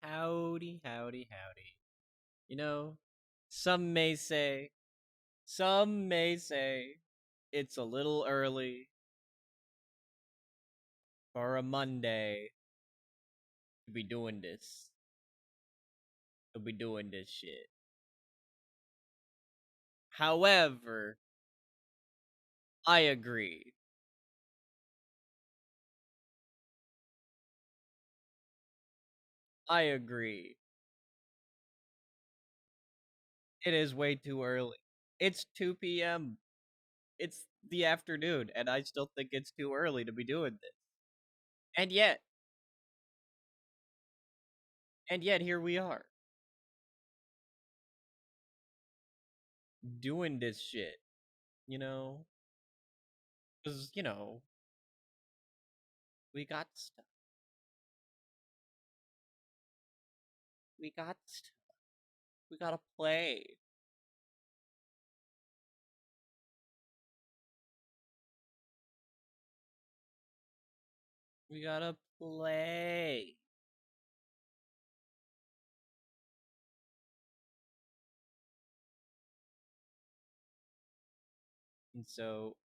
Howdy, howdy, howdy. You know, some may say, some may say, it's a little early for a Monday to be doing this. To be doing this shit. However, I agree. I agree. It is way too early. It's 2 p.m. It's the afternoon, and I still think it's too early to be doing this. And yet here we are. Doing this shit. You know? Because, we got stuff. We got stuff. We gotta play. We gotta play. And so,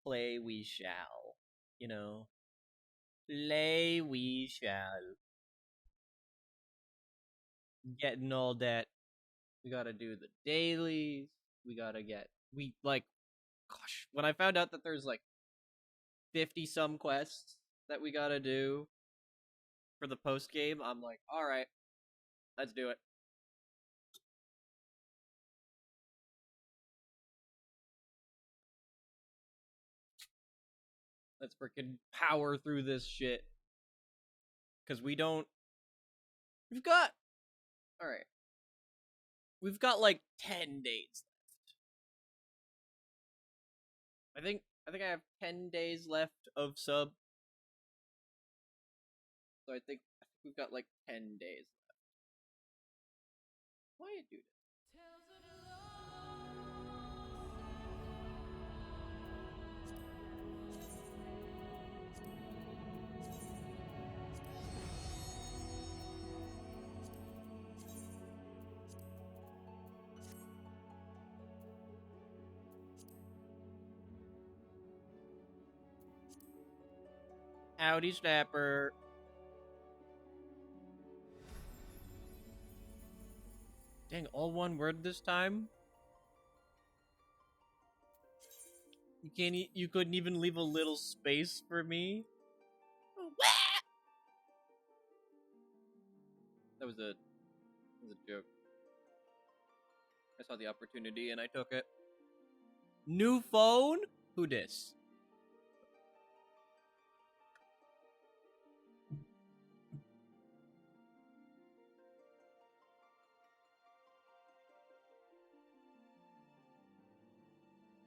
play we shall. You know? Play we shall. Getting all that. We gotta do the dailies. We gotta get. Gosh, when I found out that there's like 50 some quests that we gotta do for the post game, I'm like, alright, let's do it. Let's freaking power through this shit. Because we've got, alright, we've got like 10 days left. I think I have 10 days left of sub. So I think we've got like 10 days left. Why you do this? Howdy, Snapper. Dang, all one word this time? You couldn't even leave a little space for me? That was a joke. I saw the opportunity and I took it. New phone? Who dis?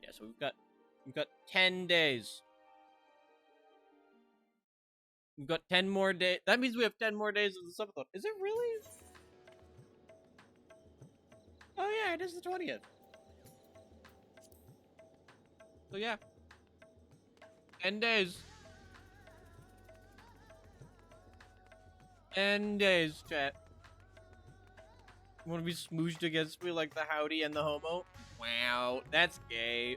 Yeah, so we've got 10 days. We've got 10 more days. That means we have 10 more days of the subathon. Is it really? Oh yeah, it is the 20th. So yeah. 10 days. 10 days, chat. You wanna be smooshed against me like the howdy and the homo? Wow, that's gay.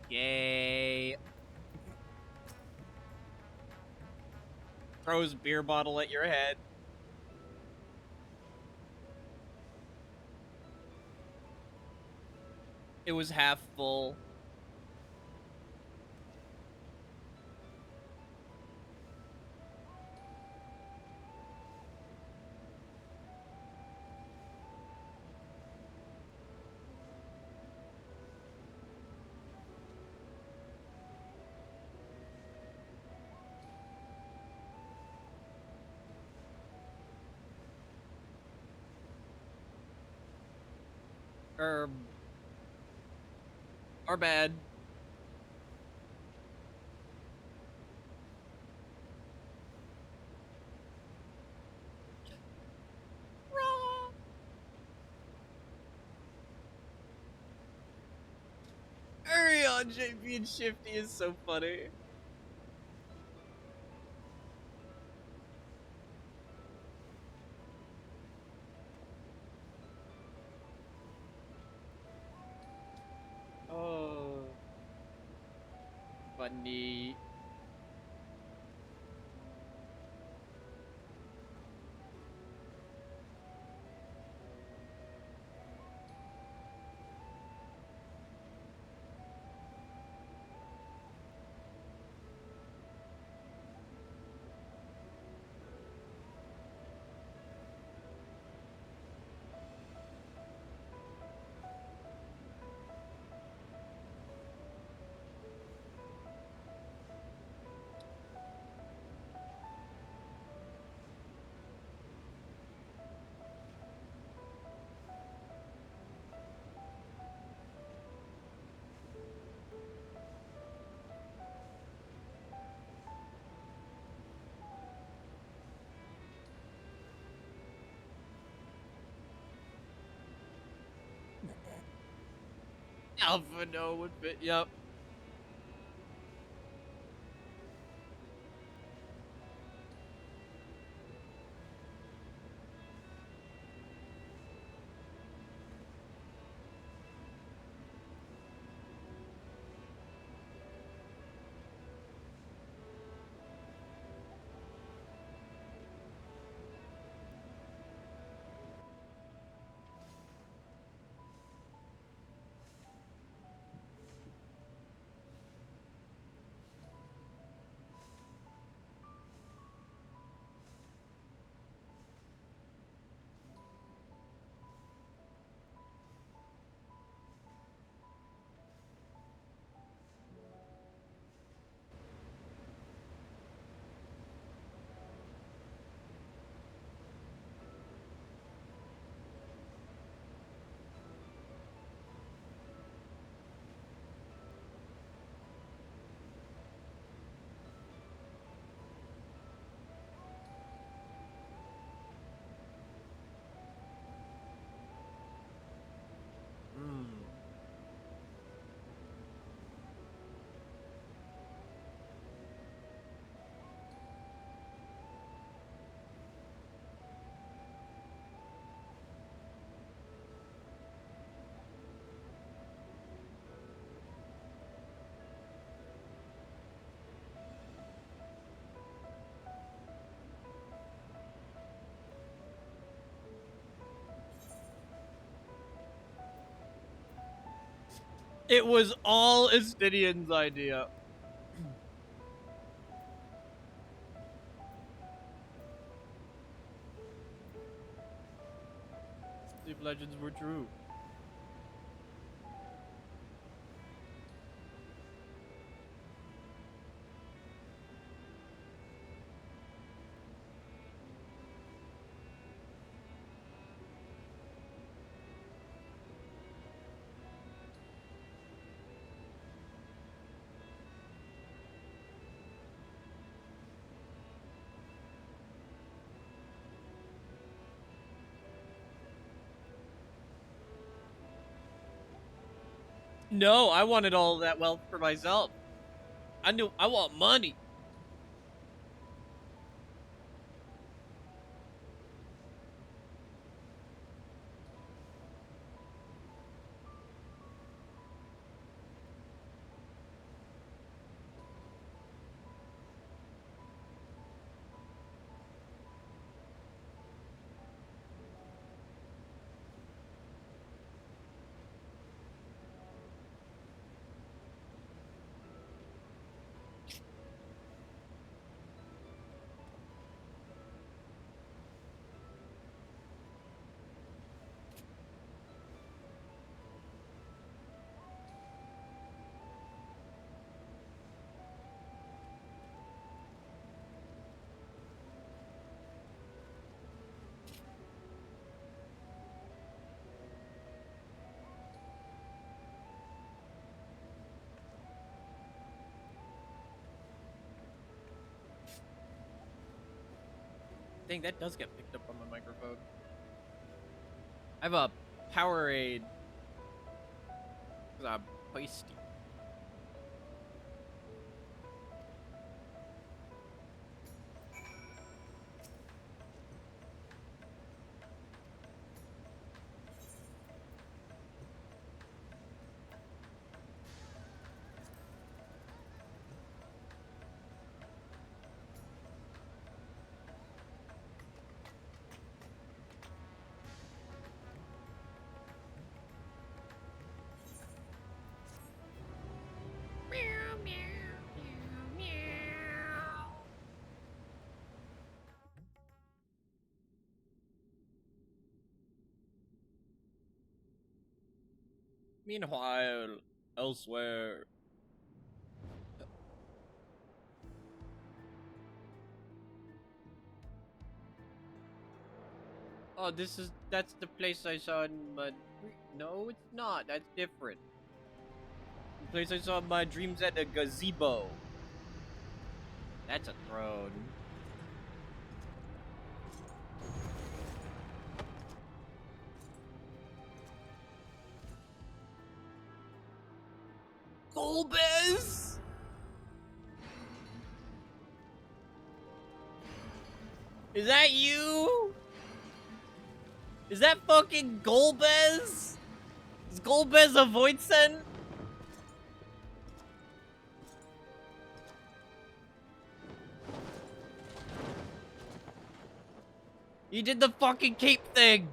Yay. Throws beer bottle at your head. It was half full. Our bad. Oh, JP and Shifty is so funny. Oh, funny. Alpha no would fit. Yep. Mm. It was all Estinian's idea. Sleep legends were true. No, I wanted all that wealth for myself. I knew I want money. Dang, that does get picked up on my microphone. I have a Powerade. 'Cause I'm feisty. Meanwhile, elsewhere. Oh, that's the place I saw in my... No, it's not. That's different. The place I saw in my dreams at a gazebo. That's a throne. Golbez! Is that you? Is that fucking Golbez? Is Golbez a Voidsen? He did the fucking cape thing!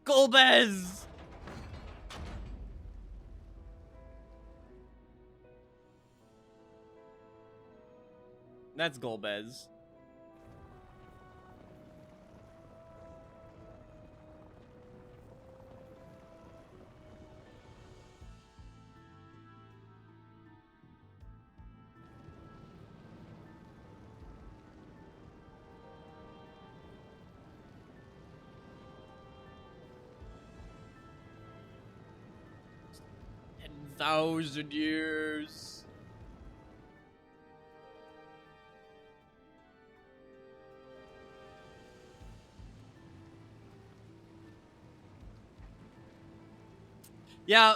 Golbez! That's Golbez. Thousand years. Yeah.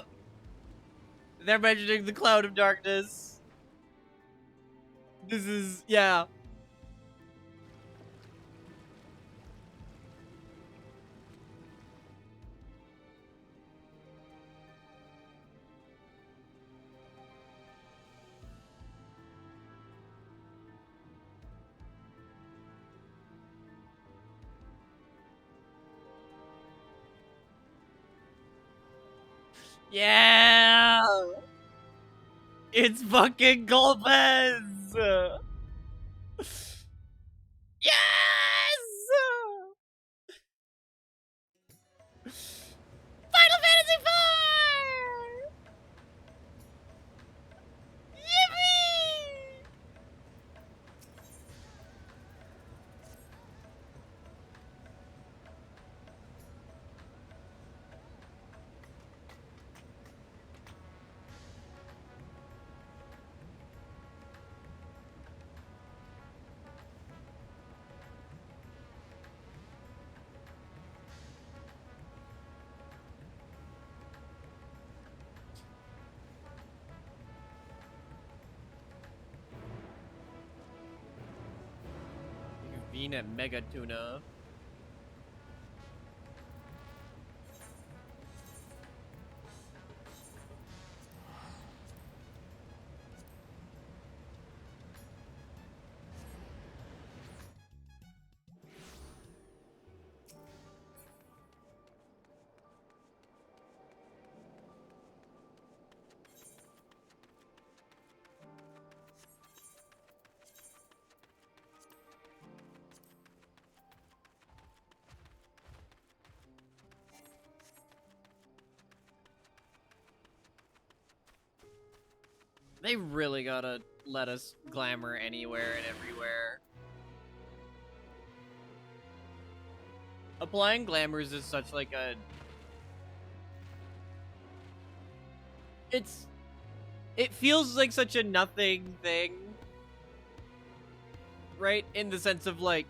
They're mentioning the cloud of darkness. This is, yeah. Yeah! It's fucking Golbez! Yes! Final Fantasy IV! Yippee! You've been at Mega Tuna. They really gotta let us glamour anywhere and everywhere. Applying glamours is such like a... It feels like such a nothing thing. Right? In the sense of like...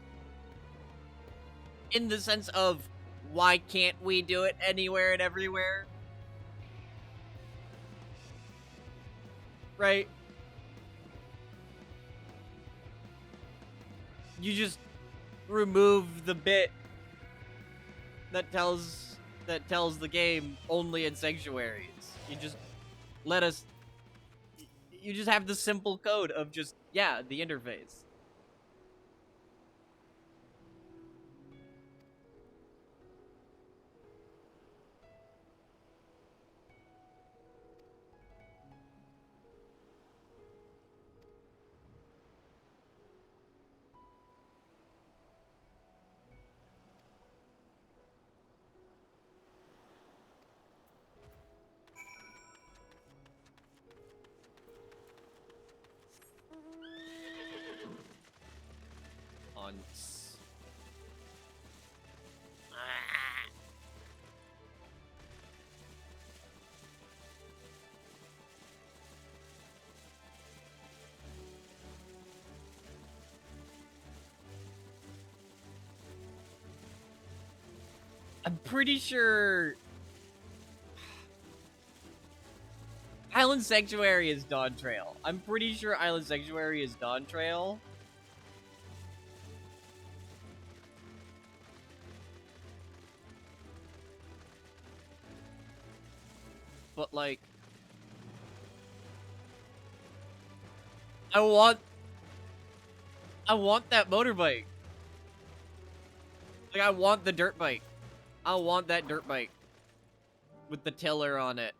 In the sense of, why can't we do it anywhere and everywhere? Right? You just remove the bit that tells the game only in sanctuaries. You just let us... You just have the simple code of just, yeah, the interface. once. Ah. I'm pretty sure Island Sanctuary is Dawn Trail. I'm pretty sure Island Sanctuary is Dawn Trail. But, like, I want that motorbike. Like, I want the dirt bike. I want that dirt bike with the tiller on it.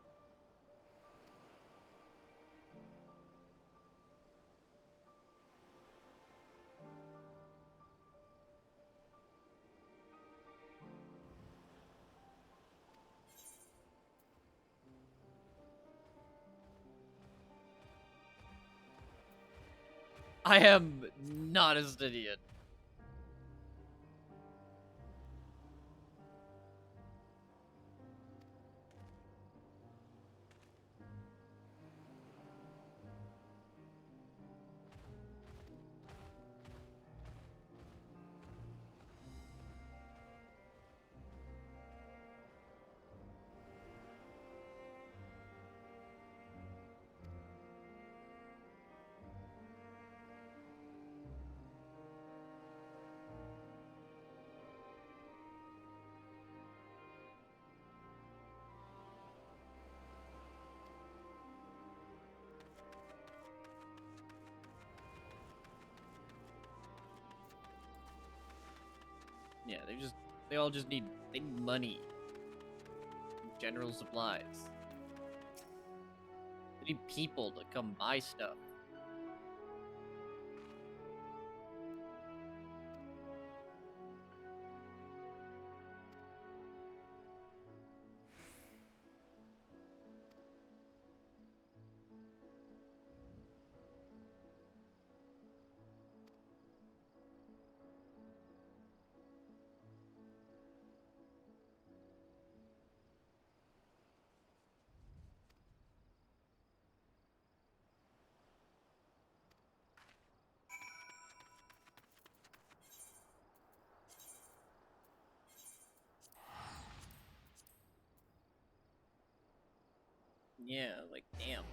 I am not a Stydian. Yeah, they all just need money. General supplies. They need people to come buy stuff. Yeah, like, damn.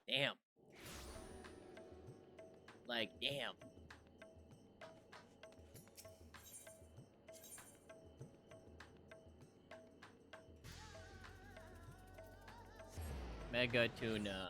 Damn. Like, damn. Mega Tuna.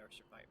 Or survivors.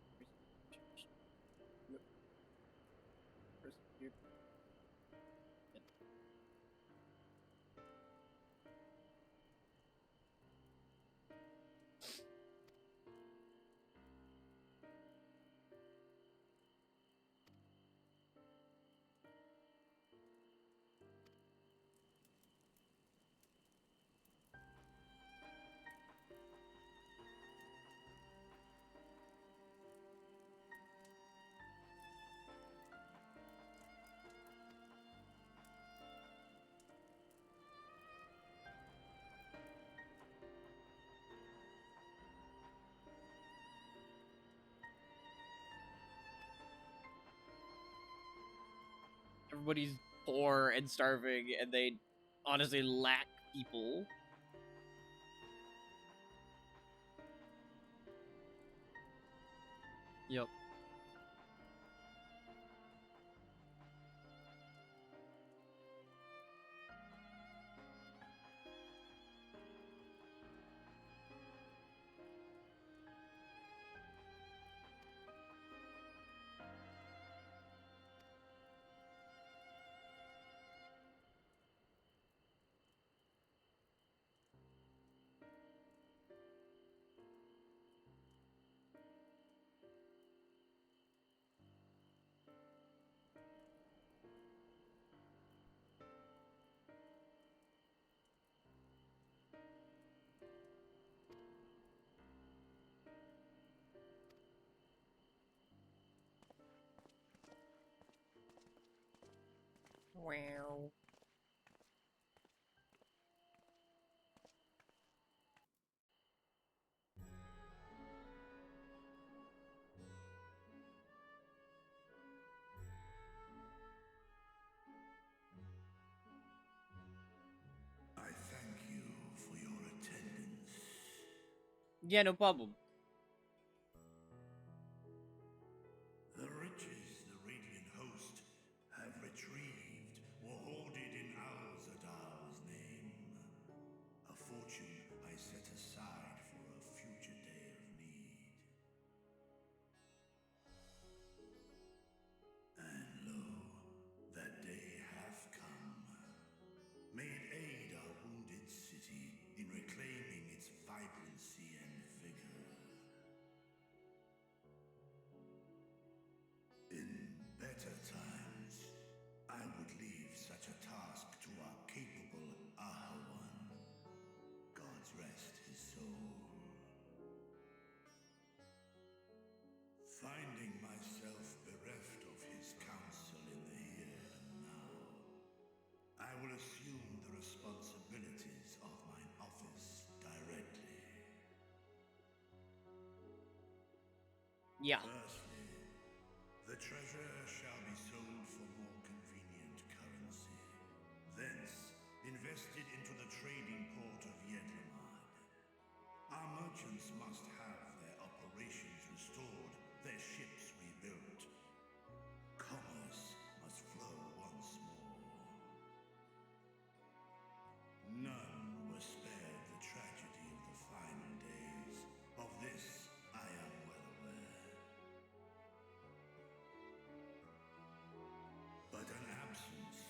Everybody's poor and starving, and they honestly lack people. Yep. Wow. I thank you for your attendance. Yeah, no problem. The riches the Radiant Host have retrieved were hoarded in Al-Zadal's name. A fortune I set aside for a future day of need. And lo, that day hath come. May it aid our wounded city in reclaiming its vibrancy and vigor. In better times, I would leave such a task to our capable Ahawan. God's rest his soul. Finding myself bereft of his counsel in the here and now, I will assume the responsibilities of mine office directly. Yeah. Firstly, the treasure shall be sold for more convenient currency. Thence, invested into the trading port of Yedlamad. Our merchants must have their operations restored, their ships rebuilt. Commerce must flow once more. None were spared the tragedy of the final days. Of this, I am well aware. But an absence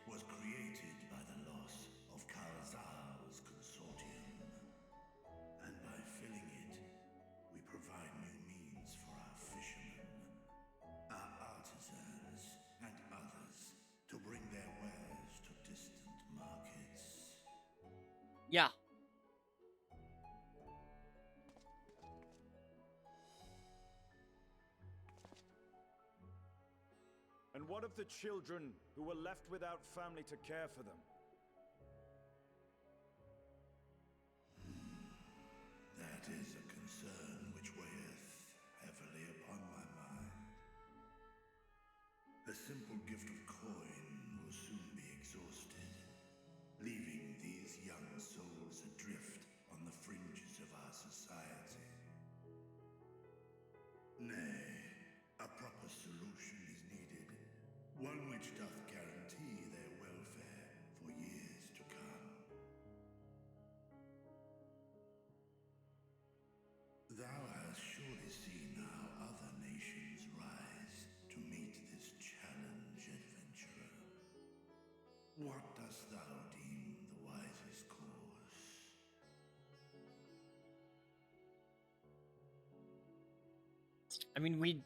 was created by the loss of Karzal's consortium. And by filling it, we provide new means for our fishermen, our artisans, and others to bring their wares to distant markets. Yeah. And what of the children who were left without family to care for them? That is a concern which weigheth heavily upon my mind. The simple gift of coin will soon be exhausted, leaving these young souls adrift on the fringes of our society. Nay, a proper solution is needed, one which doth guarantee their welfare for years to come. Thou hast surely seen how other nations rise to meet this challenge, adventurer. What dost thou deem the wisest course? I mean,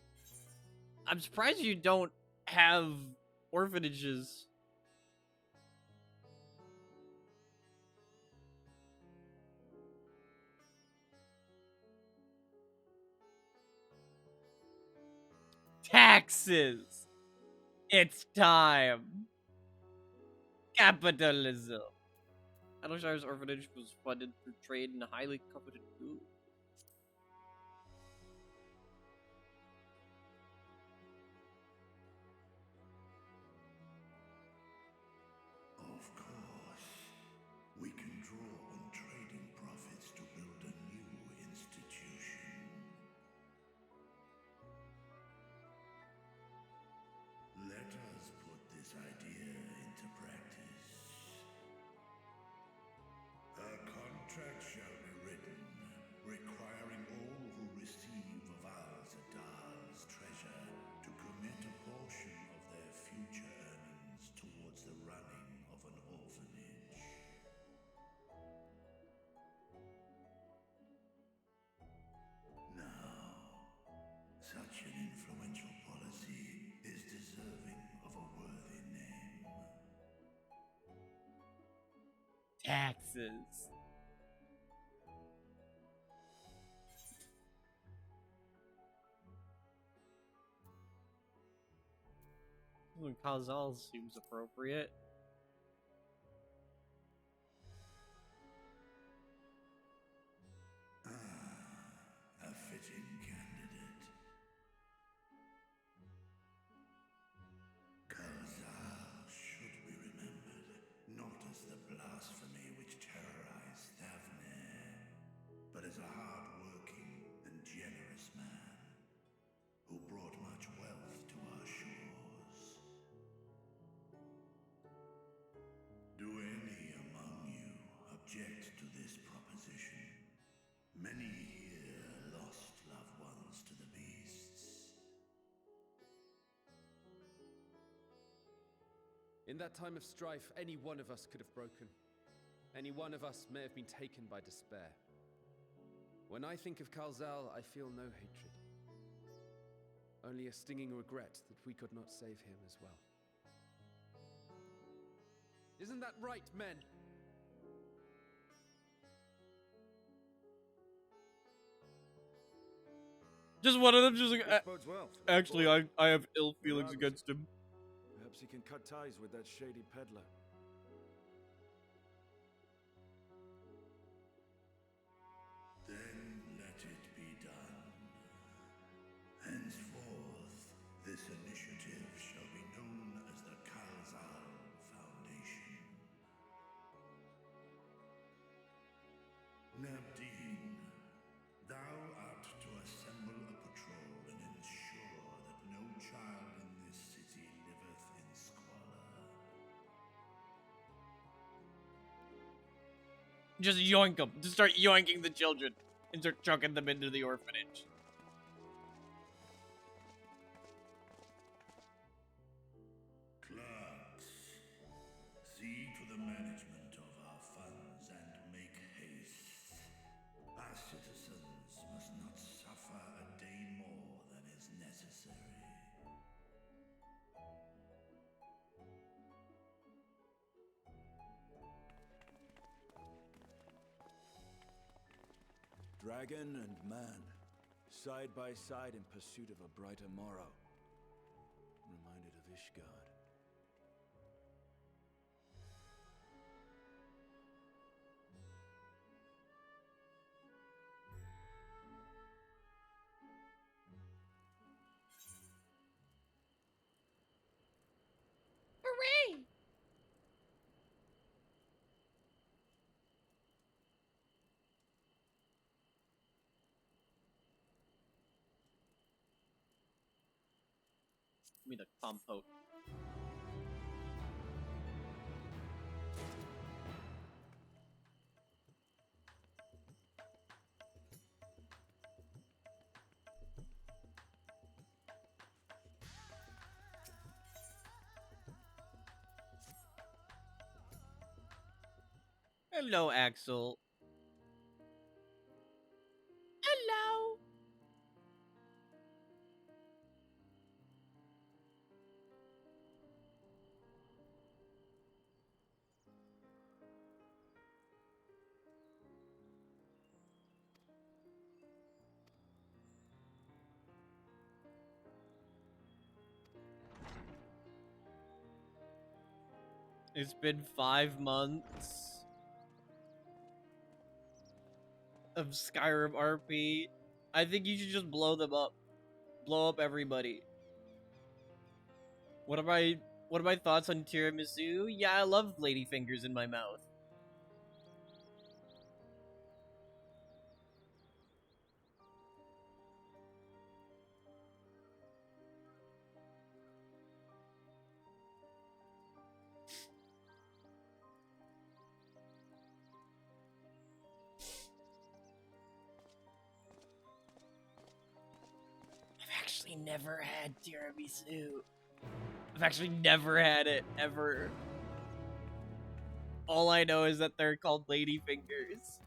I'm surprised you don't have orphanages. Taxes! It's time! Capitalism! Adelshire's orphanage was funded through trade in highly coveted goods. Of course, we can draw on trading profits to build a new institution. Let us put this idea into practice. A contract shall be written, requiring all who receive of Al-Zadal's treasure to commit a portion of their future earnings towards the running of an orphanage. Now, such an influential policy is deserving of a worthy name. Taxes. Kazal seems appropriate. A fitting candidate. Kazal should be remembered not as the blasphemy which terrorized Thavne, but as a hard-working and generous man who brought much wealth to our shores. Do any among you object to this proposition? Many here lost loved ones to the beasts. In that time of strife, any one of us could have broken. Any one of us may have been taken by despair. When I think of Kalzal, I feel no hatred. Only a stinging regret that we could not save him as well. Isn't that right, men? Just one of them just like, This bodes well for the actually, boy. I have ill feelings Well, against him. Perhaps he can cut ties with that shady peddler. Then let it be done. Henceforth, this initiative shall be known as the Kalzal Foundation. Nabdeen, thou art to assemble a patrol and ensure that no child in this city liveth in squalor. Just yoink them. Just start yoinking the children and start chucking them into the orphanage. Clerks, see to the management of our funds and make haste. Our citizens must not suffer a day more than is necessary. Dragon and man, side by side in pursuit of a brighter morrow. Reminded of Ishgard. Hooray! Give me the compote. Hello, Axel. Hello. It's been 5 months of Skyrim RP. I think you should just blow them up. Blow up everybody. What are my thoughts on tiramisu? Yeah, I love ladyfingers in my mouth. I've actually never had tiramisu. I've actually never had it, ever. All I know is that they're called ladyfingers.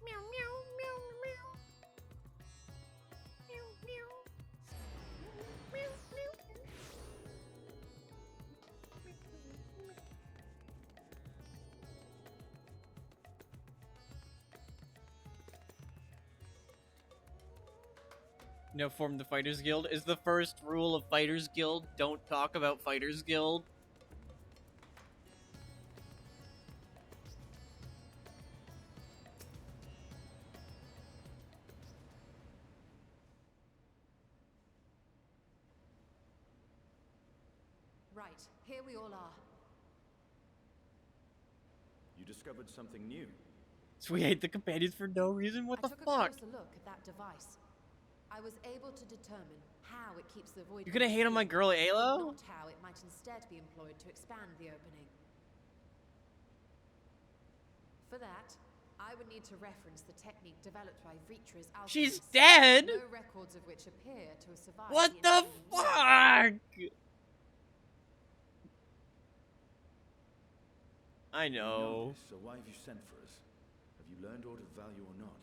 Meow, meow, meow, meow. Meow, meow. You know, form the Fighters Guild. Is the first rule of Fighters Guild, don't talk about Fighters Guild? Right, here we all are. You discovered something new. So we hate the companions for no reason? What the I took fuck? a closer look at that device. I was able to determine how it keeps the void. You're gonna hate on my girl Ayla? Not how it might instead be employed to expand the opening. For that, I would need to reference the technique developed by Vitra's alchemists. She's dead? No records of which appear to have survived. What the fuck? I You know. this, so why have you sent for us? Have you learned aught of value or not?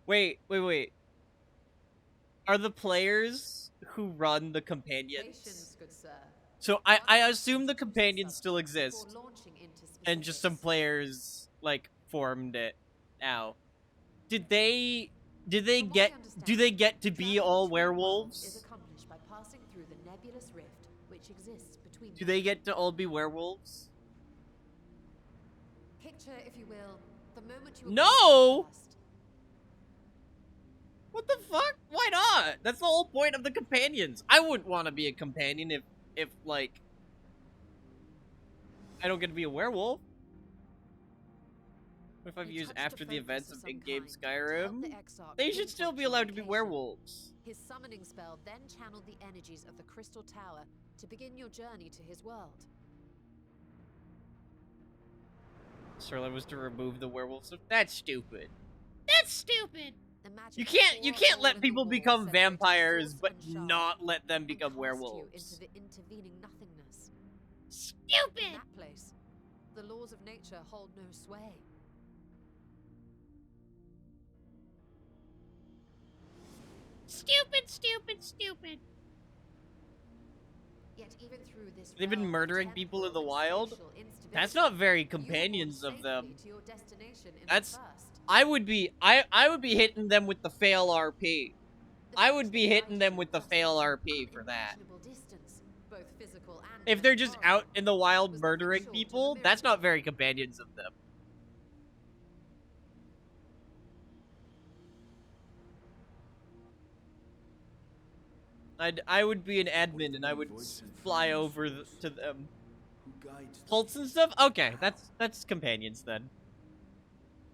Wait. Are the players who run the companions? Patience, good sir. So I assume the companions still exist, Before launching into and just some specifics. players like formed it. Ow. Did they From what I get? Do they understand, get to be travel all between worlds werewolves? is accomplished by passing through the nebulous rift which exists between Do them. they get to all be werewolves? Picture, if you will, the moment you No! first. What the fuck? Why not? That's the whole point of the companions. I wouldn't want to be a companion if like I don't get to be a werewolf. What if I've You used touched a after the focus events of of some in-game kind to help Skyrim? the Exarch They should still pinpoint be your allowed to be location. werewolves. His summoning spell then channeled the energies of the Crystal Tower to begin your journey to his world. Sorla was to remove the werewolves. That's stupid. That's stupid. The magic You core can't hole let in the people wall become separated vampires, source but and shard, not let them and become cast you werewolves. into the intervening nothingness. In Stupid. that place, the laws of nature hold no sway. Stupid. Yet even through this They've been realm of murdering people in the temporal and wild? spatial That's instability, not very you companions walk of them. safely to your destination in That's the first. I would be hitting them with the fail RP. The I fact would that be they hitting guide them you with the across fail such RP for that. unimaginable distance, both physical and If they're just metaphorical, out in the wild was murdering nothing short of a people, that's miracle. not very companions of them. I would be an admin and I would fly over to them. Who guides them? Pulse and stuff? Okay, that's companions then.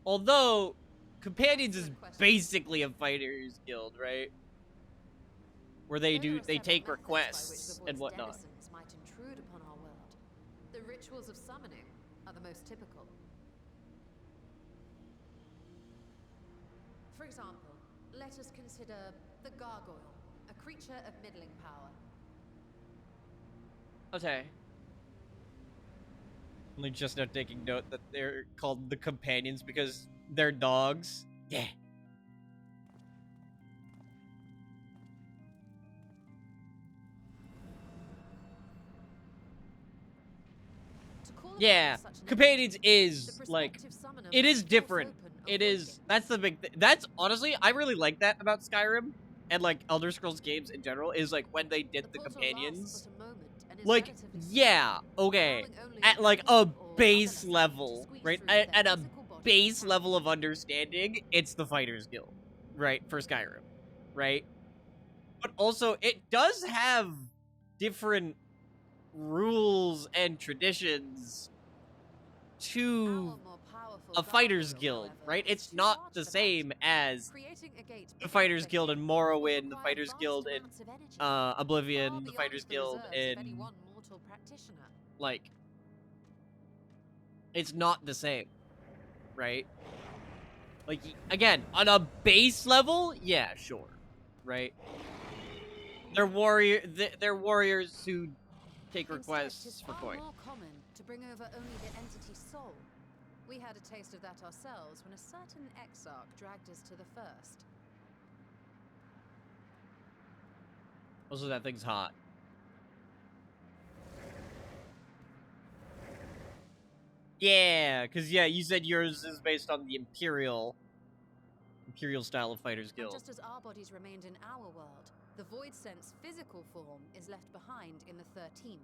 Although, companions is basically a fighters guild, right? Where they There are take several methods by which requests the and void's whatnot. denizens might intrude upon our world. The rituals of summoning are the most typical. For example, let us consider the gargoyle, a creature of middling power. Okay. Only just now taking note that they're called the companions because they're dogs. Yeah. To call upon Yeah, such an companions entity, is the like prospective summoner it is must force different. open a It void is gate. that's the big thing. That's honestly I really like that about Skyrim and like Elder Scrolls games in general is like when they did the portal companions. lasts but a moment and is Like relatively yeah, small, okay. allowing only At an like a invisible or base other lesser level, to squeeze right? through their At a physical body base and level of capture. understanding, it's the Fighters Guild, right? For Skyrim, right? But also it does have different rules and traditions to Our more powerful a Fighters gargoyle, Guild, however, right? is It's too not large the for that. same as Creating a gate the in Fighters that Guild in setting Morrowind, would the require Fighters vast Guild in amounts of energy, Oblivion, far the beyond Fighters the Guild reserves of any in one mortal practitioner. like it's not the same, right? Like again, on a base level, yeah, sure, right? They're warriors who take Instead, requests 'tis for far coin. more common to bring over only the entity's soul. We had a taste of that ourselves when a certain exarch dragged us to the first. Also, that thing's hot. Yeah, because yeah, you said yours is based on the Imperial. Imperial style of Fighters And Guild. just as our bodies remained in our world, the Void Sense physical form is left behind in the 13th.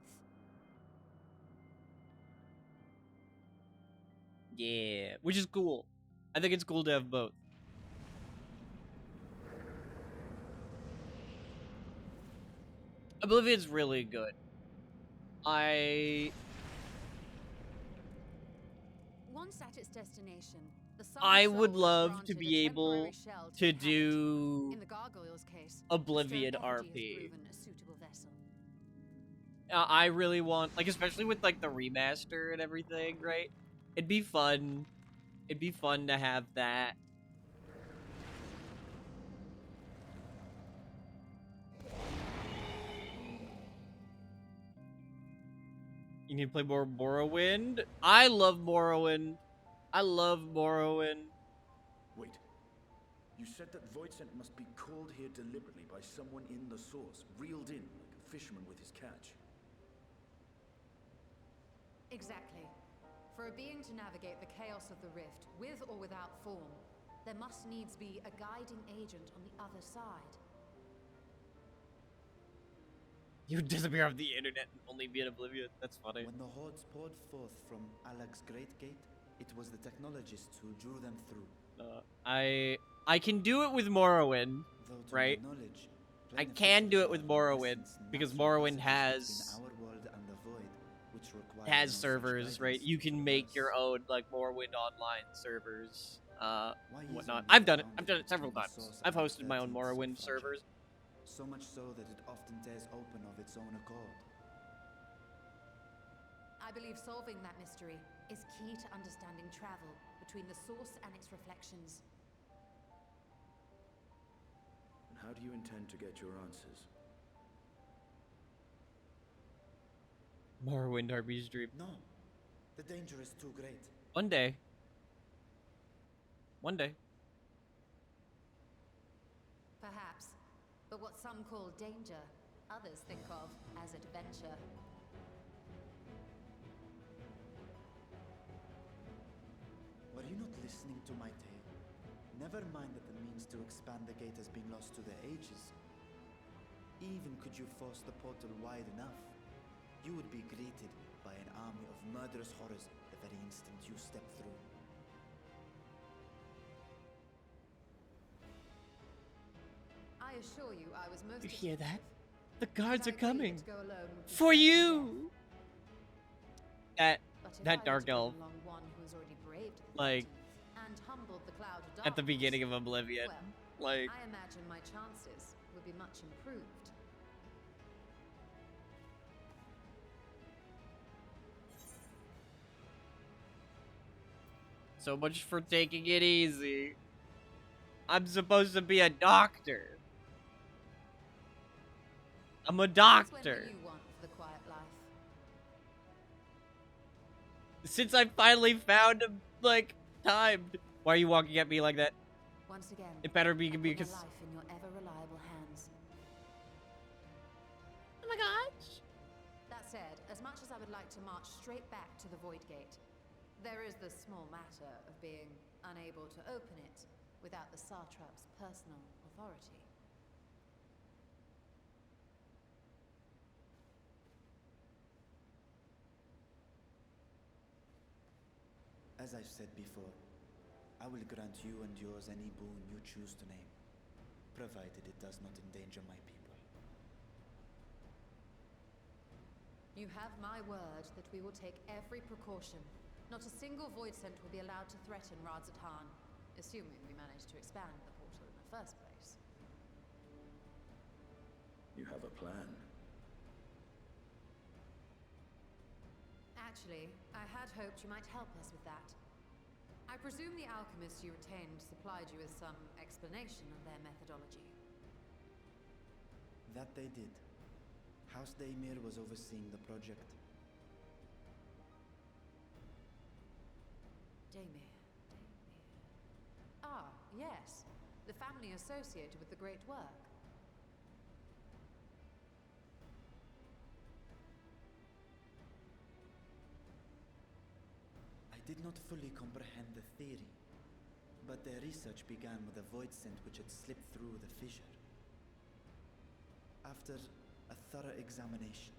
Yeah, which is cool. I think it's cool to have both. Oblivion's really good. Once at its destination, the I summoned would soul is love to granted a be able temporary shell to inhabit. do In the Gargoyle's case, Oblivion the stone effigy RP. has proven a suitable vessel. I really want, like, especially with like the remaster and everything, right? It'd be fun. It'd be fun to have that. You need to play more Morrowind? I love Morrowind. I love Morrowind. Wait. You said that Voidsent must be called here deliberately by someone in the source, reeled in like a fisherman with his catch. Exactly. For a being to navigate the chaos of the rift, with or without form, there must needs be a guiding agent on the other side. You would disappear off the internet and only be in Oblivion. That's funny. When the hordes poured forth from Alak's Great Gate, it was the technologists who drew them through. I can do it with Morrowind, Though to right? my knowledge, I plain can do it officials with are, in Morrowind, essence, because natural Morrowind passages has between our world and the void, which require has no such servers, right? guidance You can from make us. your own like Morrowind online servers, Why whatnot. isn't I've done it. found I've done it several between the times. source I've and the hosted my own 13th Morrowind subfracture? servers. So much so that it often tears open of its own accord. I believe solving that mystery is key to understanding travel between the source and its reflections. And how do you intend to get your answers? Morrowind RP stream. No, the danger is too great. One day. One day. Perhaps. But what some call danger, others think of as adventure. Were you not listening to my tale? Never mind that the means to expand the gate has been lost to the ages. Even could you force the portal wide enough, you would be greeted by an army of murderous horrors the very instant you step through. I assure you I was most You hear that? expensive, The guards and are I agreed coming. to go alone would be For sad to you! That But if that I were dark to bring elf, along one who has already braved the like, 13th and humbled the cloud of at the darkness, beginning of Oblivion. well, Like, I imagine my chances would be much improved. so much for taking it easy. I'm supposed to be a doctor. I'm a Since when doctor. do you want for the quiet life? Since I finally found him, like, timed. Why are you walking at me like that? Once again, It better be I put because. my life in your ever-reliable hands. Oh my gosh. That said, as much as I would like to march straight back to the Void Gate, there is the small matter of being unable to open it without the Satrap's personal authority. As I've said before, I will grant you and yours any boon you choose to name, provided it does not endanger my people. You have my word that we will take every precaution. Not a single void scent will be allowed to threaten Radzatan, assuming we manage to expand the portal in the first place. You have a plan. Actually, I had hoped you might help us with that. I presume the alchemists you retained supplied you with some explanation of their methodology. That they did. House Daemir was overseeing the project. Daemir. Ah, yes. The family associated with the great work. I did not fully comprehend the theory, But their research began with a void scent which had slipped through the fissure. After a thorough examination,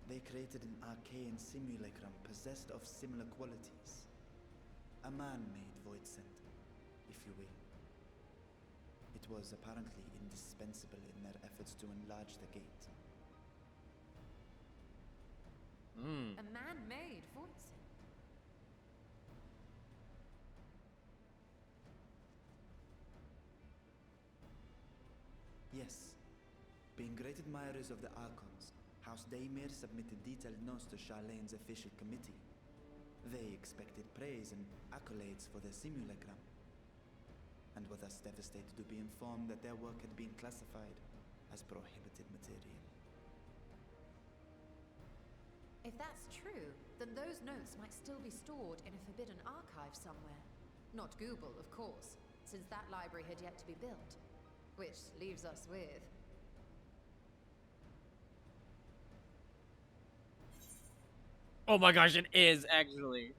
they created an arcane simulacrum possessed of similar qualities. A man-made void scent, if you will. It was apparently indispensable in their efforts to enlarge the gate. A man-made void scent. Yes. Being great admirers of the Archons, House Daymir submitted detailed notes to Charlene's official committee. They expected praise and accolades for their simulacrum, and were thus devastated to be informed that their work had been classified as prohibited material. If that's true, then those notes might still be stored in a forbidden archive somewhere. Not Google, of course, since that library had yet to be built. Which leaves us with... Oh my gosh, it is, actually.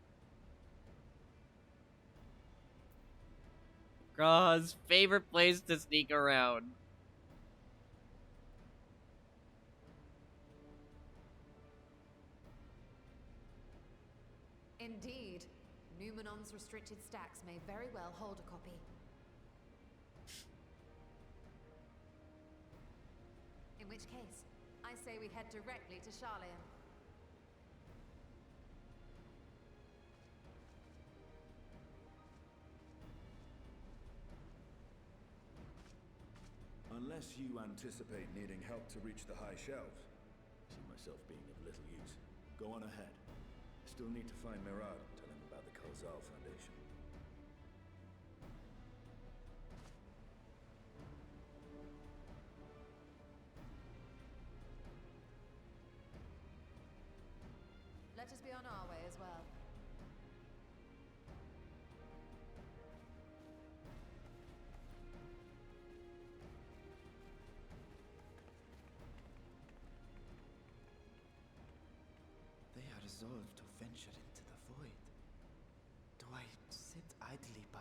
Graw's favorite place to sneak around. Indeed. Numenon's restricted stacks may very well hold a copy. In which case, I say we head directly to Charleon. Unless you anticipate needing help to reach the high shelves. See myself being of little use. Go on ahead. Still need to find Mirad and tell him about the Kalzal Foundation. Let us be on our way as well. They are resolved to venture into the void. Do I sit idly by?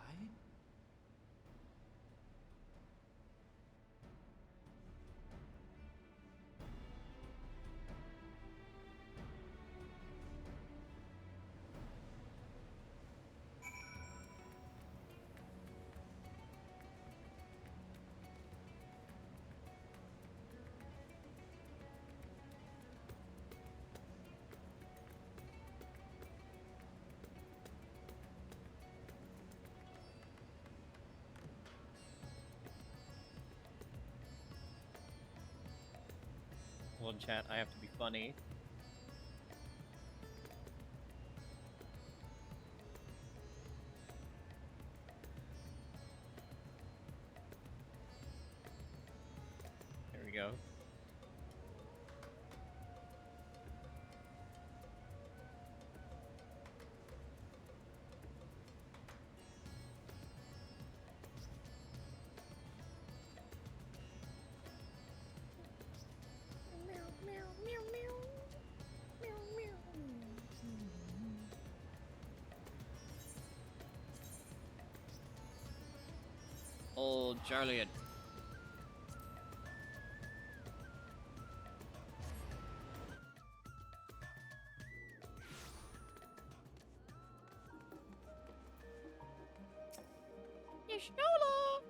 Well, in chat, I have to be funny. There we go. Old Charlian. Ishnola!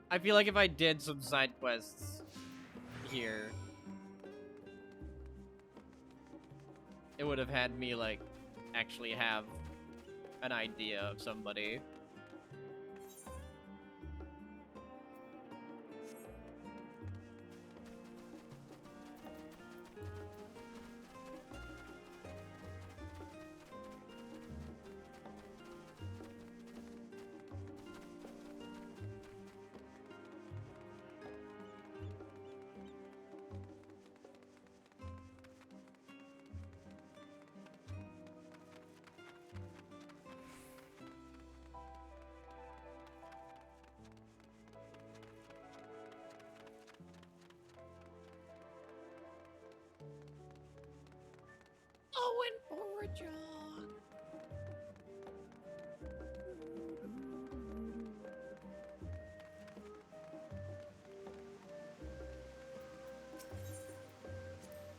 I feel like if I did some side quests here, it would have had me, like, actually have an idea of somebody.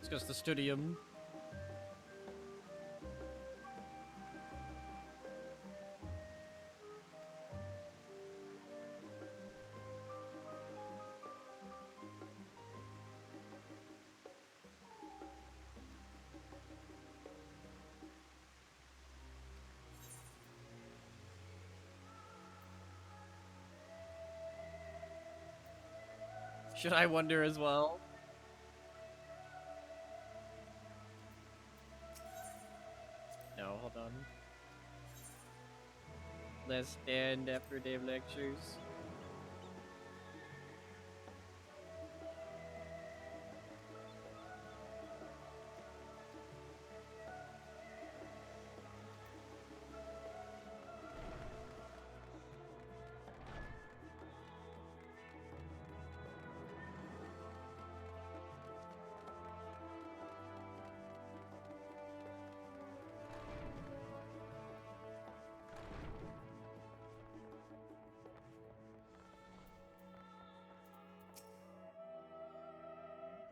Let's go to the studium. Should I wonder as well? No, hold on. Let's stand after day of lectures.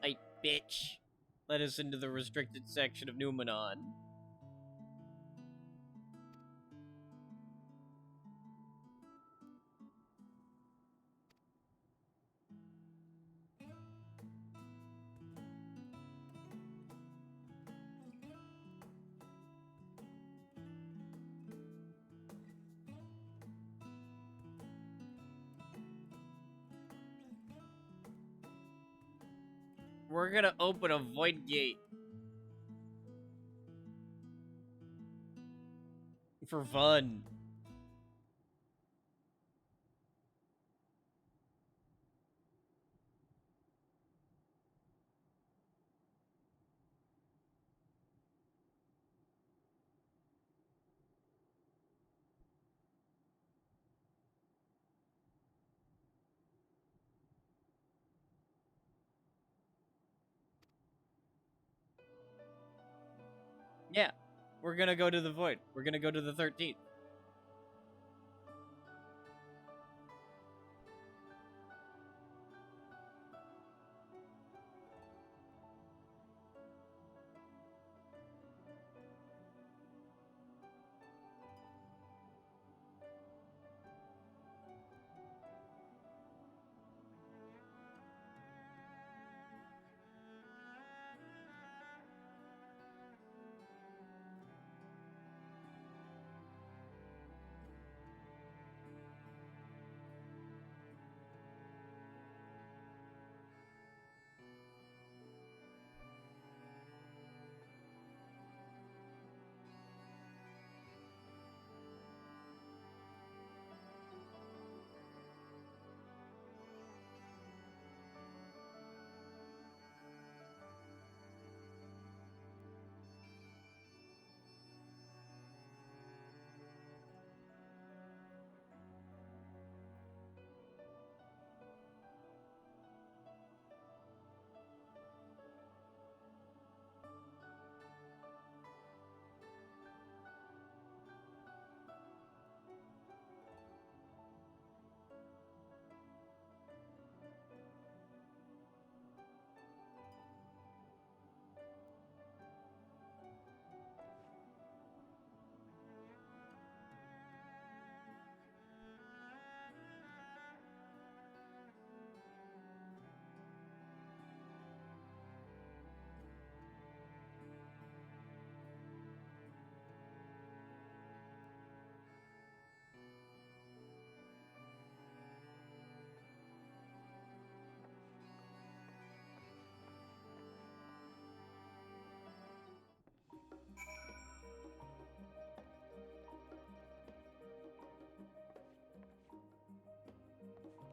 Hey, bitch. Let us into the restricted section of Numenon. We're gonna open a void gate. For fun. Yeah. We're gonna go to the void. We're gonna go to the 13th.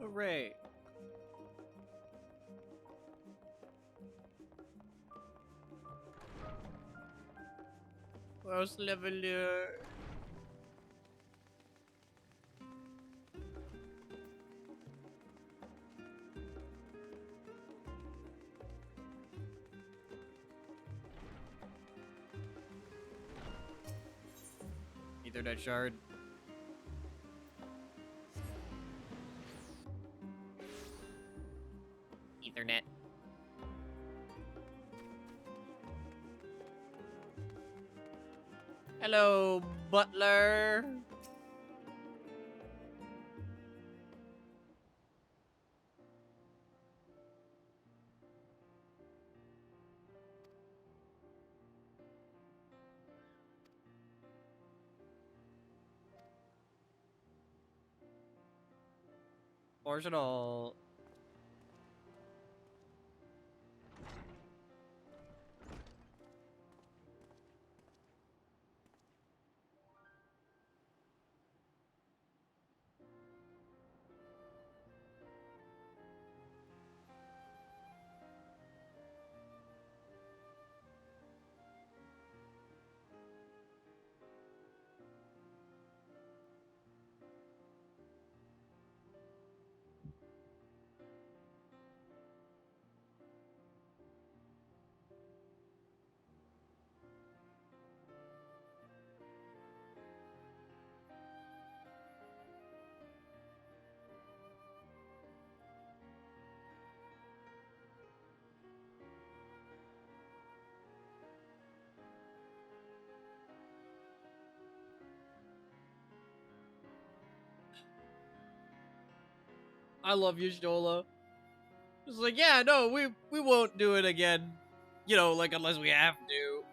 Hooray. First level here. Ethernet shard. Ethernet. Hello, butler. Arsenal. I love you, Stola. It's like, yeah, no, we won't do it again. You know, like, unless we have to.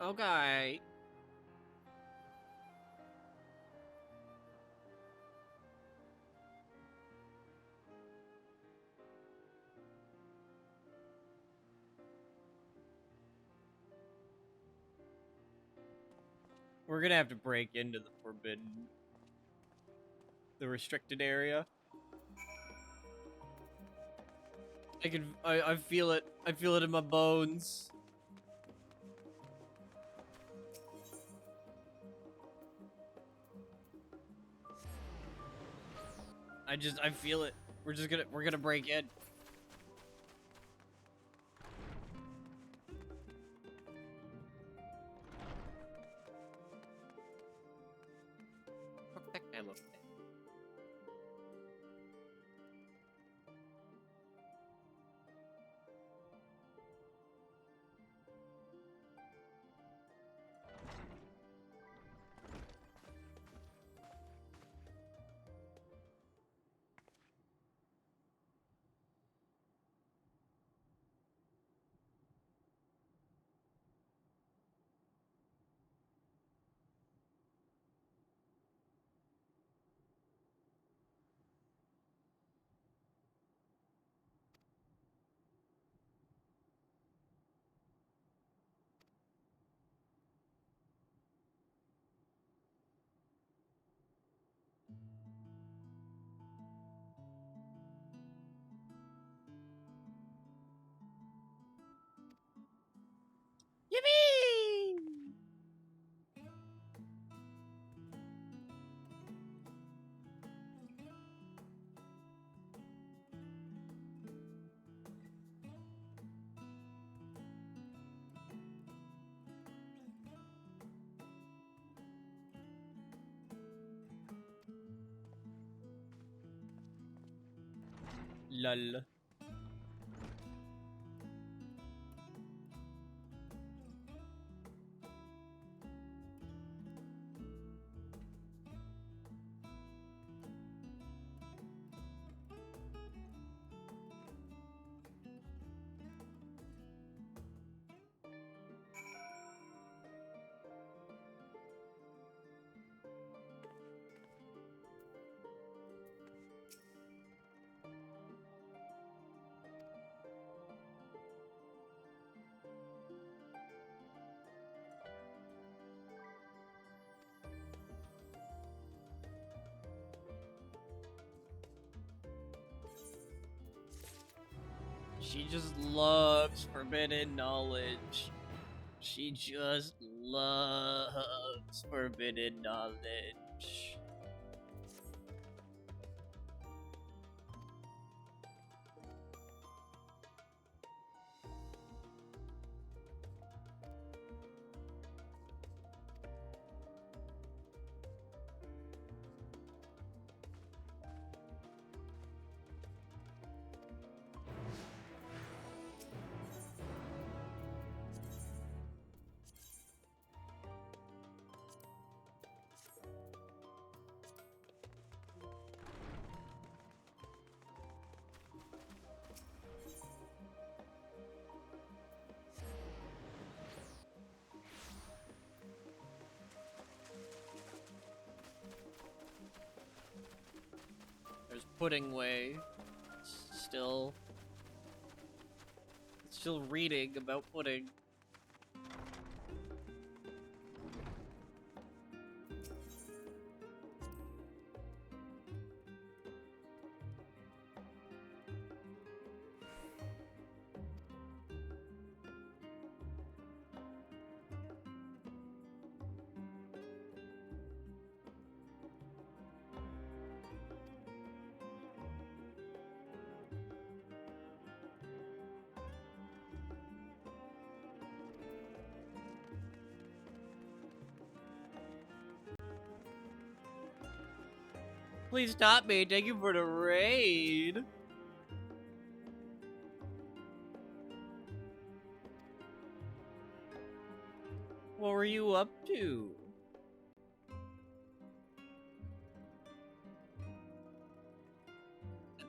Okay. We're gonna have to break into the forbidden, the restricted area. I feel it. I feel it in my bones. I feel it. We're gonna break in. Fuck that guy look. Yippee! Lol. She just loves forbidden knowledge. She just loves forbidden knowledge. There's Pudding Way. Still reading about pudding. Please stop me. Thank you for the raid. What were you up to?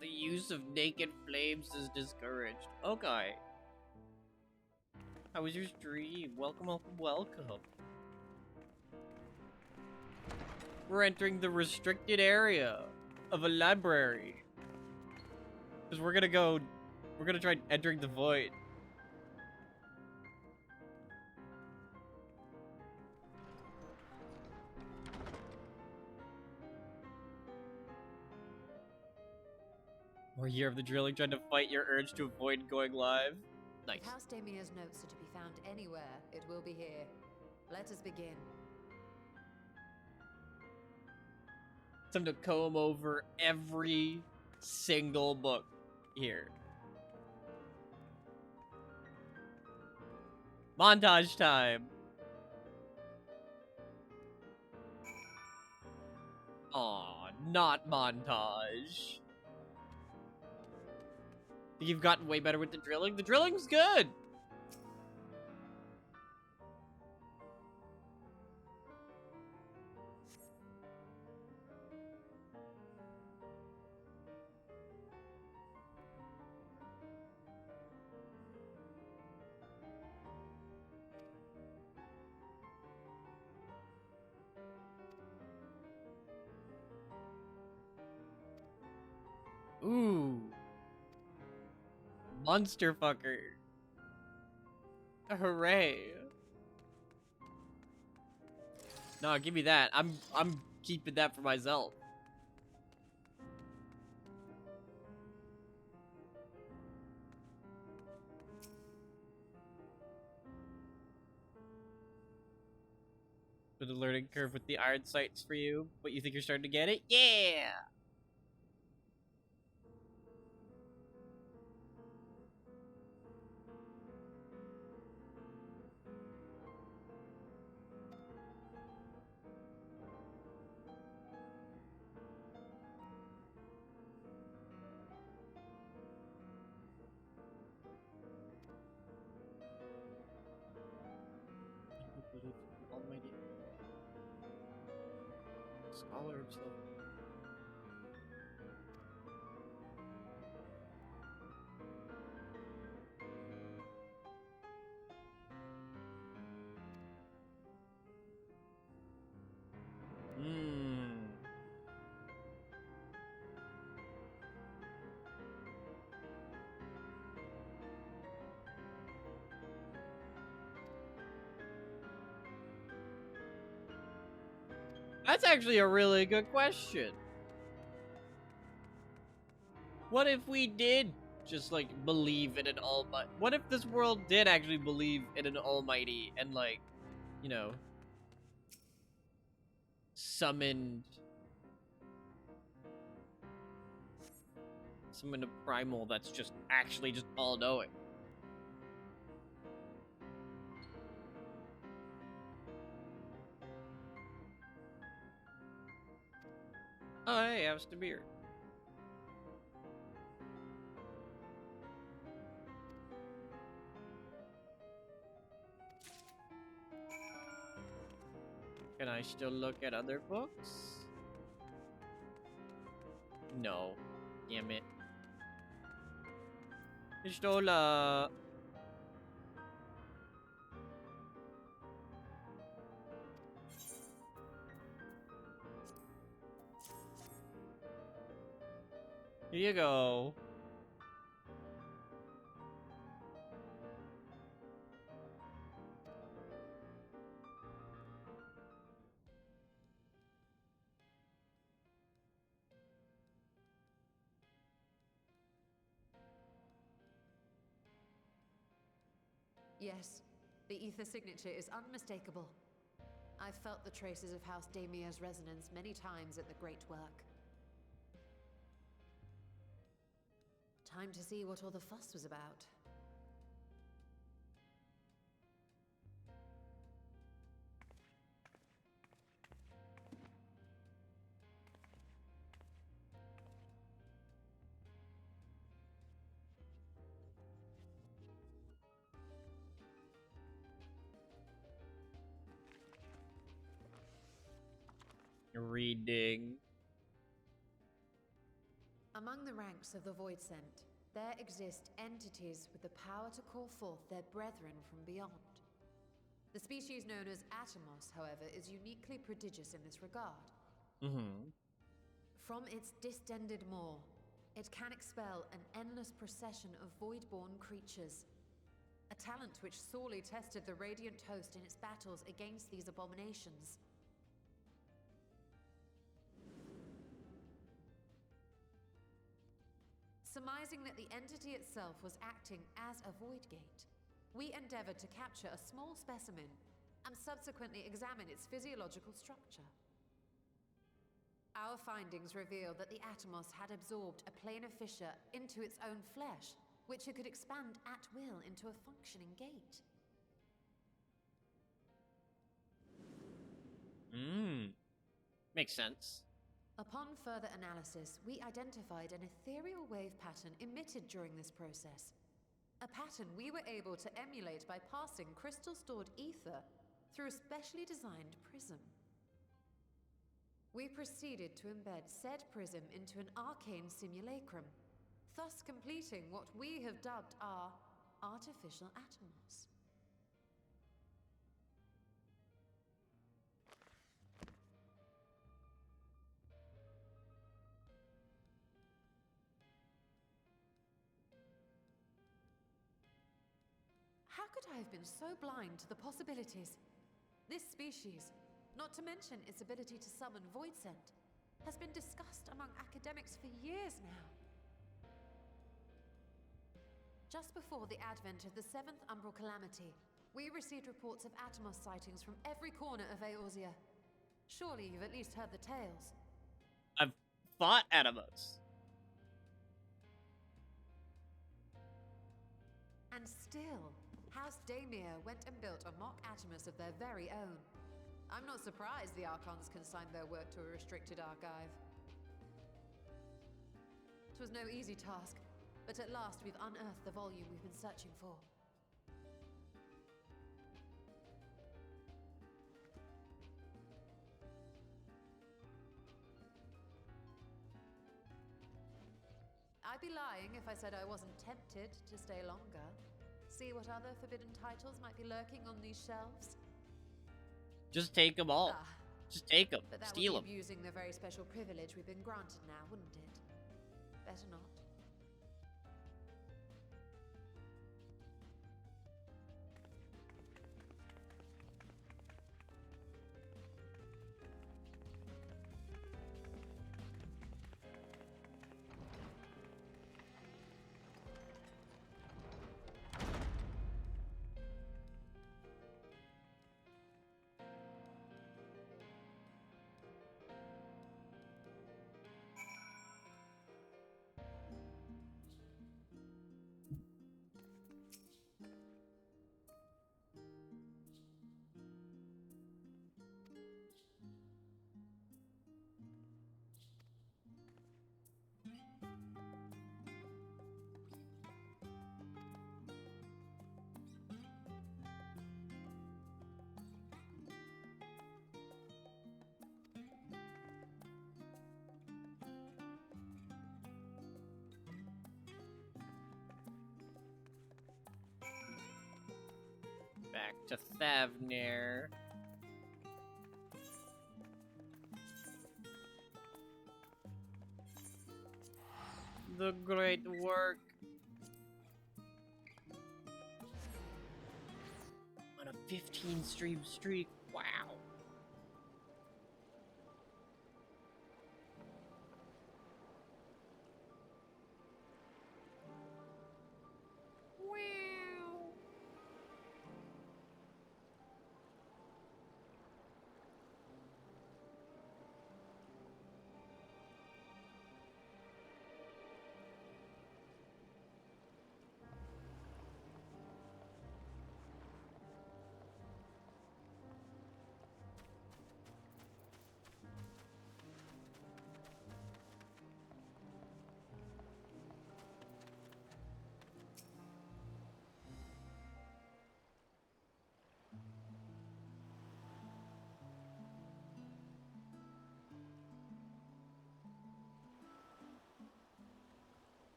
The use of naked flames is discouraged. Okay. How was your stream? Welcome, welcome, welcome. We're entering the restricted area of a library. Because we're gonna try entering the void. More Year of the Drilling, trying to fight your urge to avoid going live. Nice. If House Damir's notes are to be found anywhere, it will be here. Let us begin. Time to comb over every single book here. Montage time. Aw, not montage. You've gotten way better with the drilling. The drilling's good. Ooh. Monster fucker. Hooray. No, give me that. I'm keeping that for myself. For the learning curve with the iron sights for you, but you think you're starting to get it? Yeah! Almighty. Scholar himself. That's actually a really good question. What if we did just like believe in an almighty. What if this world did actually believe in an almighty and like, you know, summoned a primal that's just actually just all-knowing? Oh, hey, I was the beer. Can I still look at other books? No. Damn it. Pistola. Here you go. Yes, the ether signature is unmistakable. I've felt the traces of House Damia's resonance many times at the Great Work. Time to see what all the fuss was about. Reading. Among the ranks of the Void Sent, there exist entities with the power to call forth their brethren from beyond. The species known as Atomos, however, is uniquely prodigious in this regard. From its distended maw, it can expel an endless procession of void-born creatures. A talent which sorely tested the Radiant Host in its battles against these abominations. Surmising that the entity itself was acting as a void gate, we endeavored to capture a small specimen and subsequently examine its physiological structure. Our findings reveal that the Atomos had absorbed a planar fissure into its own flesh, which it could expand at will into a functioning gate. Makes sense. Upon further analysis, we identified an ethereal wave pattern emitted during this process. A pattern we were able to emulate by passing crystal-stored ether through a specially designed prism. We proceeded to embed said prism into an arcane simulacrum, thus completing what we have dubbed our artificial Atomos. How could I have been so blind to the possibilities? This species, not to mention its ability to summon Void Sent, has been discussed among academics for years now. Just before the advent of the 7th Umbral Calamity, we received reports of Atomos sightings from every corner of Eorzea. Surely you've at least heard the tales. I've fought Atomos. And still, House Damia went and built a mock Atomos of their very own. I'm not surprised the Archons consigned their work to a restricted archive. It was no easy task, but at last we've unearthed the volume we've been searching for. I'd be lying if I said I wasn't tempted to stay longer. See what other forbidden titles might be lurking on these shelves. Just take them all. Just take them. But that Steal would them. be using the very special privilege we've been granted now, wouldn't it? Better not. Back to Thavnir. The great work. On a 15 stream streak. Wow.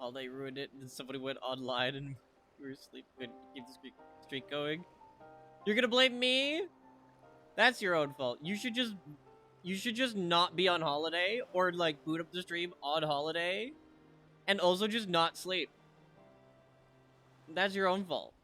Oh, they ruined it, and then somebody went online and we were asleep. Couldn't keep the streak going. You're gonna blame me? That's your own fault. You should just not be on holiday, or like boot up the stream on holiday, and also just not sleep. That's your own fault.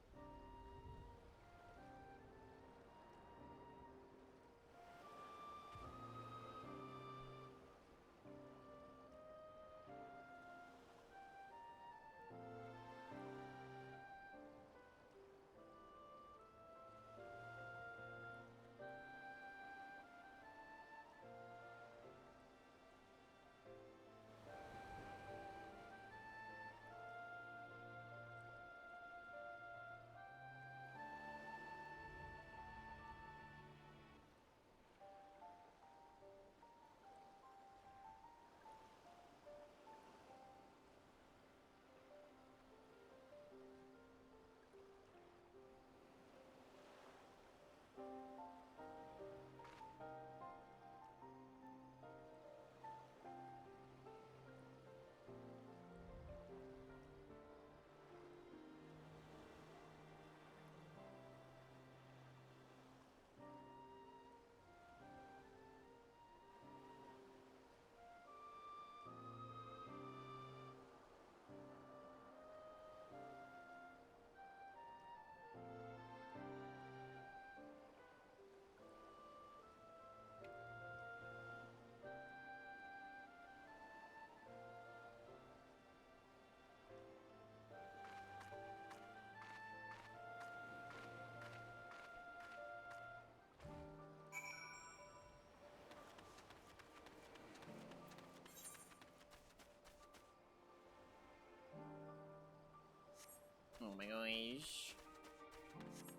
Oh my gosh.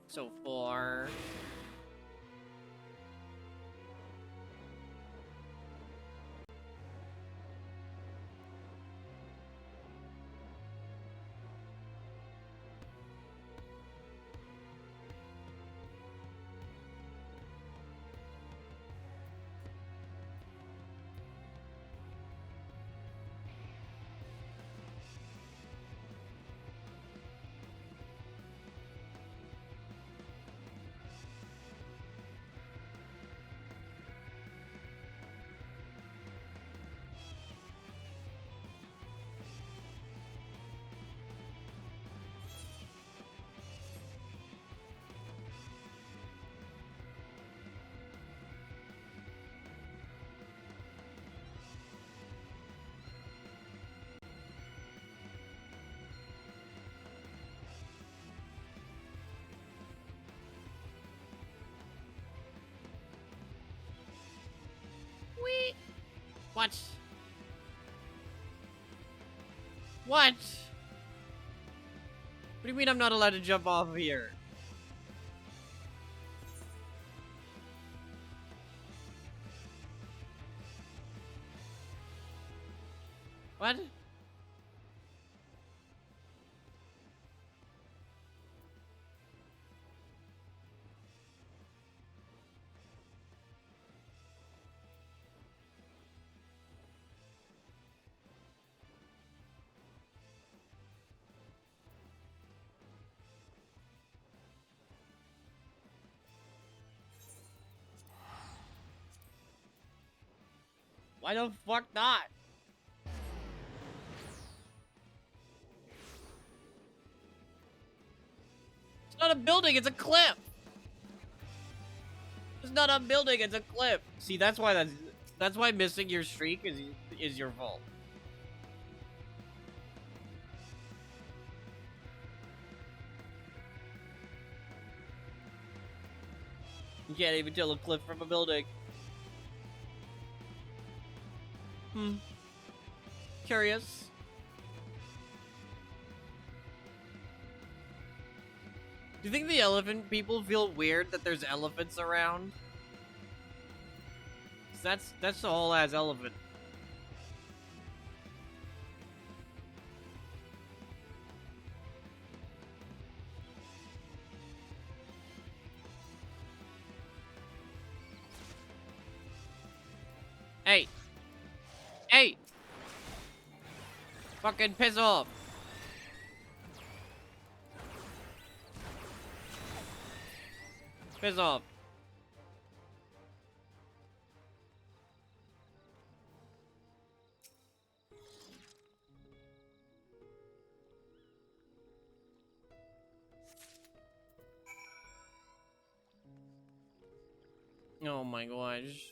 So far. What? What? What do you mean I'm not allowed to jump off of here? What? Why the fuck not? It's not a building, it's a cliff. It's not a building, it's a cliff. See, that's why missing your streak is your fault. You can't even tell a cliff from a building. Curious. Do you think the elephant people feel weird that there's elephants around? 'Cause that's the whole ass elephant. Hey! Hey! Fucking piss off! Piss off. Oh my gosh.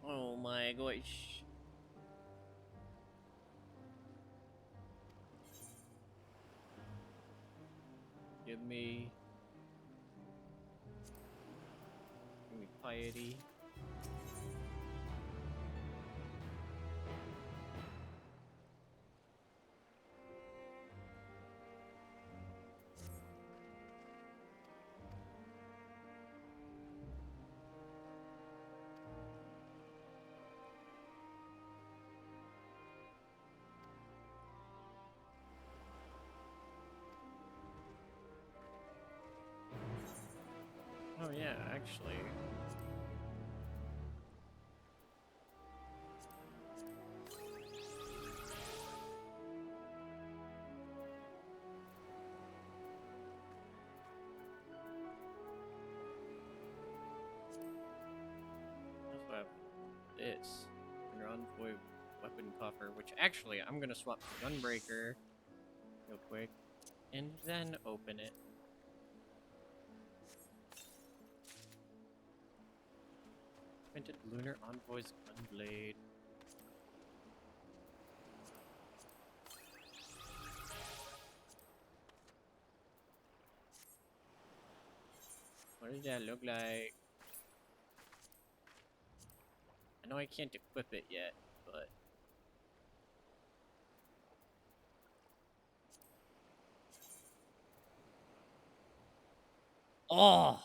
Oh my gosh. Give me piety. Oh yeah, actually. Also have this. Your envoy weapon coffer, which actually I'm gonna swap to Gunbreaker real quick and then open it. Printed Lunar Envoy's Gunblade. What does that look like? I know I can't equip it yet, but... Oh!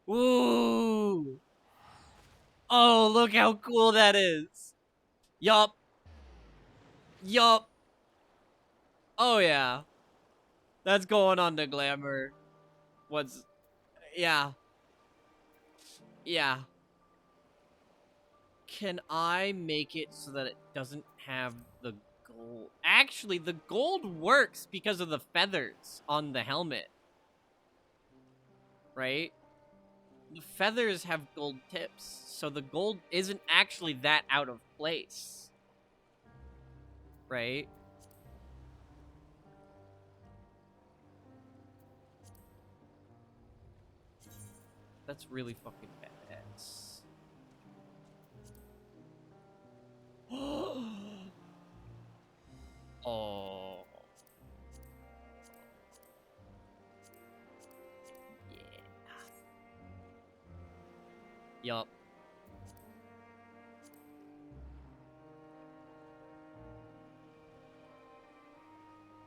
Ooh! Oh, look how cool that is! Yup! Yup! Oh yeah. That's going on the glamour. What's... Yeah. Yeah. Can I make it so that it doesn't have the gold. Actually, the gold works because of the feathers on the helmet. Right? The feathers have gold tips, so the gold isn't actually that out of place. Right? That's really fucking badass. Oh. Yeah. Yup.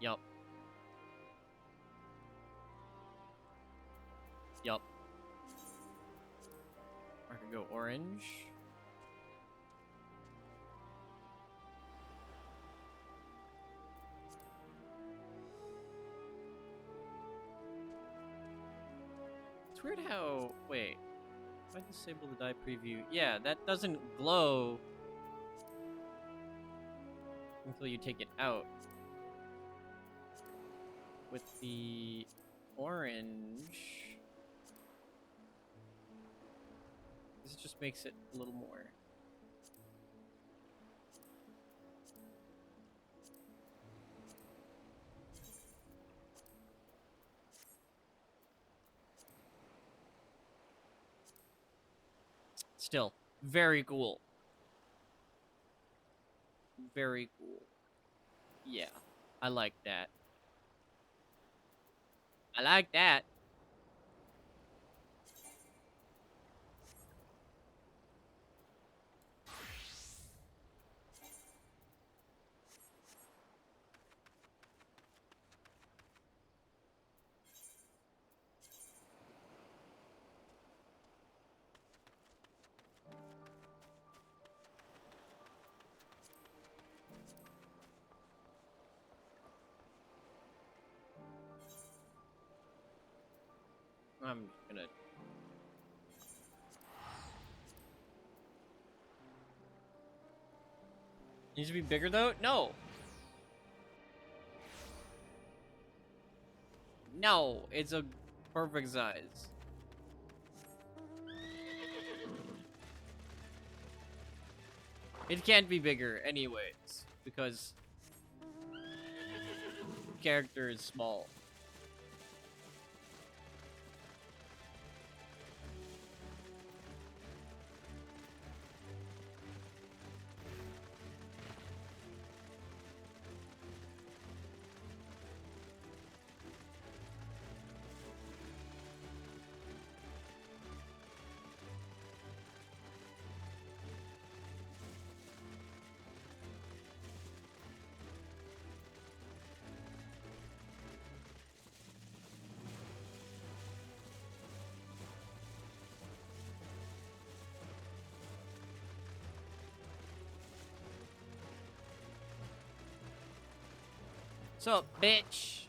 Yup. Yup. I could go orange. It's weird how... Wait. If I disable the die preview... Yeah, that doesn't glow until you take it out. With the orange... This just makes it a little more... Still, very cool. Very cool. Yeah, I like that. I like that. I'm just gonna... Needs to be bigger though? No! No, it's a perfect size. It can't be bigger anyways, because character is small. Sup, bitch?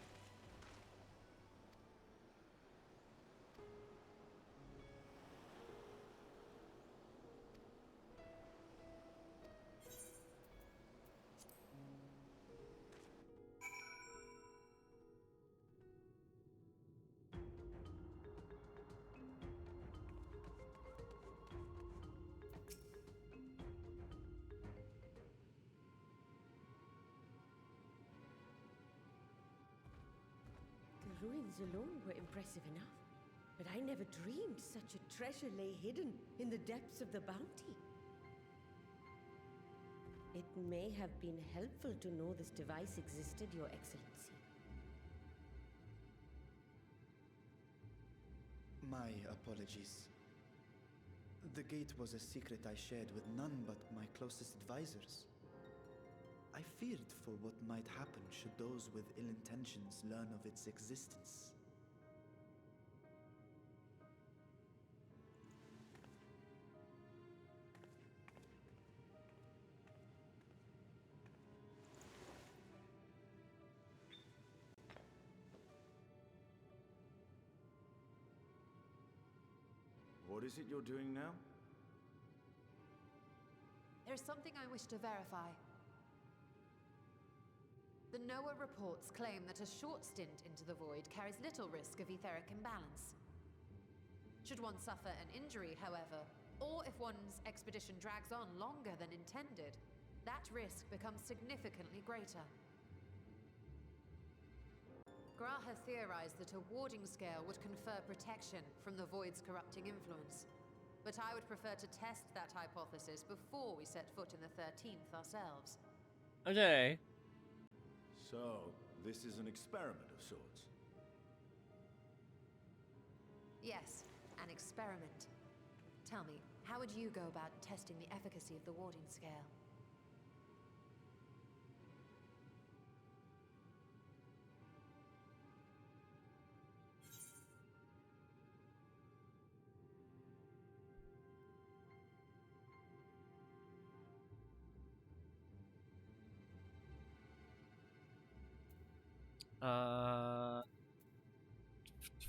The ruins alone were impressive enough, but I never dreamed such a treasure lay hidden in the depths of the bounty. It may have been helpful to know this device existed, Your Excellency. My apologies. The gate was a secret I shared with none but my closest advisors. I feared for what might happen should those with ill intentions learn of its existence. What is it you're doing now? There's something I wish to verify. The NOAA reports claim that a short stint into the void carries little risk of etheric imbalance. Should one suffer an injury, however, or if one's expedition drags on longer than intended, that risk becomes significantly greater. Gra has theorized that a warding scale would confer protection from the void's corrupting influence. But I would prefer to test that hypothesis before we set foot in the 13th ourselves. Okay. So, this is an experiment of sorts. Yes, an experiment. Tell me, how would you go about testing the efficacy of the warding scale?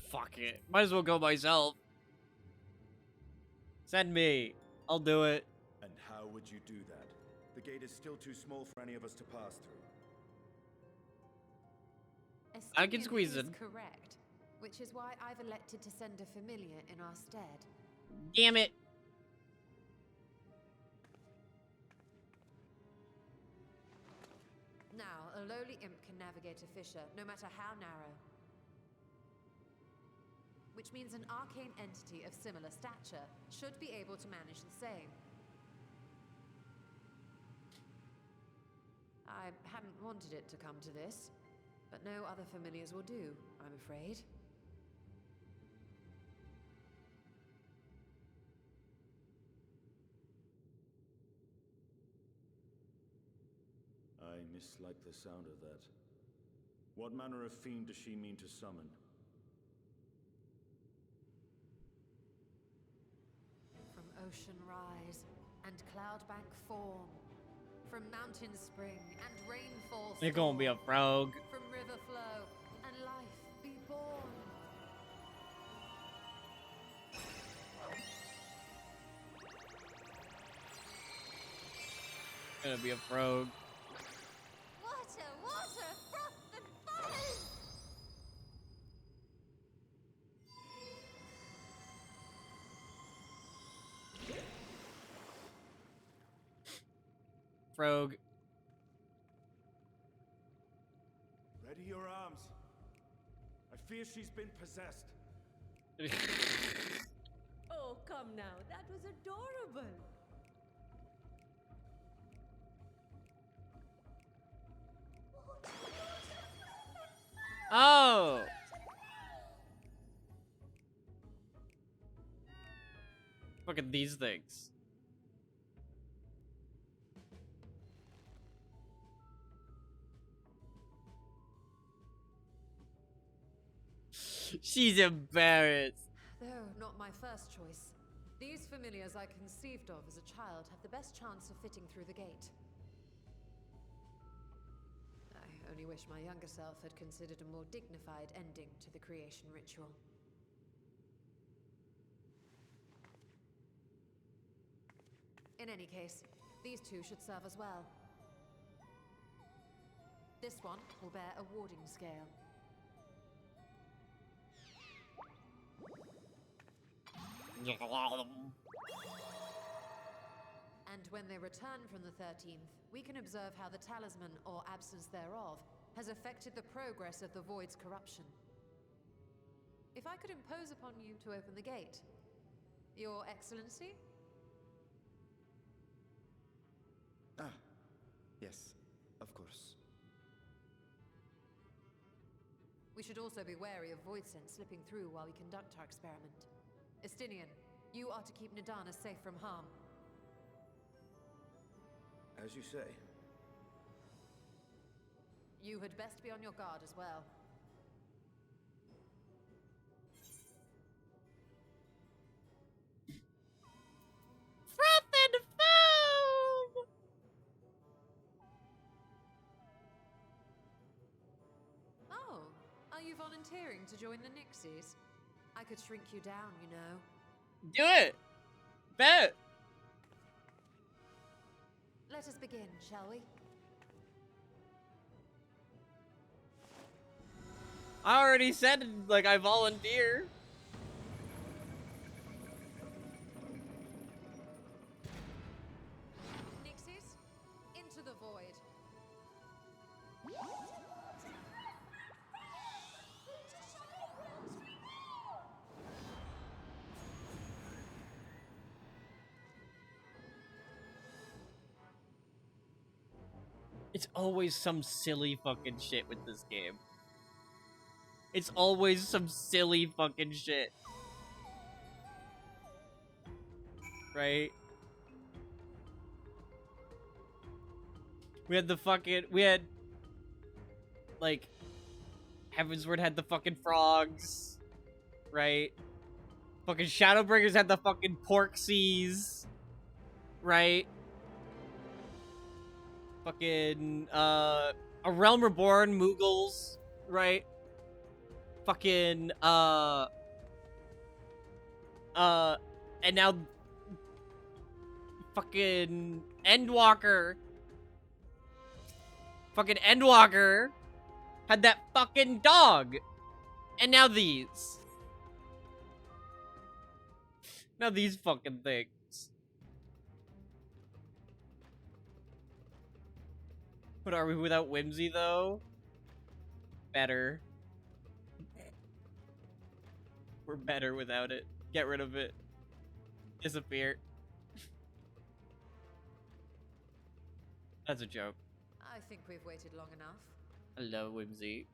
Fuck it. Might as well go myself. Send me. I'll do it. And how would you do that? The gate is still too small for any of us to pass through. I can squeeze it. Correct, which is why I've elected to send a familiar in our stead. Damn it. Now, a lowly imp can navigate a fissure, no matter how narrow. Which means an arcane entity of similar stature should be able to manage the same. I hadn't wanted it to come to this, but no other familiars will do, I'm afraid. I mislike the sound of that. What manner of fiend does she mean to summon? From ocean rise and cloudbank form, from mountain spring and rainfall You're gonna be a storm, frog. from river flow and life be born. Gonna be a frog. Water, water, froth and foam! Frog. Ready your arms. I fear she's been possessed. Oh, come now. That was adorable. Oh. Look at these things. She's embarrassed. Though not my first choice. These familiars I conceived of as a child have the best chance of fitting through the gate. I only wish my younger self had considered a more dignified ending to the creation ritual. In any case, these two should serve as well. This one will bear a warding scale. And when they return from the 13th, we can observe how the talisman, or absence thereof, has affected the progress of the Void's corruption. If I could impose upon you to open the gate. Your Excellency? Ah, yes, of course. We should also be wary of void sense slipping through while we conduct our experiment. Estinian, you are to keep Nadana safe from harm. As you say. You had best be on your guard as well. Froth and foam. Oh, are you volunteering to join the Nixies? I could shrink you down, you know. Do it. Bet. Let us begin, shall we? I already said, like, I volunteer. Nixies, into the void. It's always some silly fucking shit with this game. It's always some silly fucking shit. Right? We had, like, Heavensward had the fucking frogs. Right? Fucking Shadowbringers had the fucking pork seas. Right? Fucking, A Realm Reborn, Moogles. Right? Fucking, and now fucking Endwalker. Fucking Endwalker had that fucking dog. And now these. Now these fucking things. But are we without Whimsy, though? Better. We're better without it. Get rid of it. Disappear. That's a joke. I think we've waited long enough. Hello, Whimsy.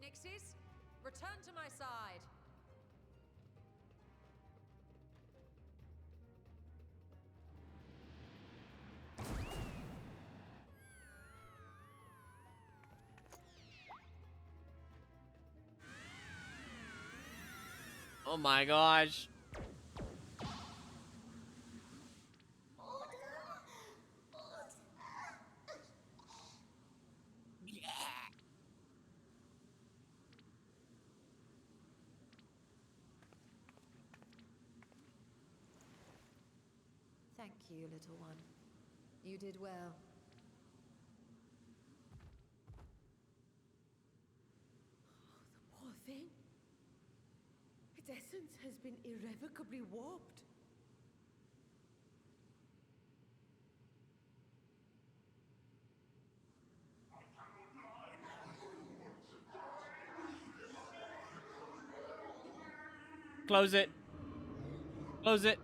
Nixies, return to my side. Oh my gosh. Thank you, little one. You did well. The poor thing. Its essence has been irrevocably warped. Close it. Close it.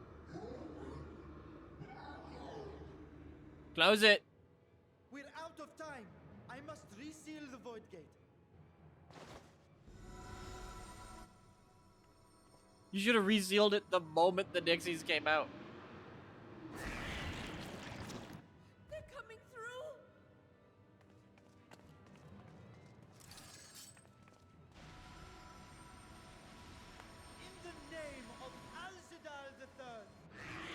Close it. We're out of time. I must reseal the void gate. You should have resealed it the moment the Nixies came out. They're coming through! In the name of Alzadal III,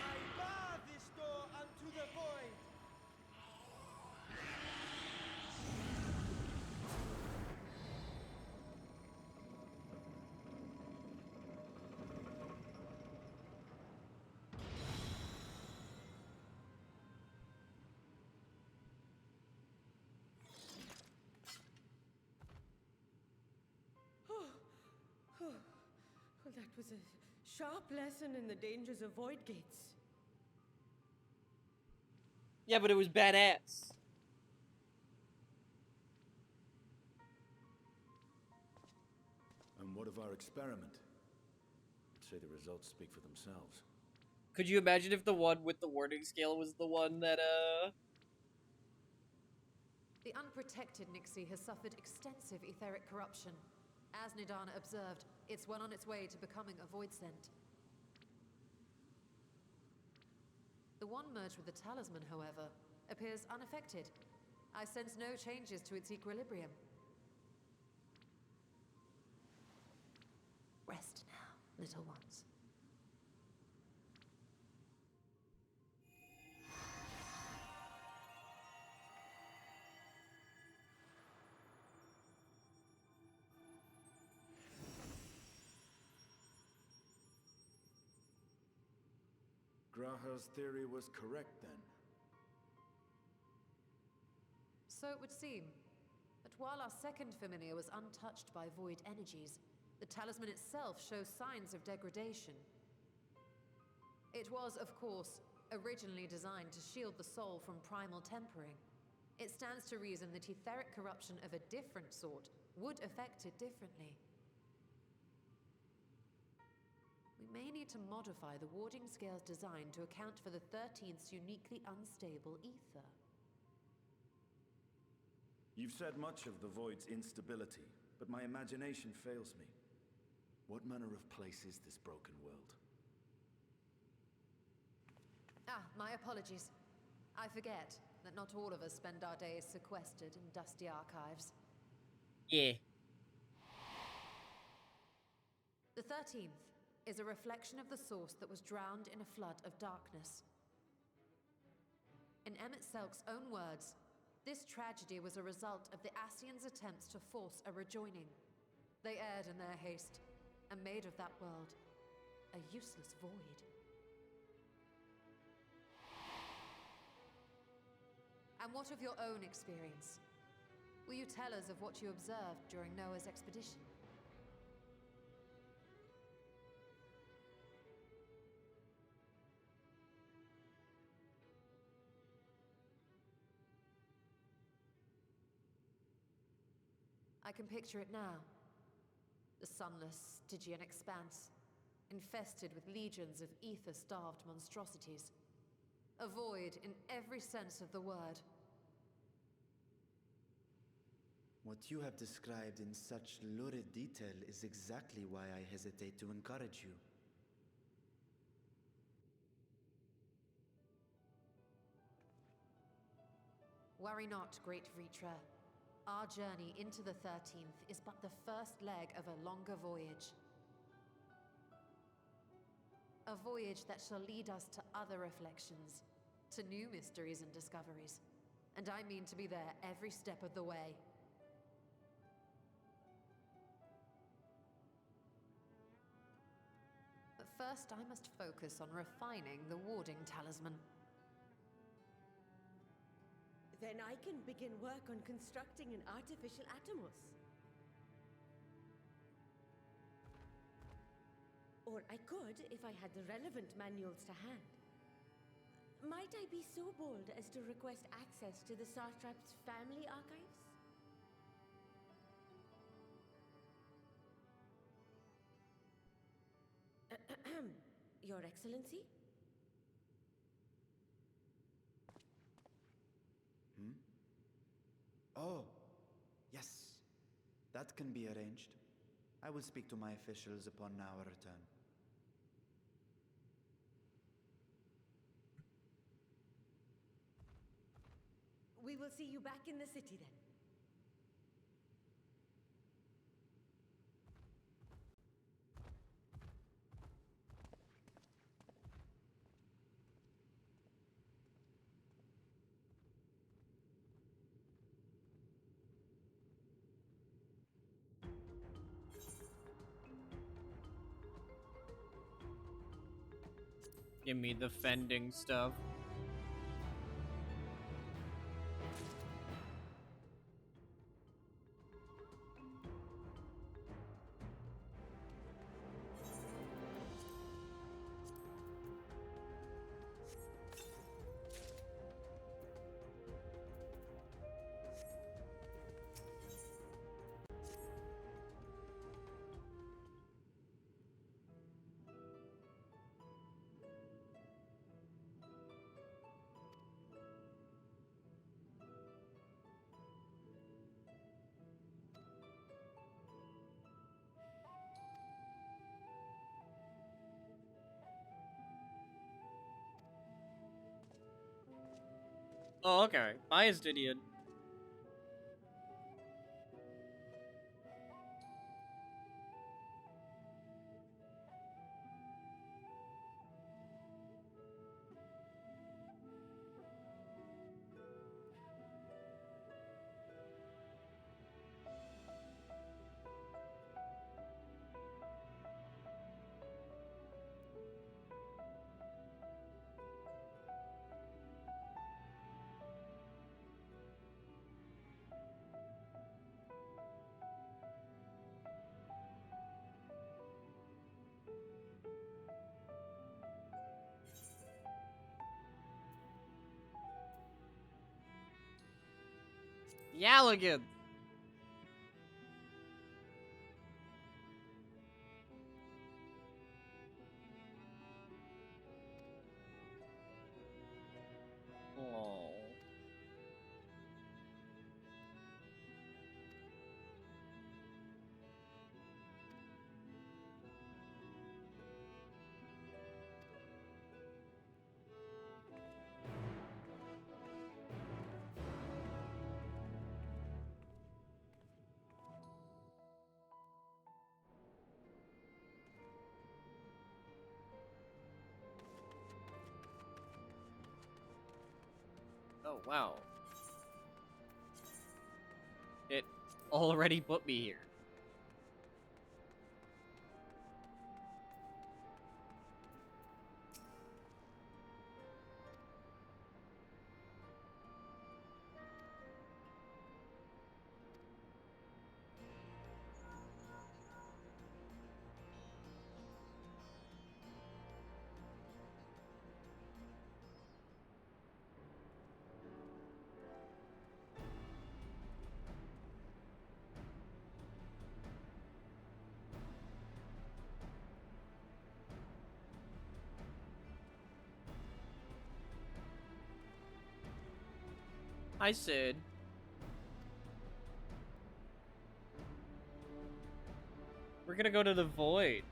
I bar this door unto the void. Well, that was a sharp lesson in the dangers of void gates. Yeah, but it was badass. And what of our experiment? I'd say the results speak for themselves. Could you imagine if the one with the warning scale was the one that, The unprotected Nixie has suffered extensive etheric corruption. As Nidana observed, it's well on its way to becoming a void scent. The one merged with the talisman, however, appears unaffected. I sense no changes to its equilibrium. Rest now, little ones. Graha's theory was correct then. So it would seem. But while our second familiar was untouched by void energies, the talisman itself shows signs of degradation. It was, of course, originally designed to shield the soul from primal tempering. It stands to reason that etheric corruption of a different sort would affect it differently. We may need to modify the warding scale's design to account for the 13th's uniquely unstable ether. You've said much of the Void's instability, but my imagination fails me. What manner of place is this broken world? Ah, my apologies. I forget that not all of us spend our days sequestered in dusty archives. Yeah. The 13th is a reflection of the source that was drowned in a flood of darkness. In Emmett Selk's own words, this tragedy was a result of the Ascians' attempts to force a rejoining. They erred in their haste, and made of that world a useless void. And what of your own experience? Will you tell us of what you observed during Noah's expedition? I can picture it now. The sunless, Stygian expanse, infested with legions of ether-starved monstrosities. A void in every sense of the word. What you have described in such lurid detail is exactly why I hesitate to encourage you. Worry not, great Vritra. Our journey into the 13th is but the first leg of a longer voyage. A voyage that shall lead us to other reflections, to new mysteries and discoveries. And I mean to be there every step of the way. But first, I must focus on refining the warding talisman. Then I can begin work on constructing an artificial Atomos. Or I could, if I had the relevant manuals to hand. Might I be so bold as to request access to the Satrap's family archives? Your Excellency? Oh, yes. That can be arranged. I will speak to my officials upon our return. We will see you back in the city then. Give me the fending stuff. Oh, okay. Biased idiot. Yalligan. Oh. Oh, wow. It already put me here. Hi, Sid. We're gonna go to the void.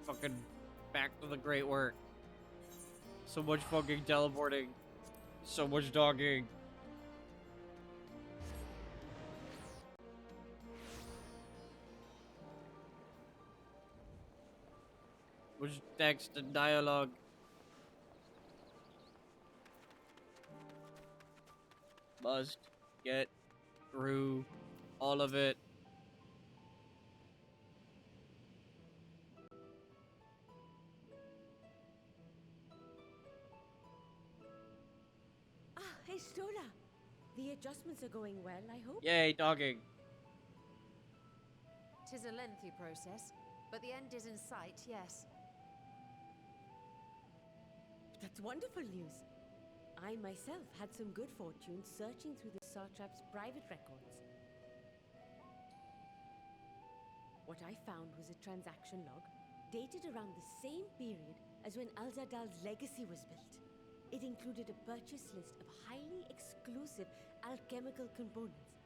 Fucking back to the great work. So much fucking teleporting. So much dogging. Much text and dialogue. Must get through all of it. Ah, hey, Stola. The adjustments are going well, I hope. Yay, dogging. 'Tis a lengthy process, but the end is in sight, yes. That's wonderful news. I myself had some good fortune searching through the Satrap's private records. What I found was a transaction log dated around the same period as when Al-Zadal's legacy was built. It included a purchase list of highly exclusive alchemical components,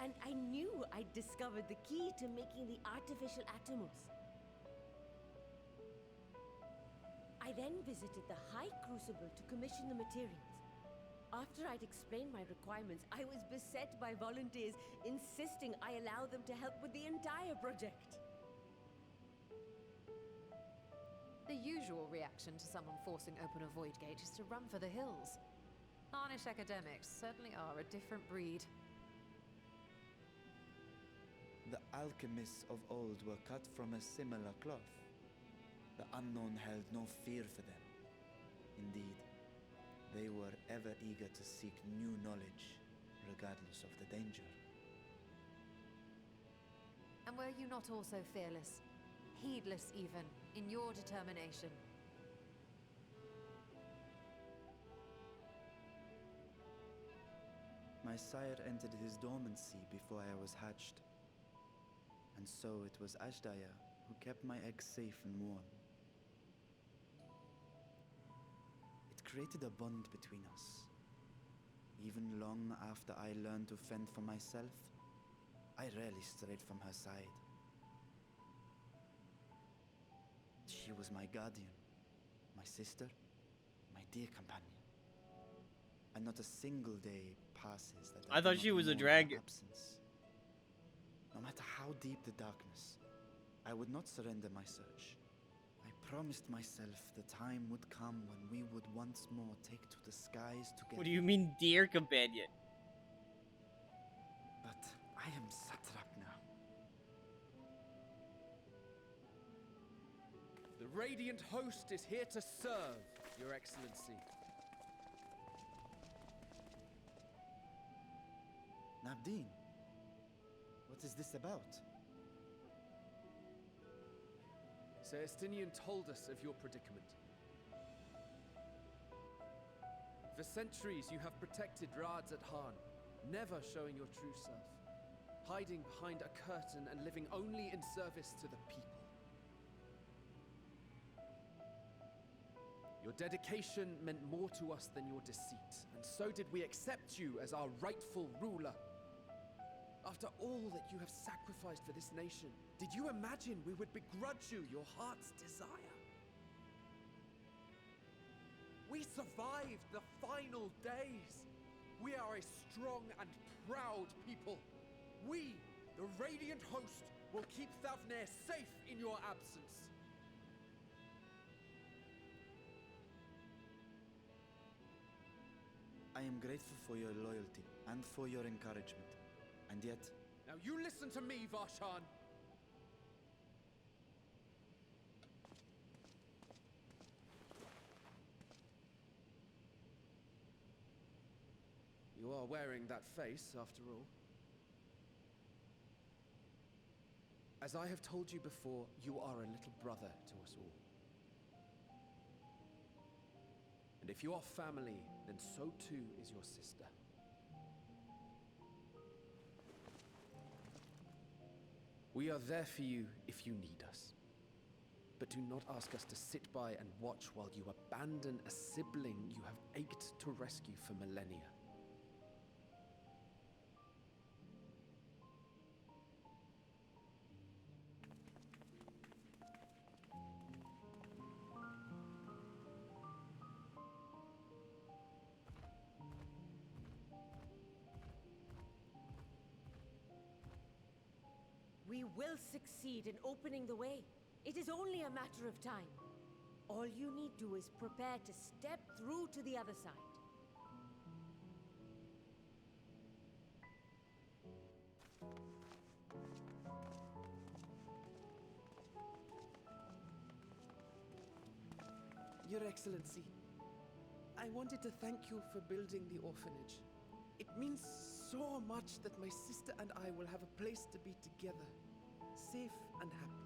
and I knew I'd discovered the key to making the artificial atomos. I then visited the High Crucible to commission the materials. After I'd explained my requirements, I was beset by volunteers insisting I allow them to help with the entire project. The usual reaction to someone forcing open a void gate is to run for the hills. Harnish academics certainly are a different breed. The alchemists of old were cut from a similar cloth. The unknown held no fear for them. Indeed, they were ever eager to seek new knowledge, regardless of the danger. And were you not also fearless, heedless even, in your determination? My sire entered his dormancy before I was hatched. And so it was Ashdaya who kept my eggs safe and warm. It created a bond between us. Even long after I learned to fend for myself, I rarely strayed from her side. She was my guardian, my sister, my dear companion. And not a single day passes that I thought do she not was a mourn her dragon. absence. No matter how deep the darkness, I would not surrender my search. I promised myself the time would come when we would once more take to the skies together. What do you mean, dear companion? But I am satrap now. The Radiant Host is here to serve, Your Excellency. Nabdeen, what is this about? Sir Estinian told us of your predicament. For centuries you have protected Rads at Han, never showing your true self, hiding behind a curtain and living only in service to the people. Your dedication meant more to us than your deceit, and so did we accept you as our rightful ruler. After all that you have sacrificed for this nation, did you imagine we would begrudge you your heart's desire? We survived the final days. We are a strong and proud people. We, the Radiant Host, will keep Thavnair safe in your absence. I am grateful for your loyalty and for your encouragement. And yet... Now you listen to me, Varshan! You are wearing that face, after all. As I have told you before, you are a little brother to us all. And if you are family, then so too is your sister. We are there for you if you need us. But do not ask us to sit by and watch while you abandon a sibling you have ached to rescue for millennia. We will succeed in opening the way. It is only a matter of time. All you need do is prepare to step through to the other side. Your Excellency, I wanted to thank you for building the orphanage. It means so much that my sister and I will have a place to be together, safe and happy.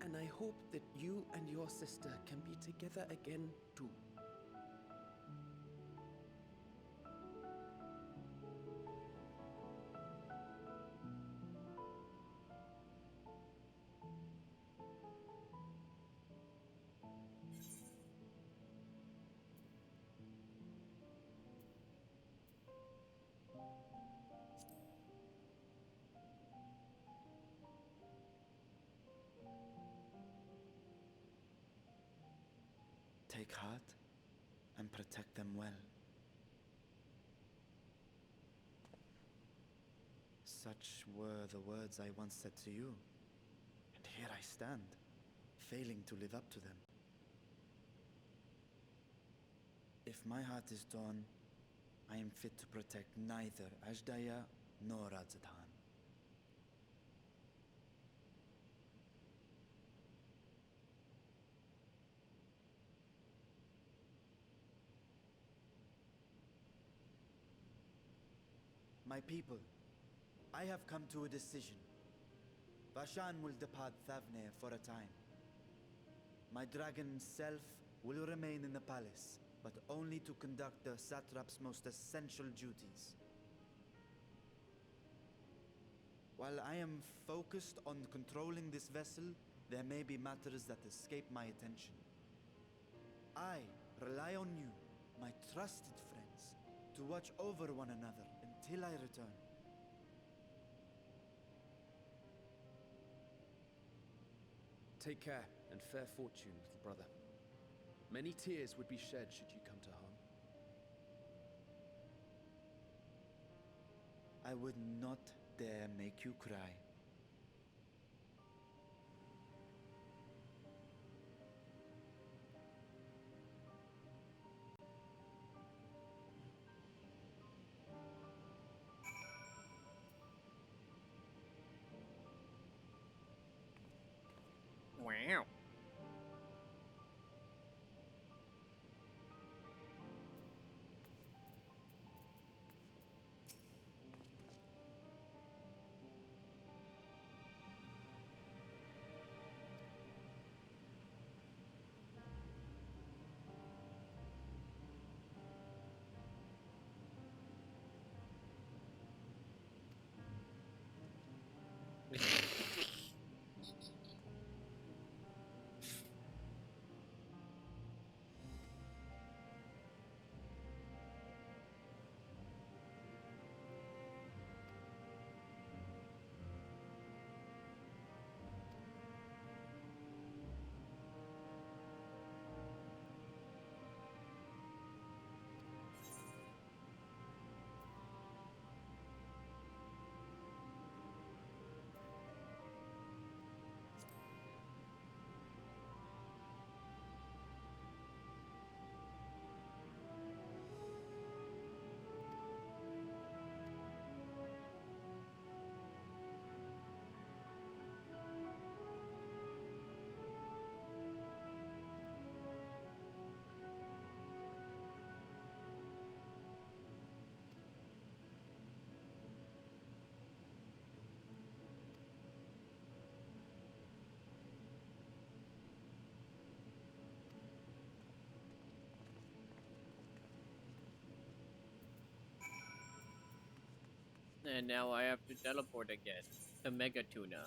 And I hope that you and your sister can be together again too. Take heart and protect them well. Such were the words I once said to you, and here I stand, failing to live up to them. If my heart is torn, I am fit to protect neither Ajdaya nor Radzatan. My people, I have come to a decision. Vashan will depart Thavne for a time. My dragon self will remain in the palace, but only to conduct the satrap's most essential duties. While I am focused on controlling this vessel, there may be matters that escape my attention. I rely on you, my trusted friends, to watch over one another until I return. Take care and fair fortune, little brother. Many tears would be shed should you come to harm. I would not dare make you cry. Wow. And now I have to teleport again to Megatuna.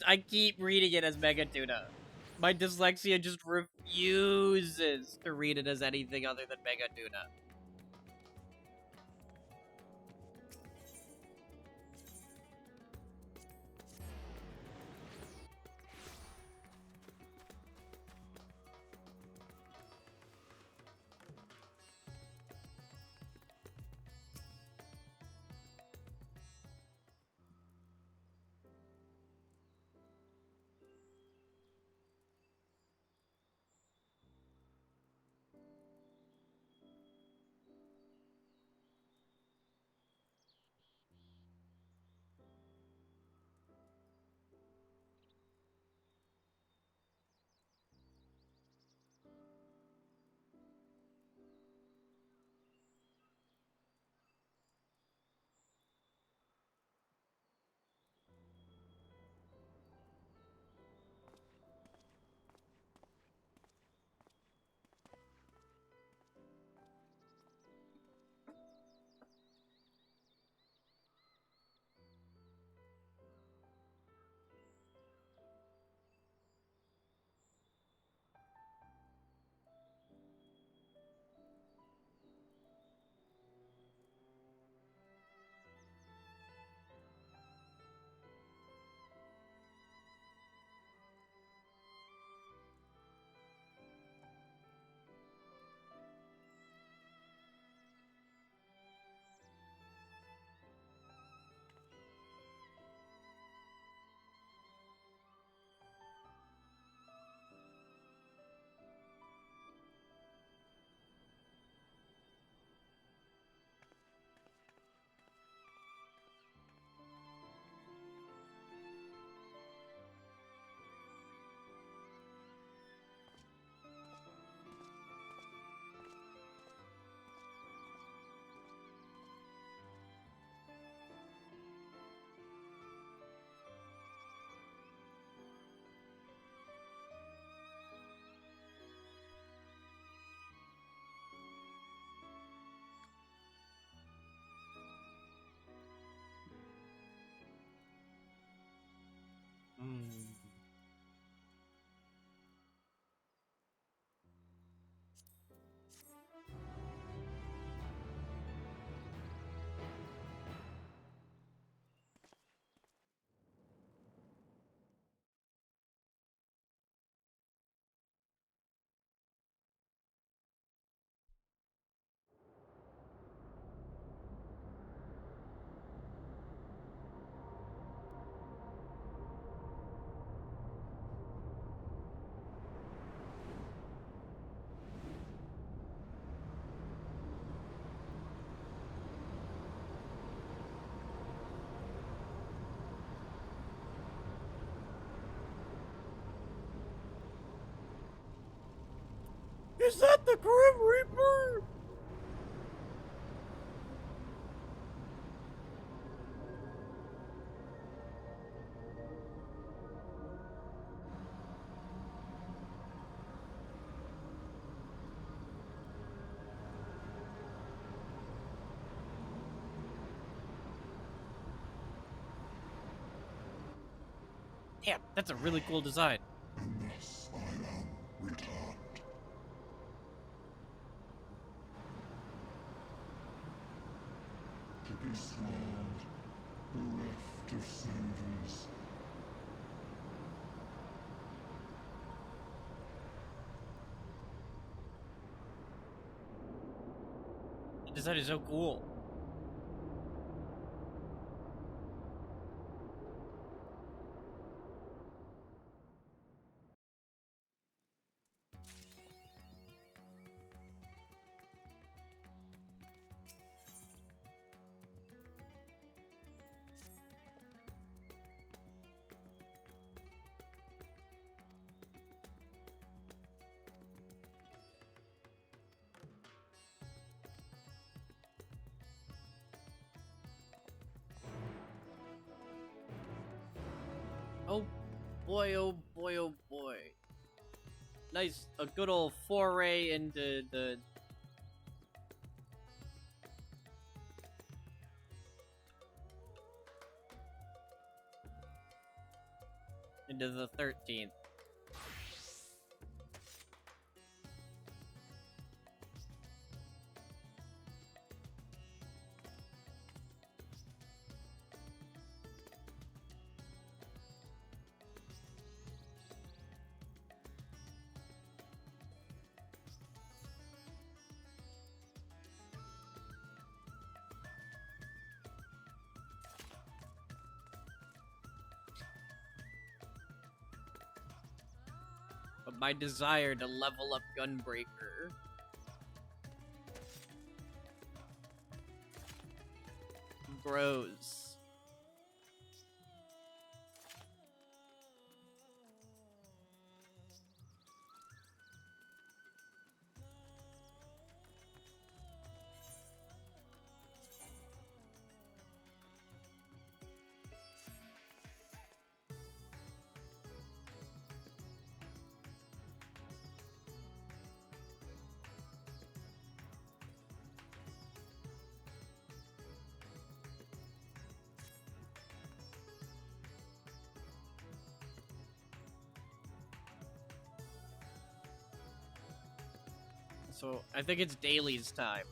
I keep reading it as Megatuna. My dyslexia just refuses to read it as anything other than Megatuna. Is that the Grim Reaper? Damn, that's a really cool design. And thus I am returned. To be swallowed, bereft of senses. The design is so cool. Oh boy, oh boy, oh boy. Nice, a good old foray into the... into the 13th. But my desire to level up Gunbreaker grows. So, I think it's dailies time.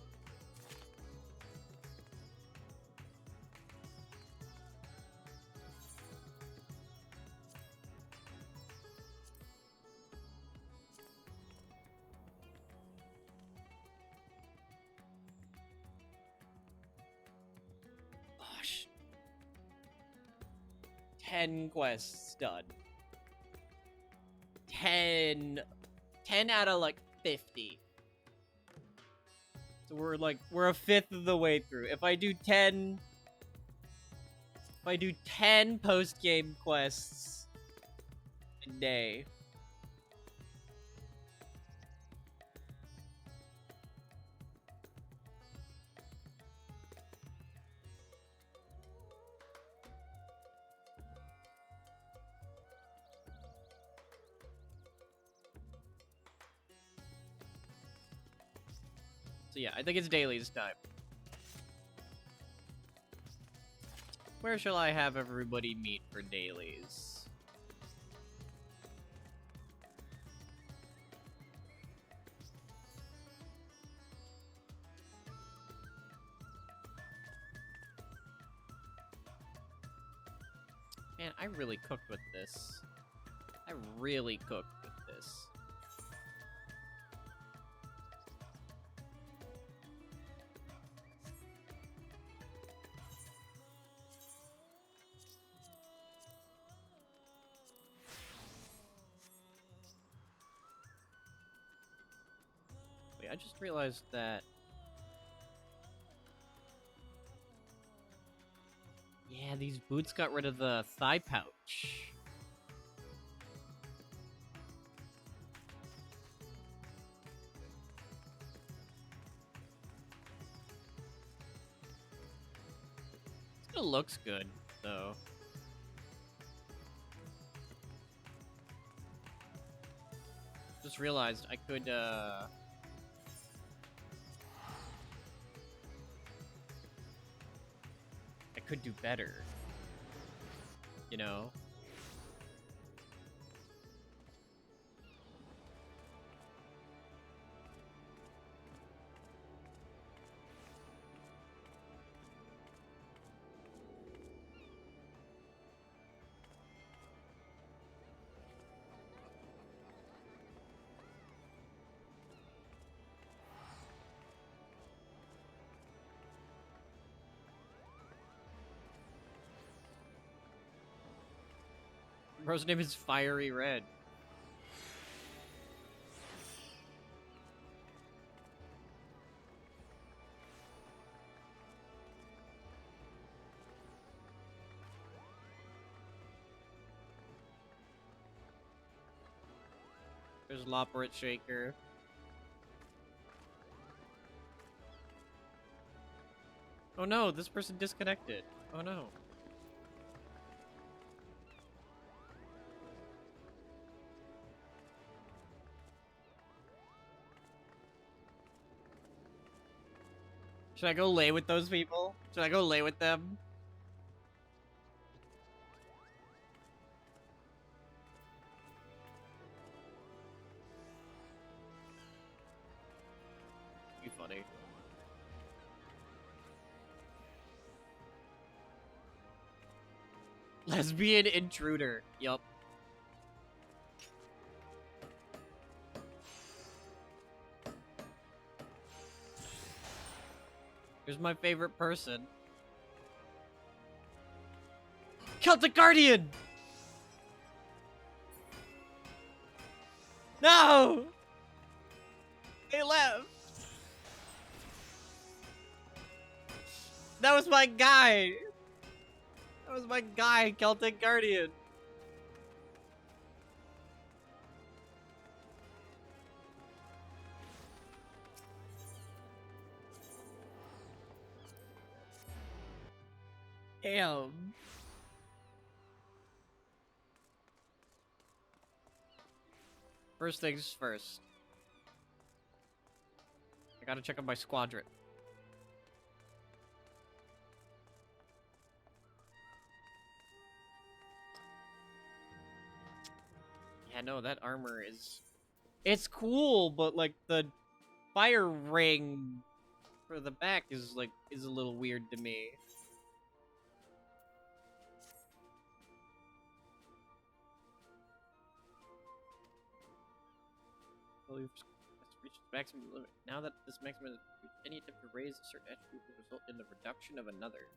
Gosh. 10 quests done. 10 out of like 50. So we're a fifth of the way through. If I do 10 post-game quests a day, so yeah, I think it's dailies time. Where shall I have everybody meet for dailies? Man, I really cooked with this. I really cooked with this. Wait, I just realized that... Yeah, these boots got rid of the thigh pouch. Kinda looks good, though. Just realized I could, I could do better. You know? Bro's name is Fiery Red. There's Loporate Shaker. Oh no, this person disconnected. Oh no. Should I go lay with those people? Should I go lay with them? Be funny. Lesbian intruder. Yup. Here's my favorite person. Celtic Guardian! No! They left! That was my guy! That was my guy, Celtic Guardian. Damn. First things first. I gotta check on my squadron. Yeah, no, that armor is... It's cool, but, like, the fire ring for the back is, like, is a little weird to me. Well, you've reached the maximum limit. Now that this maximum is reached, any attempt to raise a certain attribute will result in the reduction of another.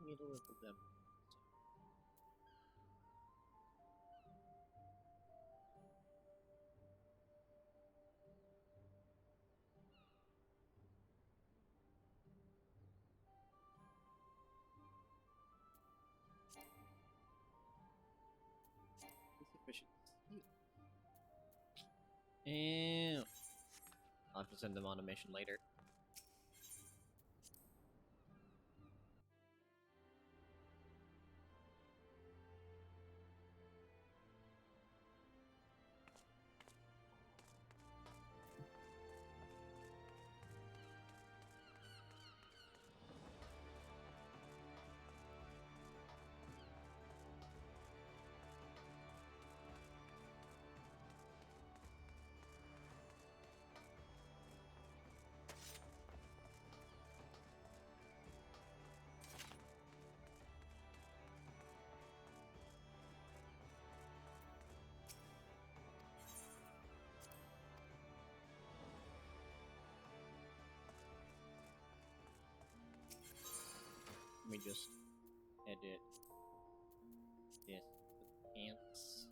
Need to look at them. Insufficient steel. Ew. I'll have to send them on a mission later. me just edit this pants.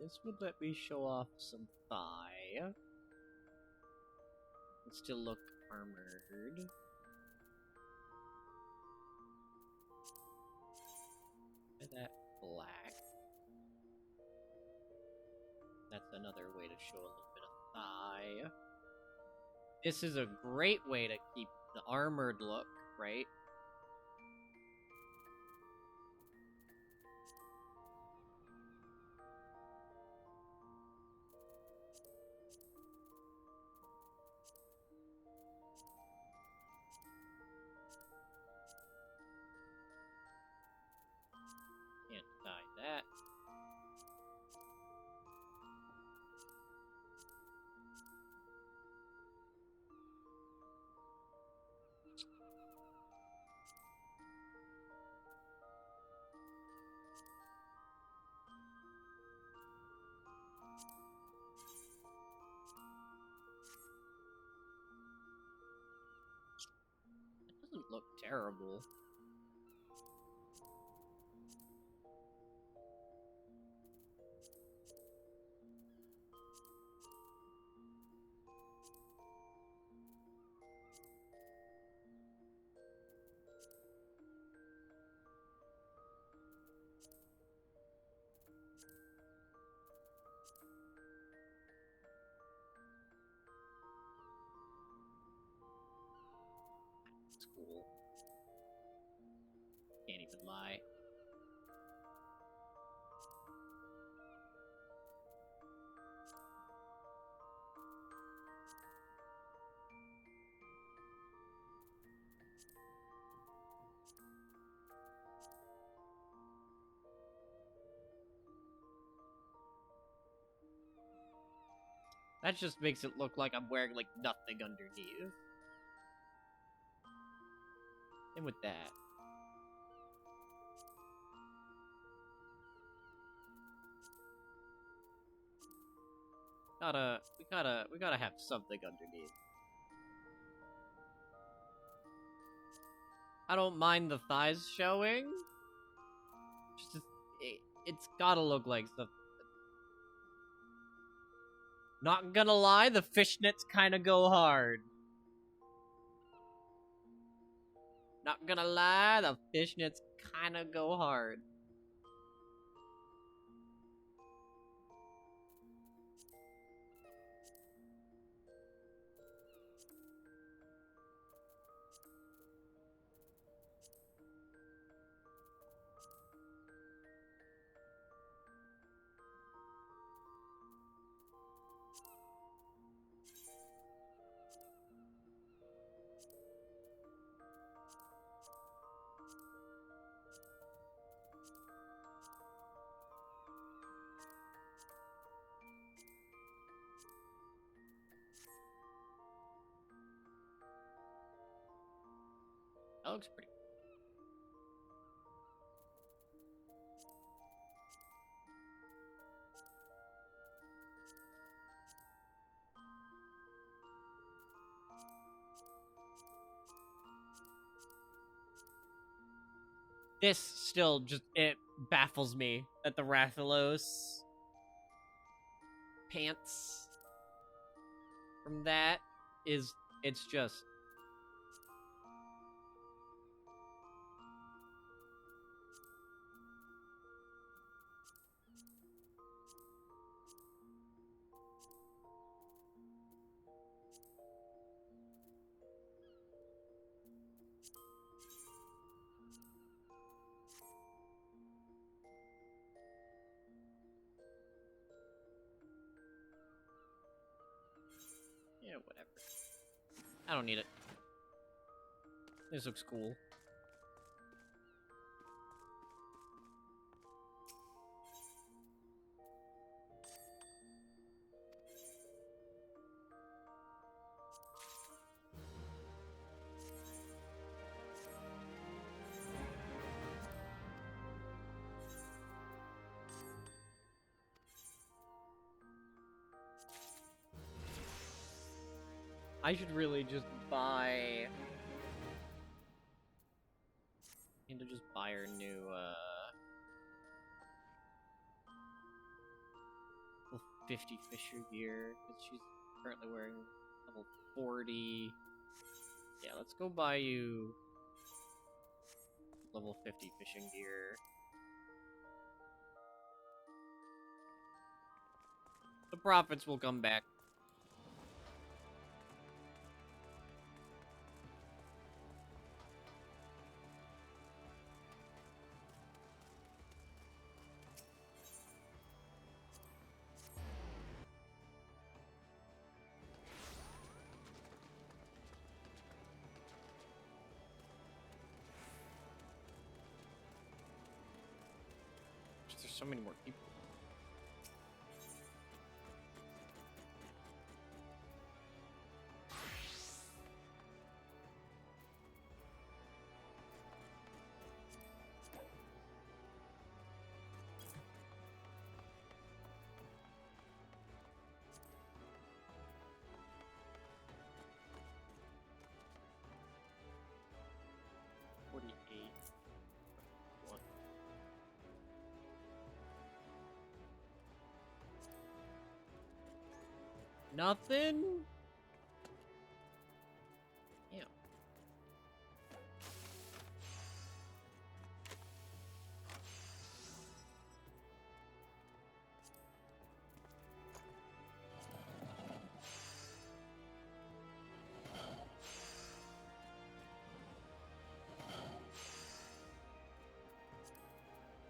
This would let me show off some thigh. And still look armored. And that black. That's another way to show a little bit of thigh. This is a great way to keep the armored look, right? Can't dye that. It doesn't look terrible. It's cool. Can't even lie. That just makes it look like I'm wearing, like, nothing underneath. And with that. We gotta have something underneath. I don't mind the thighs showing. Just, it's gotta look like something. Not gonna lie, the fishnets kinda go hard. Not gonna lie, the fishnets kinda go hard. That looks pretty. This still just, it baffles me that the Rathalos pants from that is, it's just. Yeah, whatever. I don't need it. This looks cool. I should really just buy... I need to just buy her new, level 50 Fisher gear, because she's currently wearing level 40. Yeah, let's go buy you level 50 fishing gear. The profits will come back. There's so many more people. Nothing? Yeah.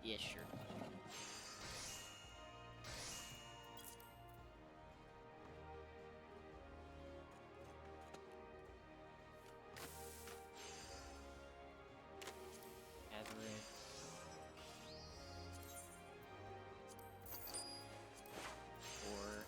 Yeah, sure. Or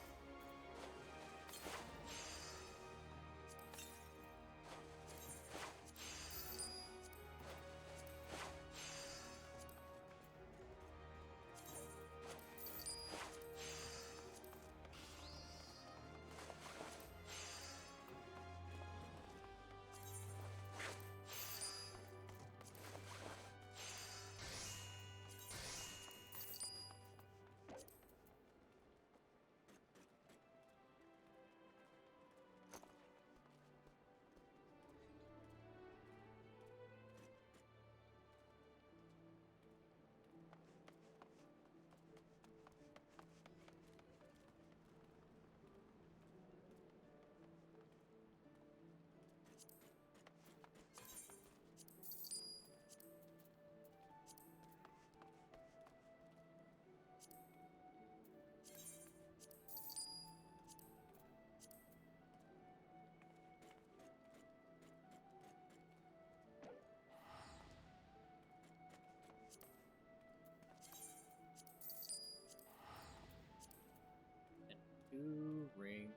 two rings.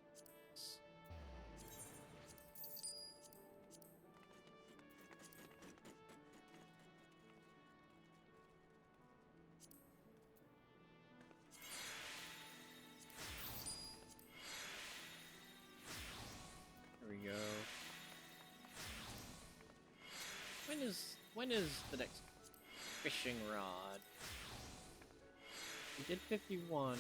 There we go. When is the next fishing rod? We did 51.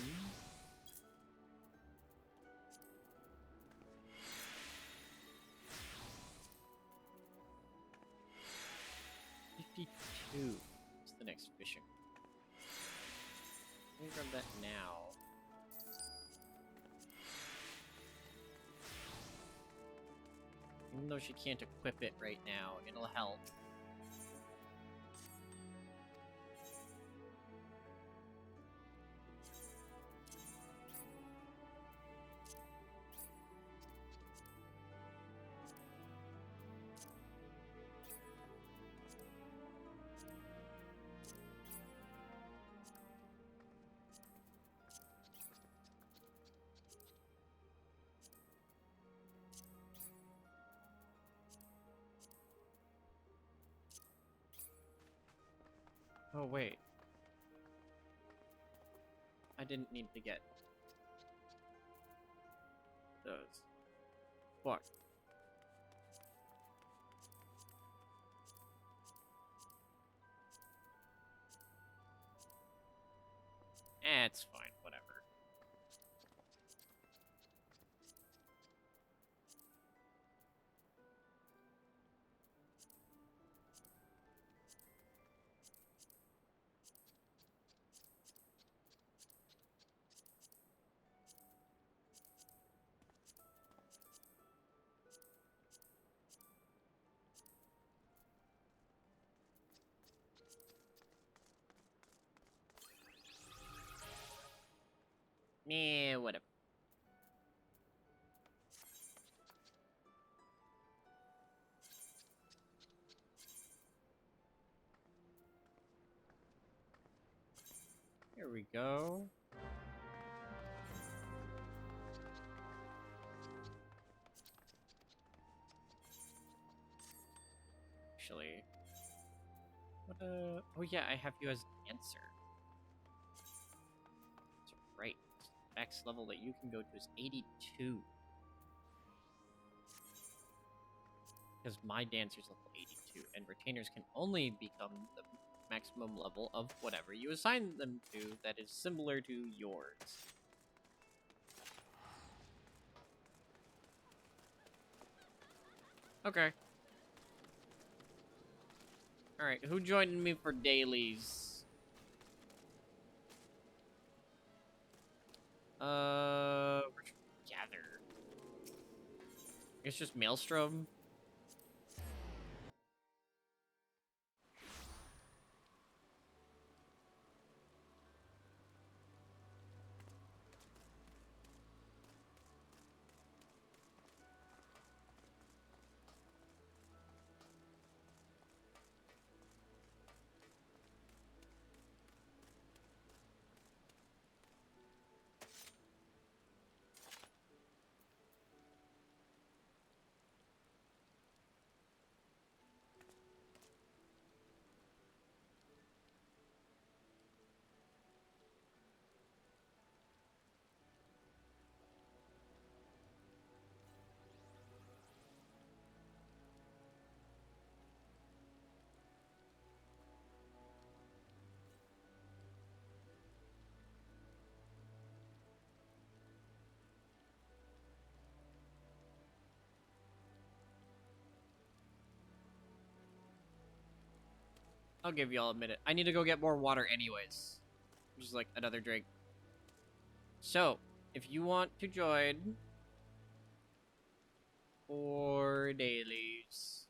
52 is the next fishing. Let me grab that now. Even though she can't equip it right now, it'll help. Oh, wait. I didn't need to get those. Fuck. It's fine, whatever. Yeah, whatever. Here we go. Actually, what? Oh yeah, I have you as dancer. That's right. Max level that you can go to is 82. Because my dancer's level 82, and retainers can only become the maximum level of whatever you assign them to that is similar to yours. Okay. Alright, who joined me for dailies? Where should we gather? It's just Maelstrom. I'll give y'all a minute. I need to go get more water anyways. Just like another drink. So, if you want to join for dailies,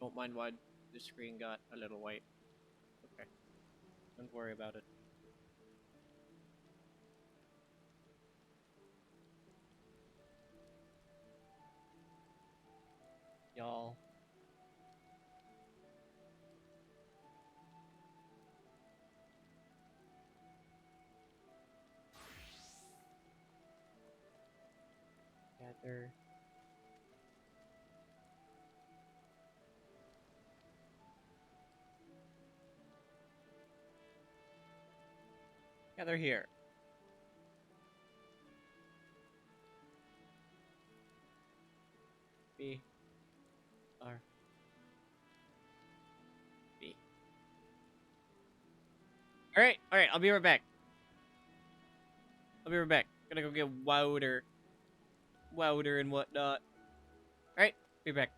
don't mind why the screen got a little white. Okay, don't worry about it. Y'all. Gather. Gather here. B. R. B. Alright, I'll be right back. I'll be right back. Gonna go get Wouter and whatnot. Alright, be back.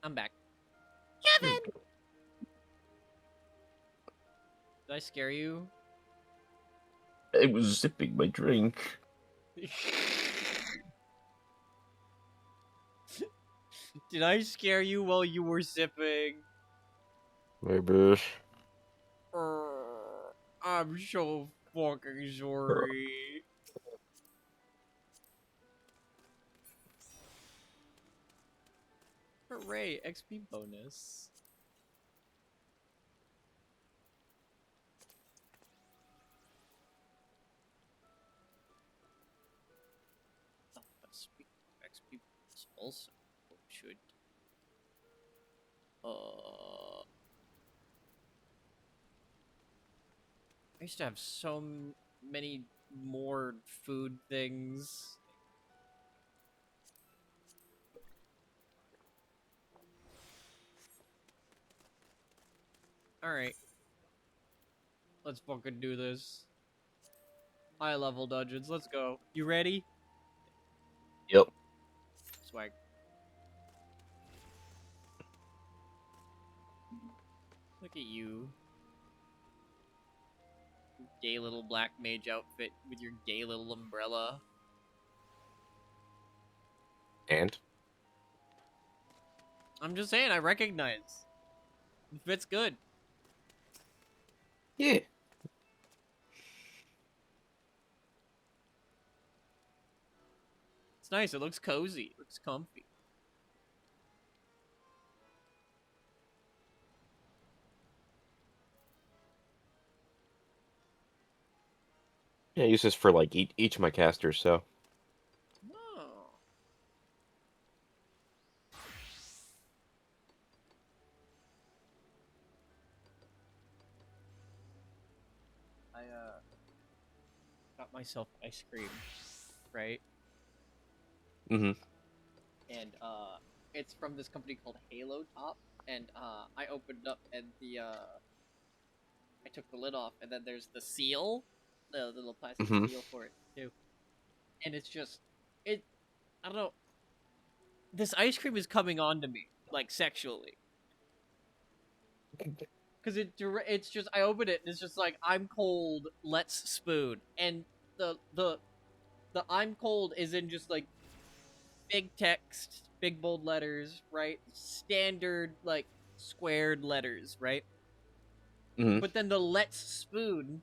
I'm back. Kevin! Did I scare you? I was sipping my drink. Did I scare you while you were sipping? Maybe. I'm so fucking sorry. Hooray, XP bonus. Oh, but speaking of XP bonus, also should I used to have so many more food things. Alright. Let's fucking do this. High level dungeons, let's go. You ready? Yep. Swag. Look at you. Gay little black mage outfit with your gay little umbrella. And? I'm just saying, I recognize. It fits good. Yeah. It's nice, it looks cozy. It looks comfy. Yeah, I use this for like each of my casters, so. Oh. I got myself ice cream, right? Mm-hmm. And it's from this company called Halo Top, and I opened up and I took the lid off, and then there's the seal, the little plastic Mm-hmm. seal for it too. And it's just I don't know. This ice cream is coming on to me like sexually. Cause it's just I open it and it's just like I'm cold, let's spoon, and the I'm cold is in just like big text, big bold letters, right? Standard like squared letters, right? Mm-hmm. But then the let's spoon,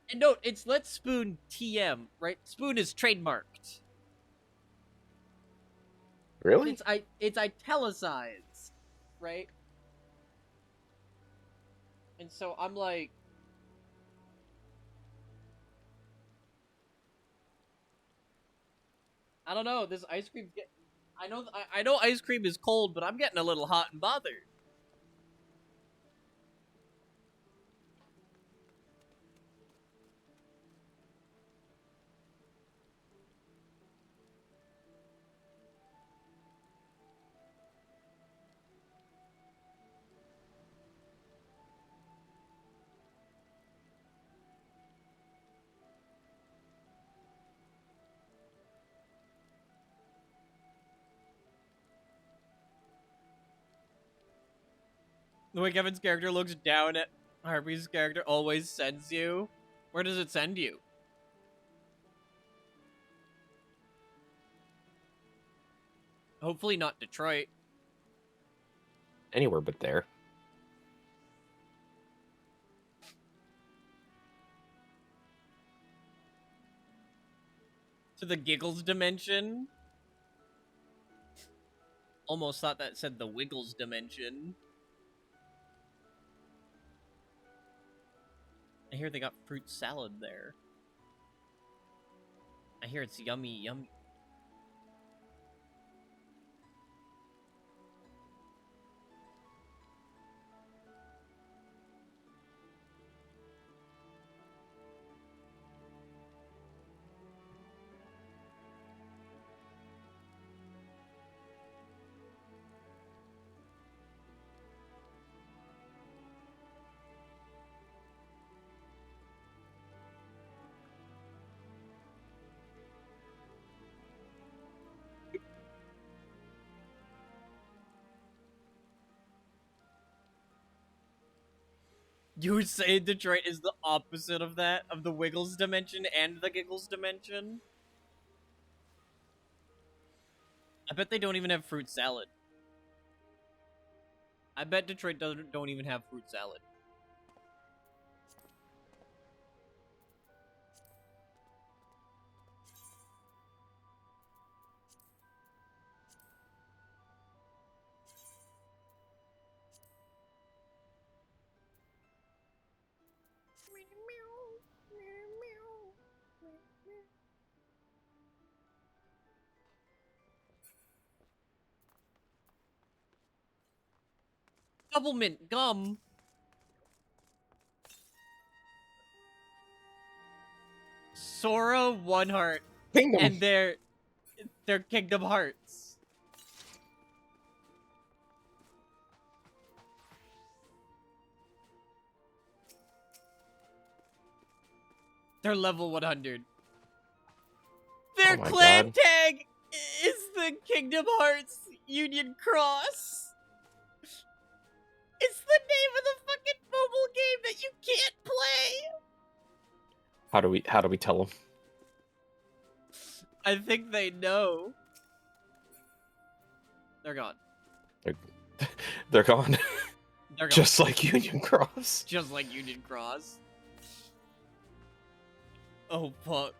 and note it's let's spoon TM, right? Spoon is trademarked. Really? It's italicized, right? And so I'm like, I don't know. This ice cream. I know ice cream is cold, but I'm getting a little hot and bothered. The way Kevin's character looks down at Harvey's character always sends you. Where does it send you? Hopefully not Detroit. Anywhere but there. To the giggles dimension. Almost thought that said the wiggles dimension. I hear they got fruit salad there. I hear it's yummy, yummy. You would say Detroit is the opposite of that, of the Wiggles dimension and the Giggles dimension? I bet they don't even have fruit salad. I bet Detroit don't even have fruit salad. Double mint gum. Sora, one heart, Kingdom. and their Kingdom Hearts. They're level 100. Their Oh my clan God. tag is the Kingdom Hearts Union Cross. It's the name of the fucking mobile game that you can't play. How do we tell them? I think they know. They're gone. They're gone. They're gone. Just like Union Cross. Just like Union Cross. Oh, fuck.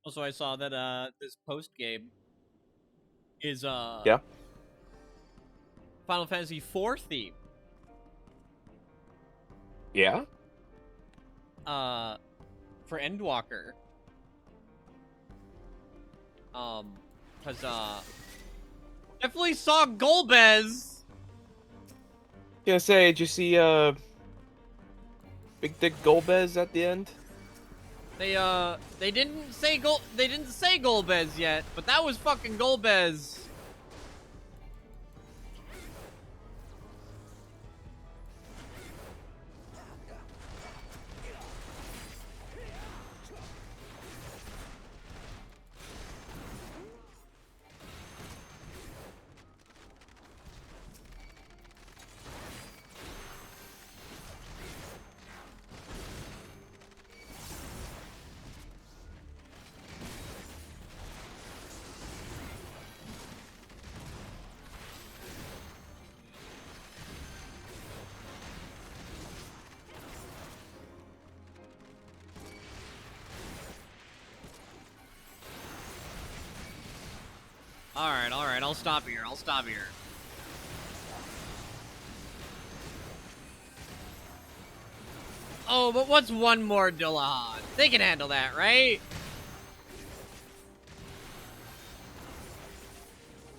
Also, I saw that this post game is Yeah. Final Fantasy IV theme. Yeah. For Endwalker. Cause definitely saw Golbez. Gonna say, did you see Big Dick Golbez at the end? They didn't say Golbez yet, but that was fucking Golbez. Alright, I'll stop here. Oh, but what's one more Dullahan? They can handle that, right?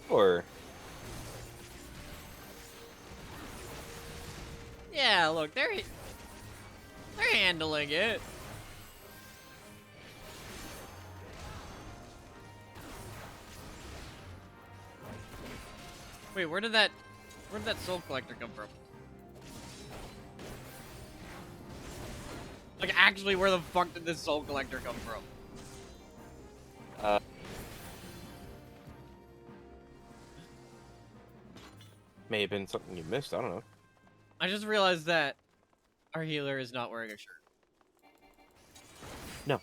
Or Yeah, look, they're handling it. Wait, where did that soul collector come from? Like, actually, where the fuck did this soul collector come from? may have been something you missed. I don't know. I just realized that our healer is not wearing a shirt. No.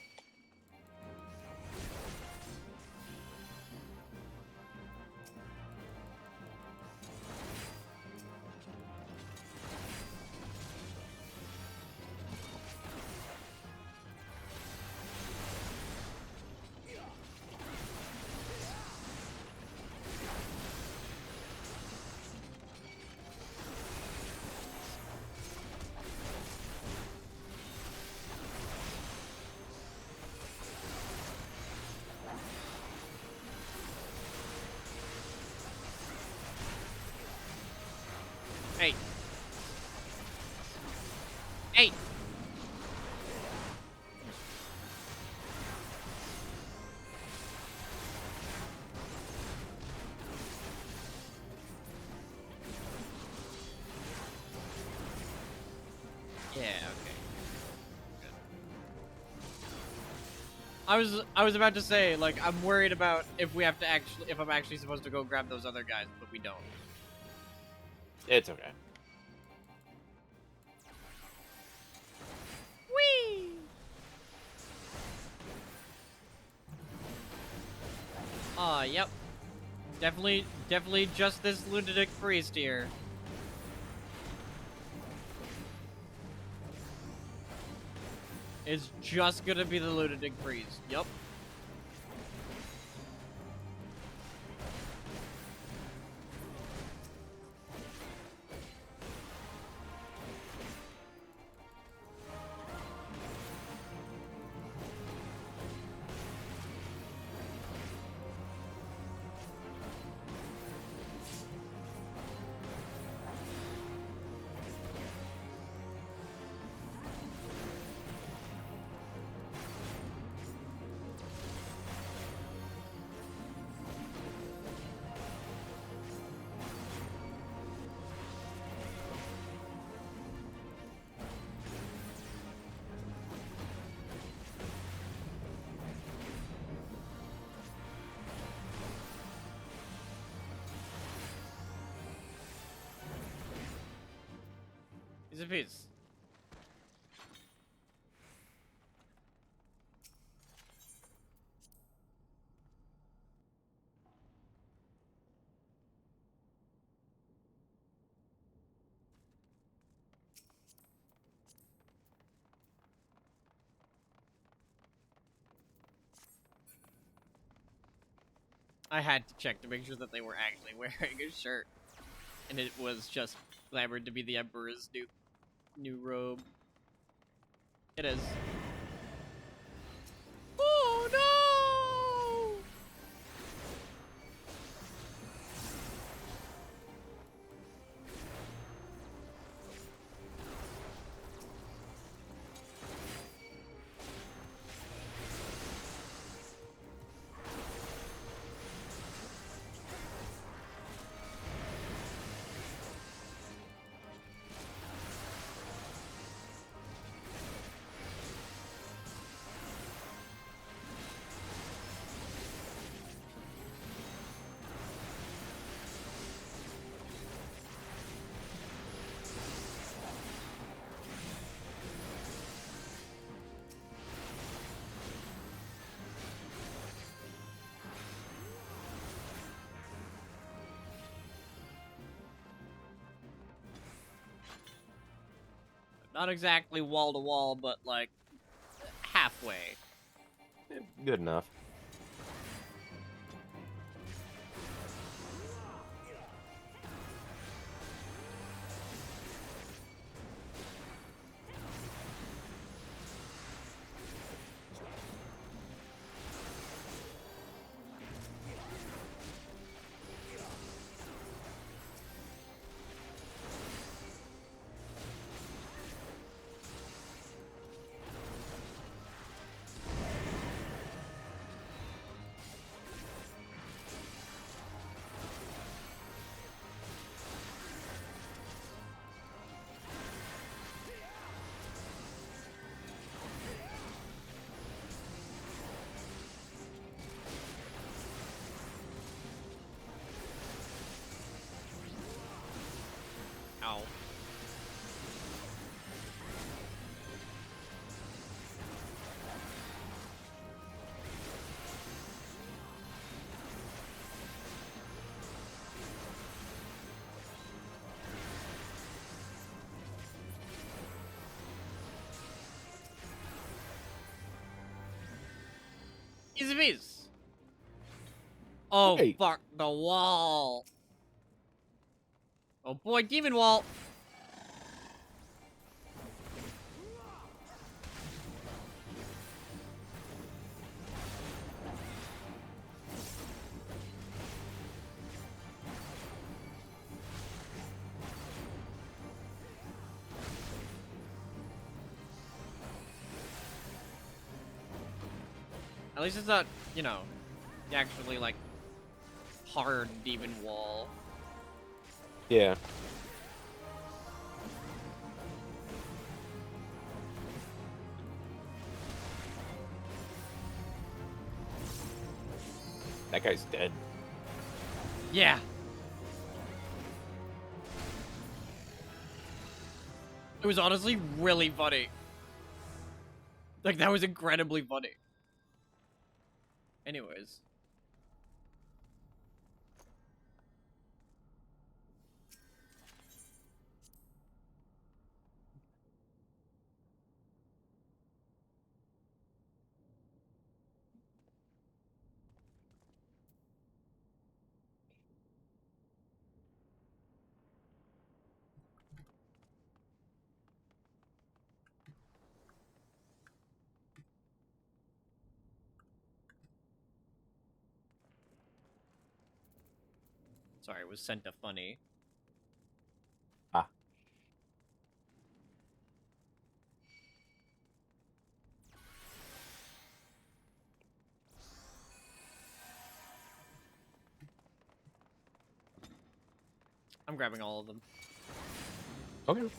I was about to say, like, I'm worried about if I'm actually supposed to go grab those other guys, but we don't. It's okay. Whee! Yep. Definitely just this lunatic priest here. It's just gonna be the lunatic priest. Yep. He's a piece. I had to check to make sure that they were actually wearing a shirt. And it was just clamored to be the Emperor's new robe. It is. Oh no! Not exactly wall to wall, but like halfway. Good enough. Ow. Easy piece. Oh, Hey. fuck the wall. Oh boy, demon wall. At least it's not, you know, actually like hard demon wall. Yeah. That guy's dead. Yeah. It was honestly really funny. Like, that was incredibly funny. Anyways. Sorry, it was sent to funny. Ah. I'm grabbing all of them. Okay.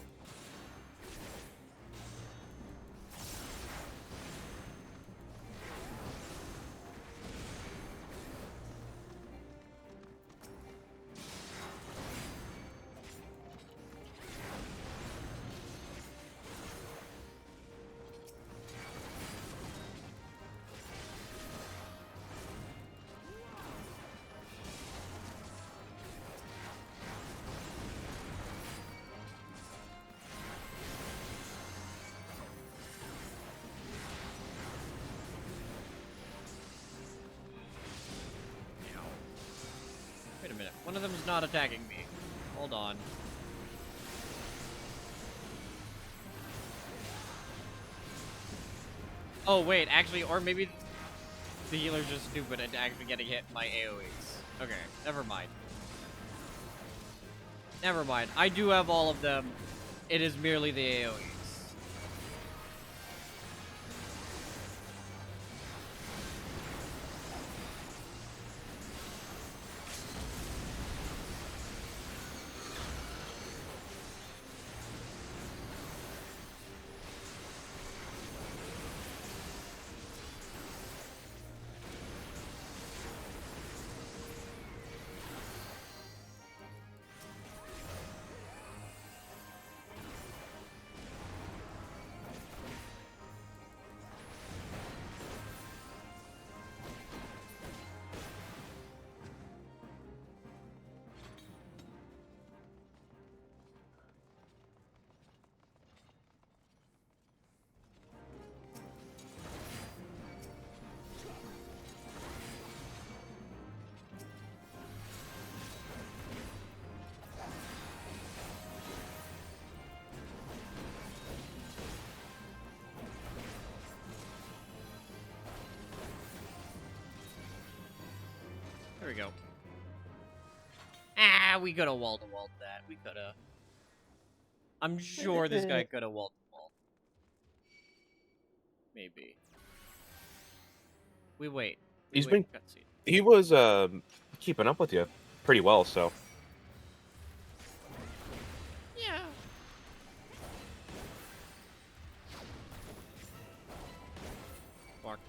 Wait a minute. One of them is not attacking me. Hold on. Oh, wait. Actually, or maybe the healer's just stupid and actually getting hit by AoEs. Okay, never mind. Never mind. I do have all of them. It is merely the AoEs. There we go. Ah, we could have wall-to-walled that. We could have. I'm sure this guy could have wall-to-walled. Maybe. We wait. He Cutscene. was keeping up with you pretty well, so. Yeah. Mark.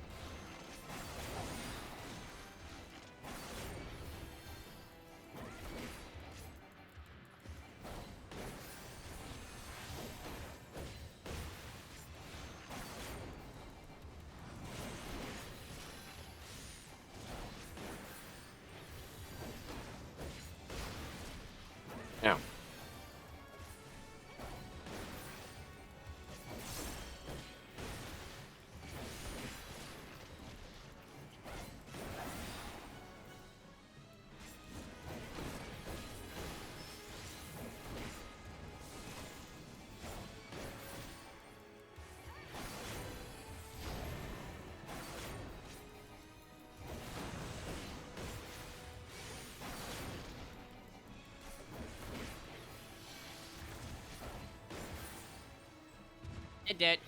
Yeah. It did.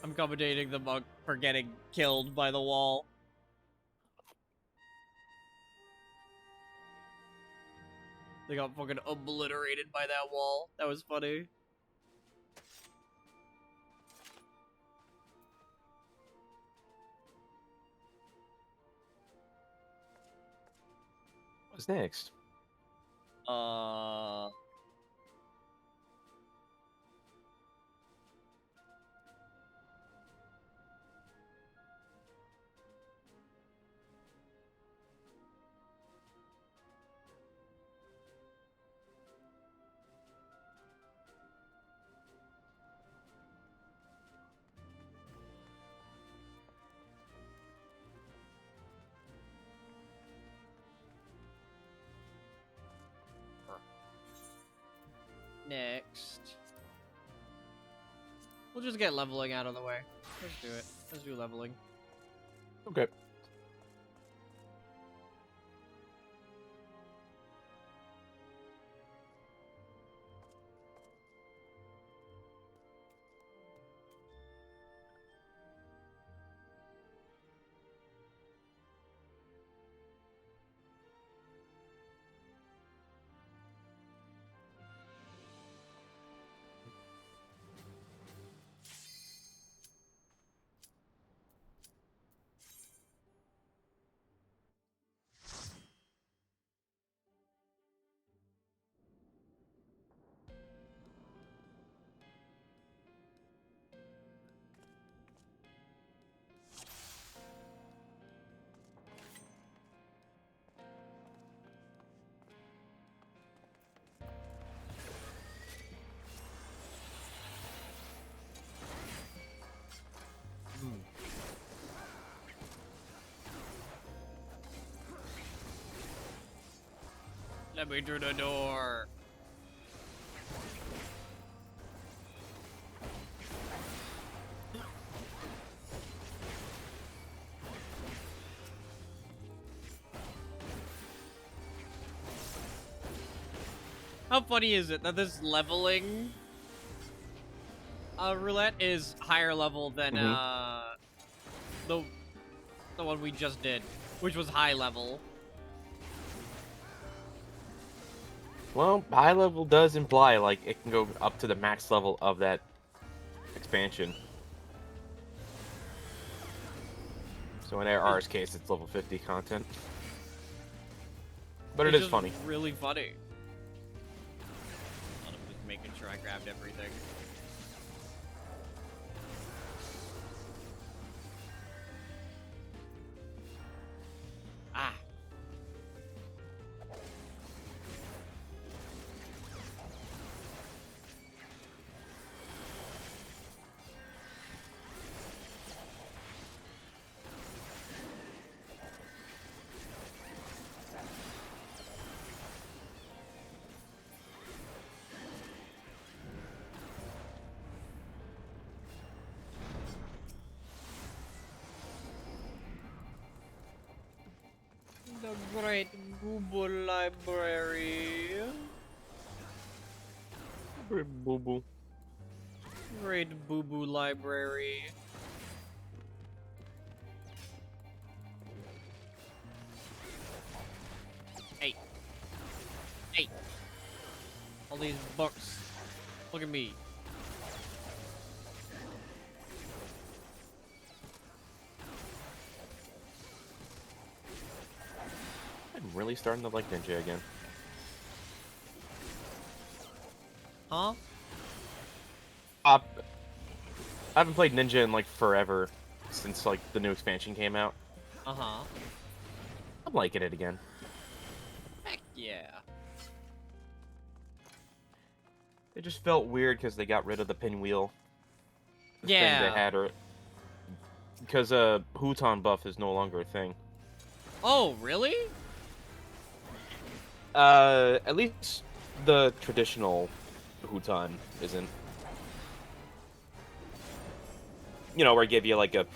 I'm accommodating the monk for getting killed by the wall. They got fucking obliterated by that wall. That was funny. is next? Next. We'll just get leveling out of the way. Let's do it. Let's do leveling. Okay. Let me through the door. How funny is it that this leveling roulette is higher level than the one we just did, which was high level. Well, high level does imply like it can go up to the max level of that expansion. So in AR's case, it's level 50 content. But it is funny. Really funny. I'm just making sure I grabbed everything. Ah. The Great Google Library. Great boo boo. Great Boo Boo Library. Hey. Hey. All these books. Look at me. I'm really starting to like Ninja again. Huh? I haven't played Ninja in like forever, since like the new expansion came out. Uh-huh. I'm liking it again. Heck yeah. It just felt weird because they got rid of the pinwheel. Thing Yeah. they had, or because Huton buff is no longer a thing. Oh, really? At least the traditional Huton isn't. You know, where I give you like the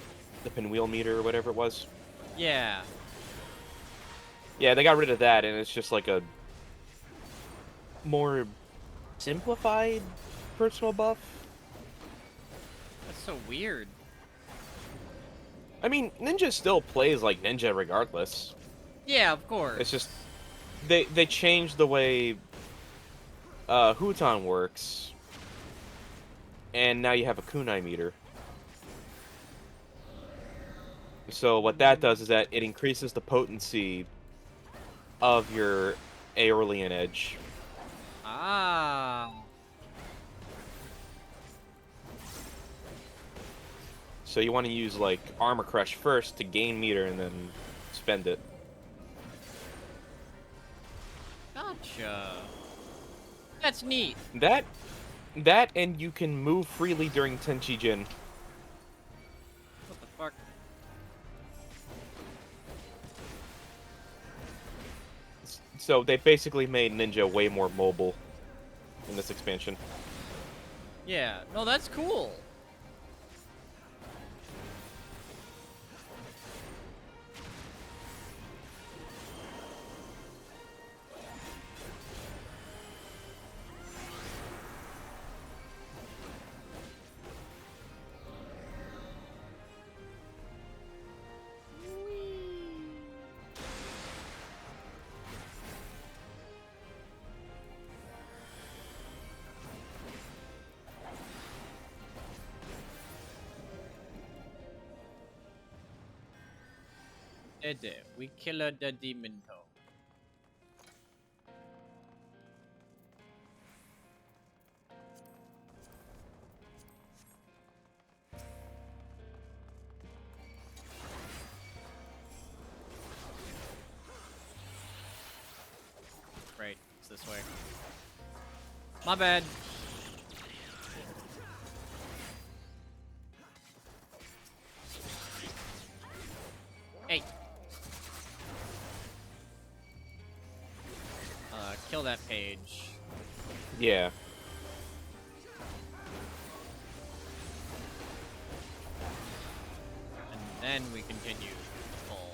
pinwheel meter or whatever it was. Yeah. Yeah, they got rid of that, and it's just like a more simplified personal buff. That's so weird. I mean, Ninja still plays like Ninja regardless. Yeah, of course. It's just they changed the way Huton works, and now you have a kunai meter. So what that does is that it increases the potency of your Aeolian Edge. Ah. So you want to use like Armor Crush first to gain meter and then spend it. Gotcha. That's neat. That and you can move freely during Tenchi Jin. What the fuck? So they basically made Ninja way more mobile in this expansion. Yeah. No, that's cool. Did we kill the demon toe? Right, it's this way. My bad. Hey. Kill that page. Yeah. And then we continue. Full.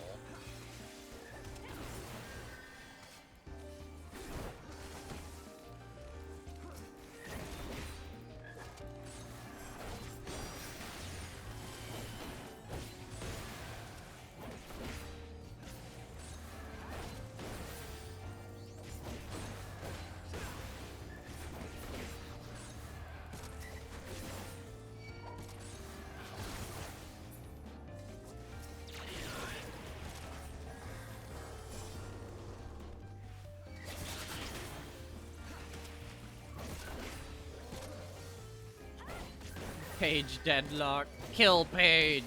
Page deadlock. Kill Page.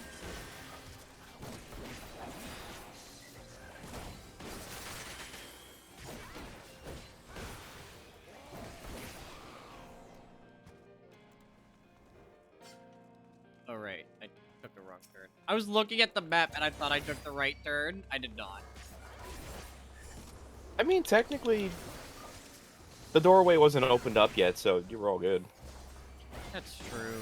Oh, right. I took the wrong turn. I was looking at the map and I thought I took the right turn. I did not. I mean, technically, the doorway wasn't opened up yet, so you were all good. That's true.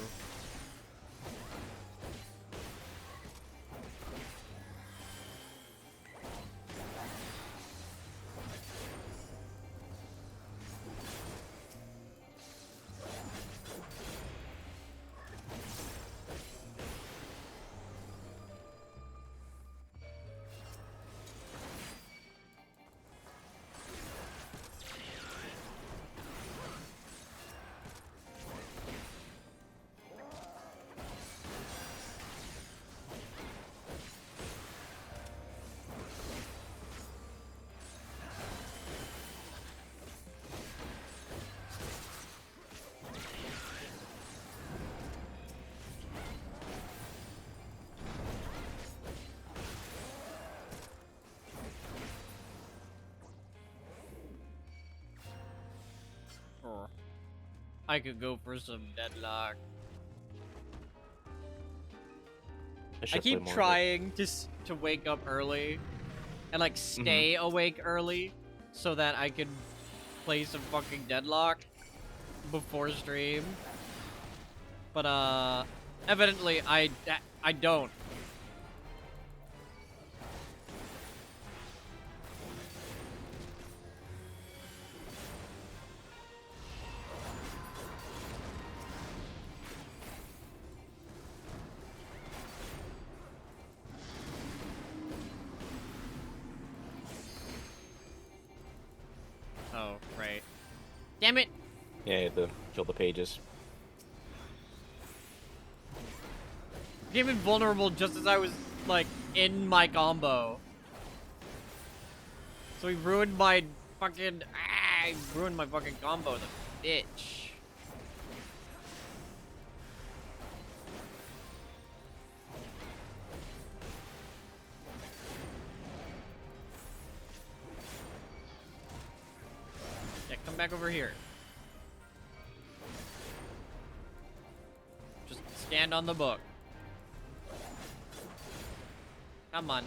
I could go for some deadlock. I keep trying to wake up early and like stay awake early so that I can play some fucking deadlock before stream. But evidently I don't. Oh, right. Damn it! Yeah, you have to kill the pages. Became invulnerable just as I was, like, in my combo. So he ruined my fucking... he ruined my fucking combo, the bitch. Yeah, come back over here. Just stand on the book. Come on.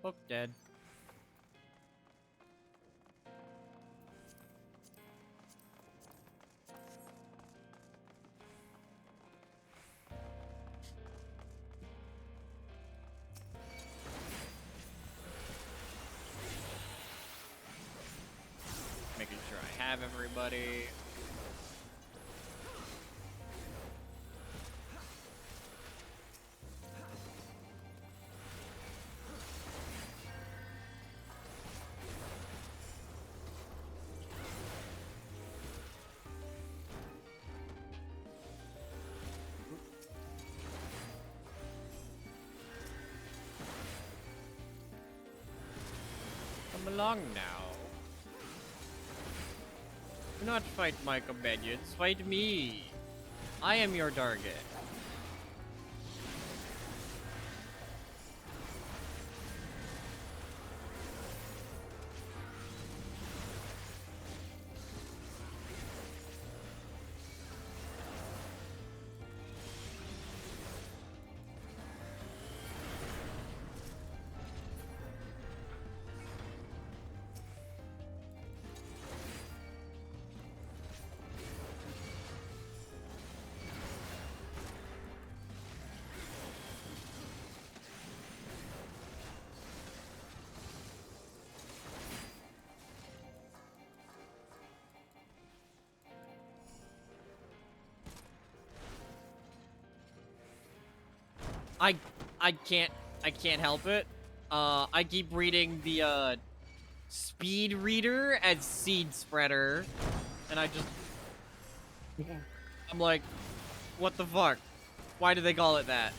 Book dead. Making sure I have everybody. Come along now. Do not fight my companions, fight me. I am your target. I can't help it. I keep reading the speed reader as seed spreader, and I'm like, what the fuck? Why do they call it that?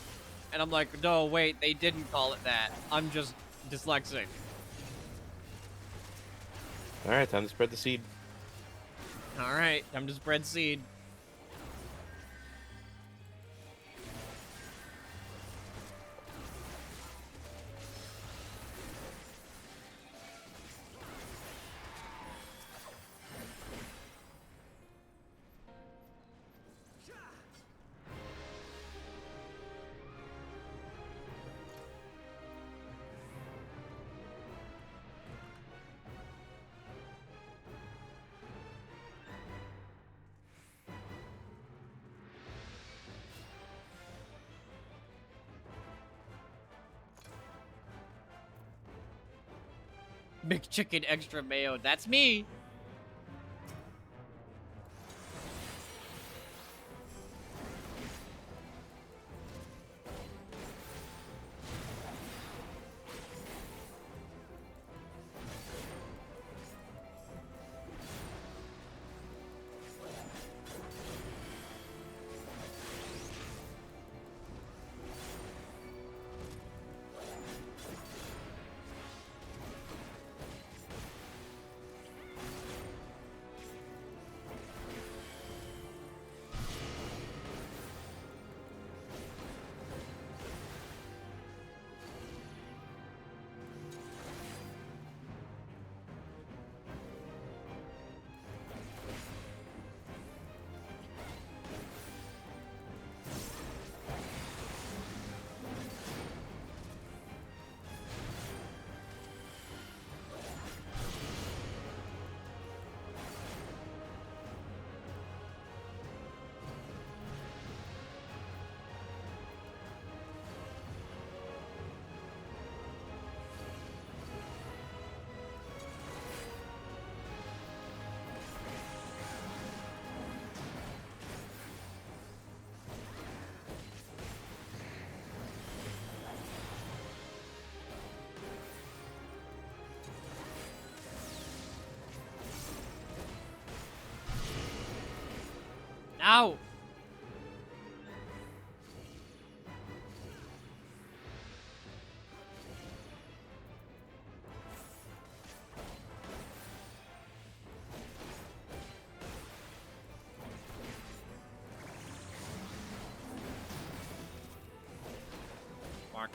And I'm like, no, wait, they didn't call it that. I'm just dyslexic. Alright, time to spread the seed. Alright, time to spread seed. McChicken extra mayo, that's me! Ow! Mark.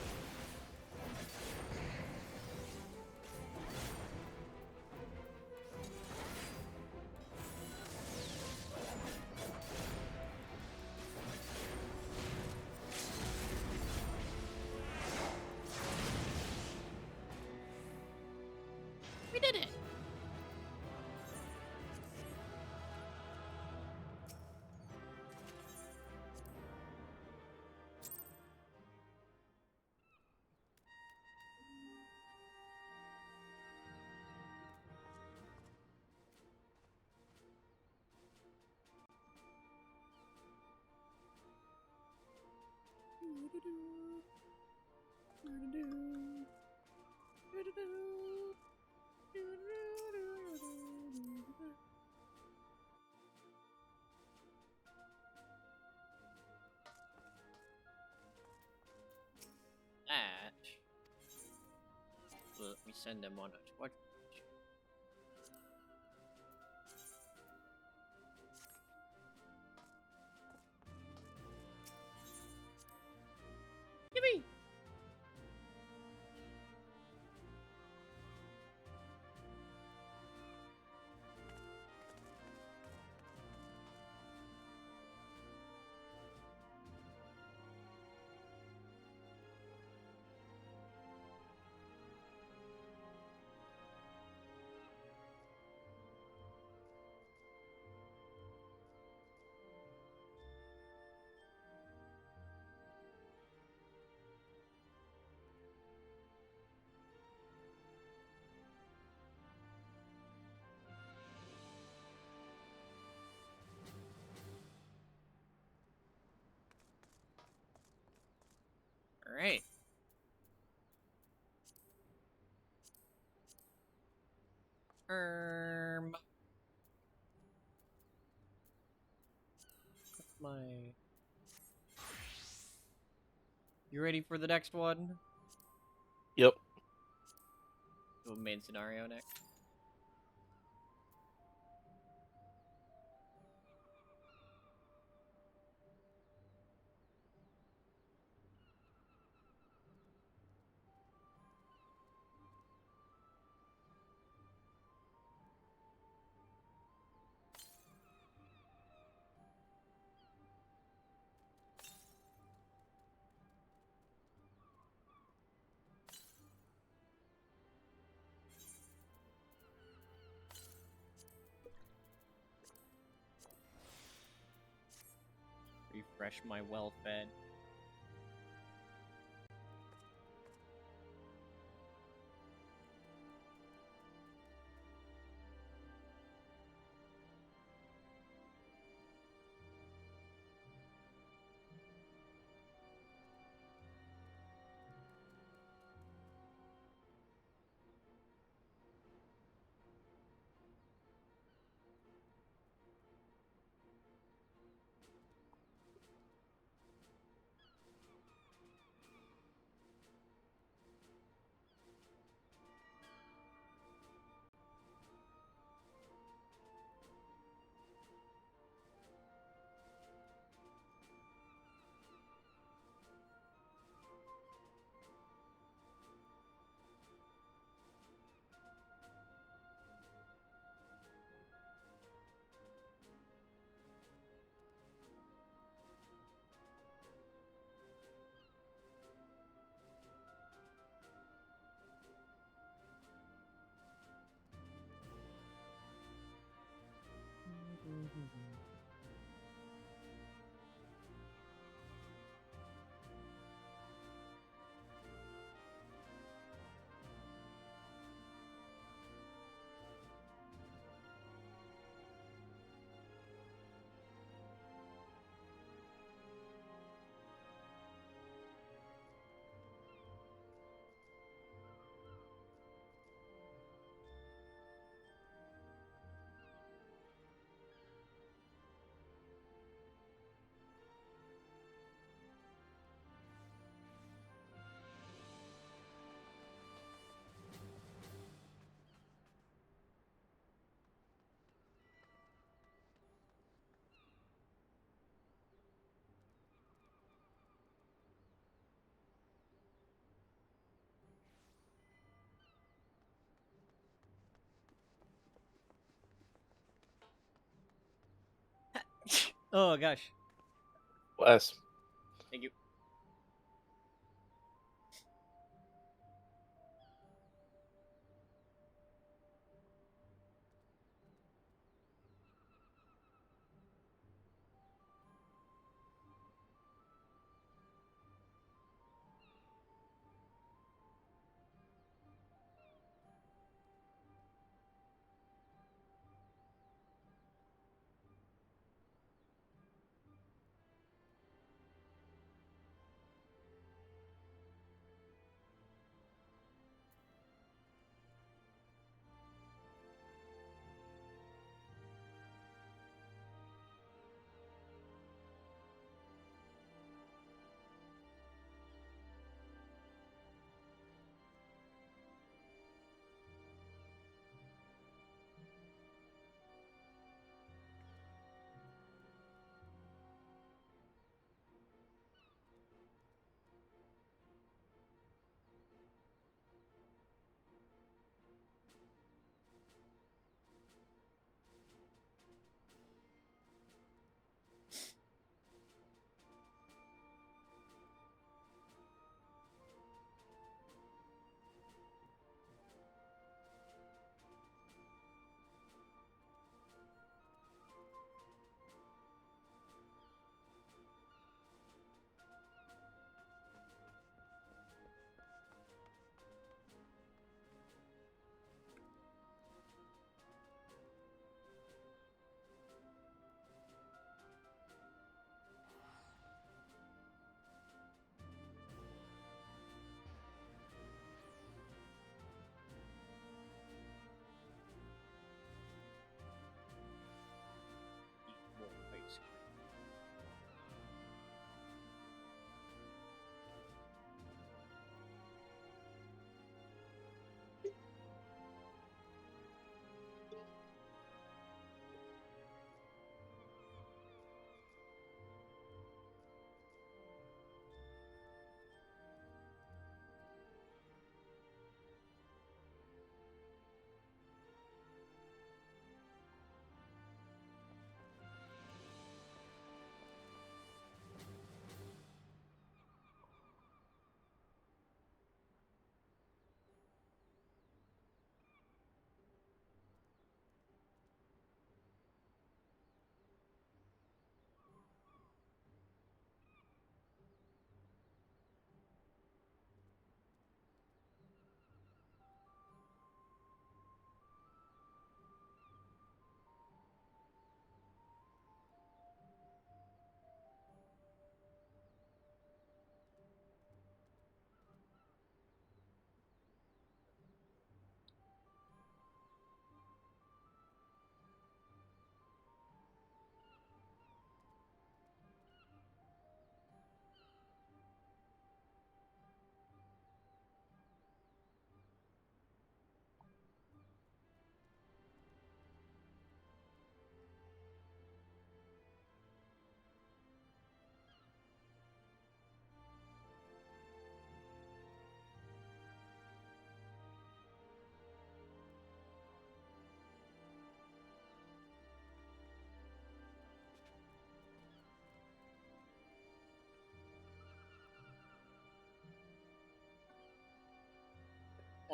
We did it! Ash. Let me send them on a what? Gimme! Alright. My. You ready for the next one? Yep. The main scenario next. Refresh my well-fed. Oh gosh. Wes. Thank you.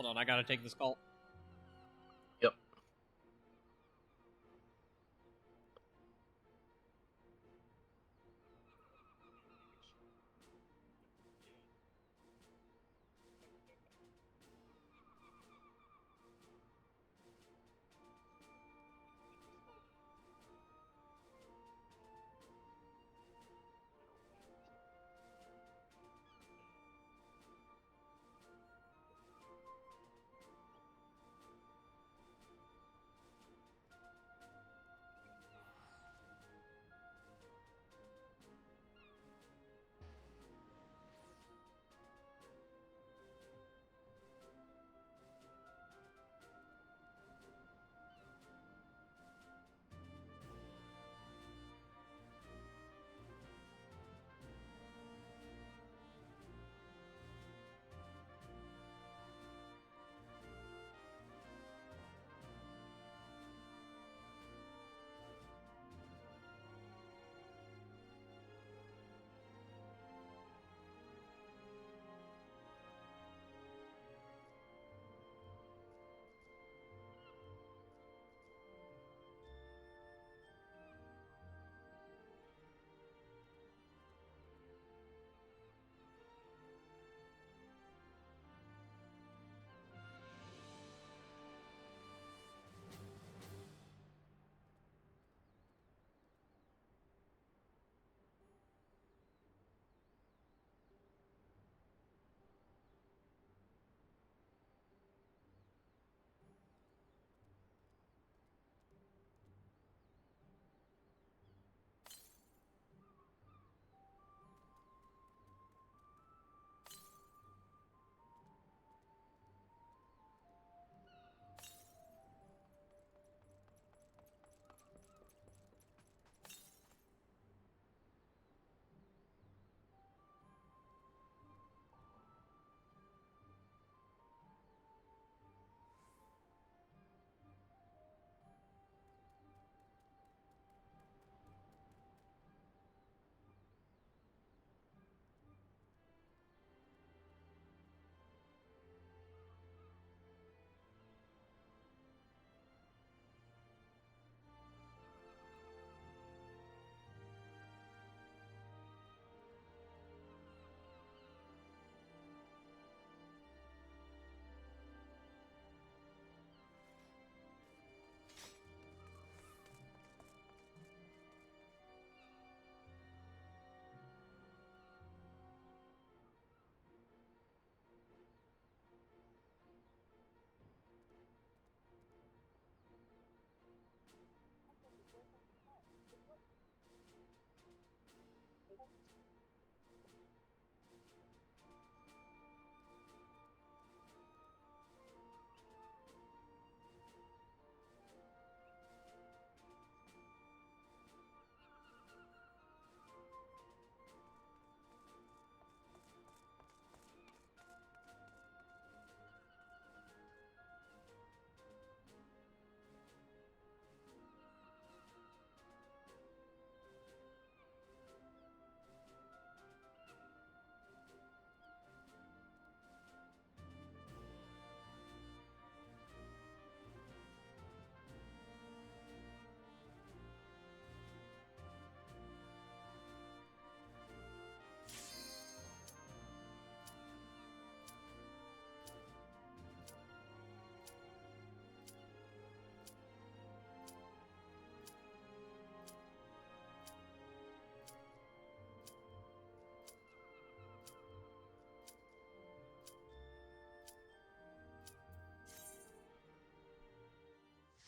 Hold on, I gotta take this call. Yep.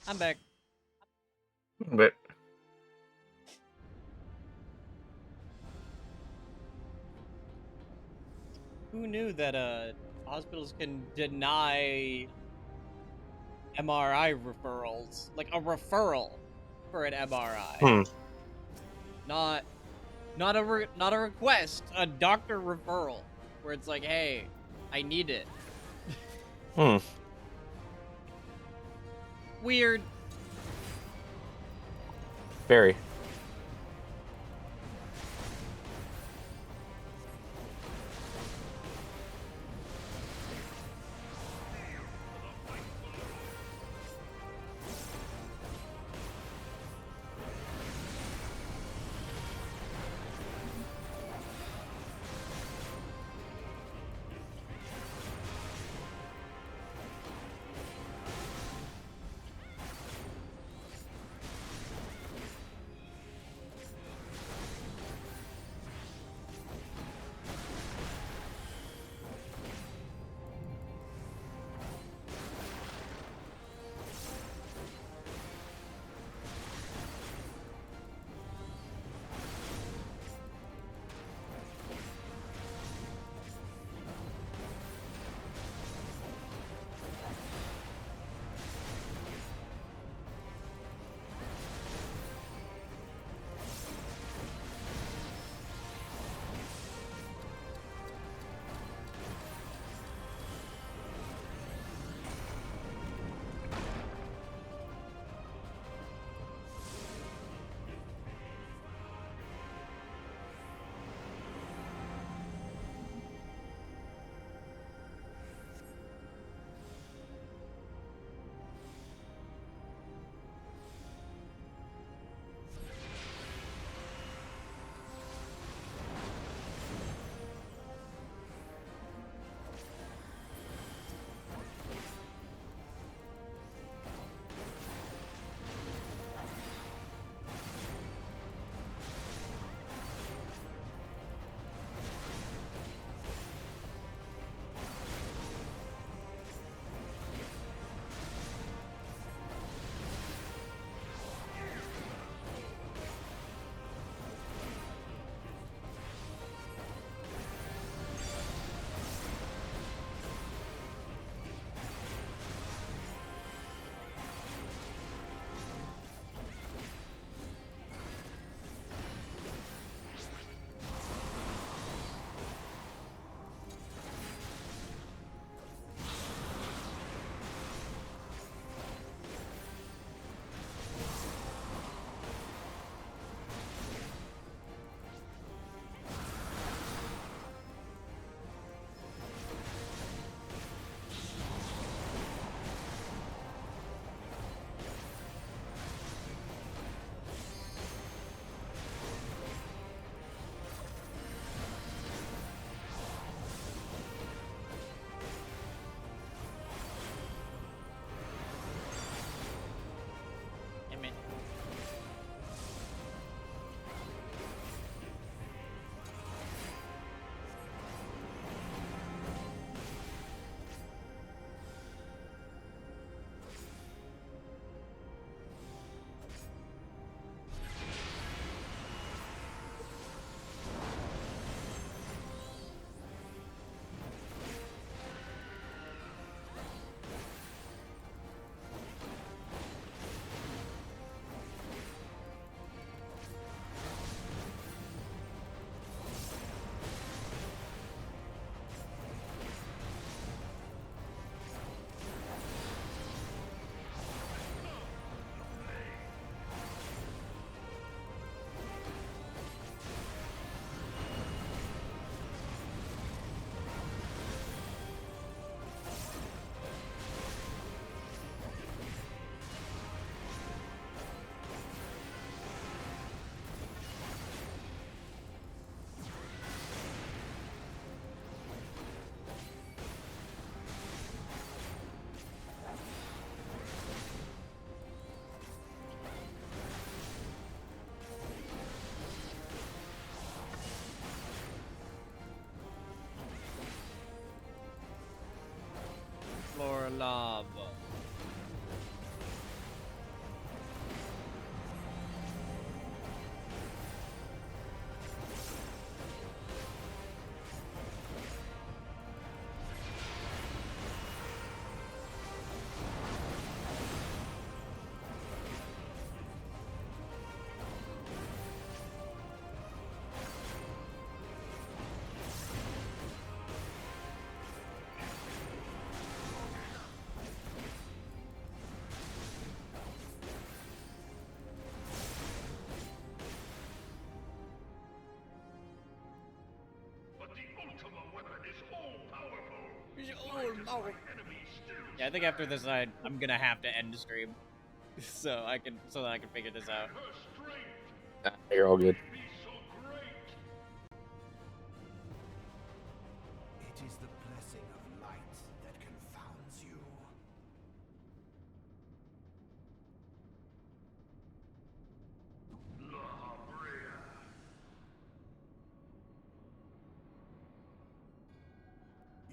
I'm back. But Who knew that hospitals can deny MRI referrals? Like a referral for an MRI. hmm. Not not a request, a doctor referral where it's like, "Hey, I need it." Hmm. Weird. Very. Damn it. Floor lava. Yeah, I think after this, I'm gonna have to end the stream, so that I can figure this out. You're all good. It is the blessing of light that confounds you.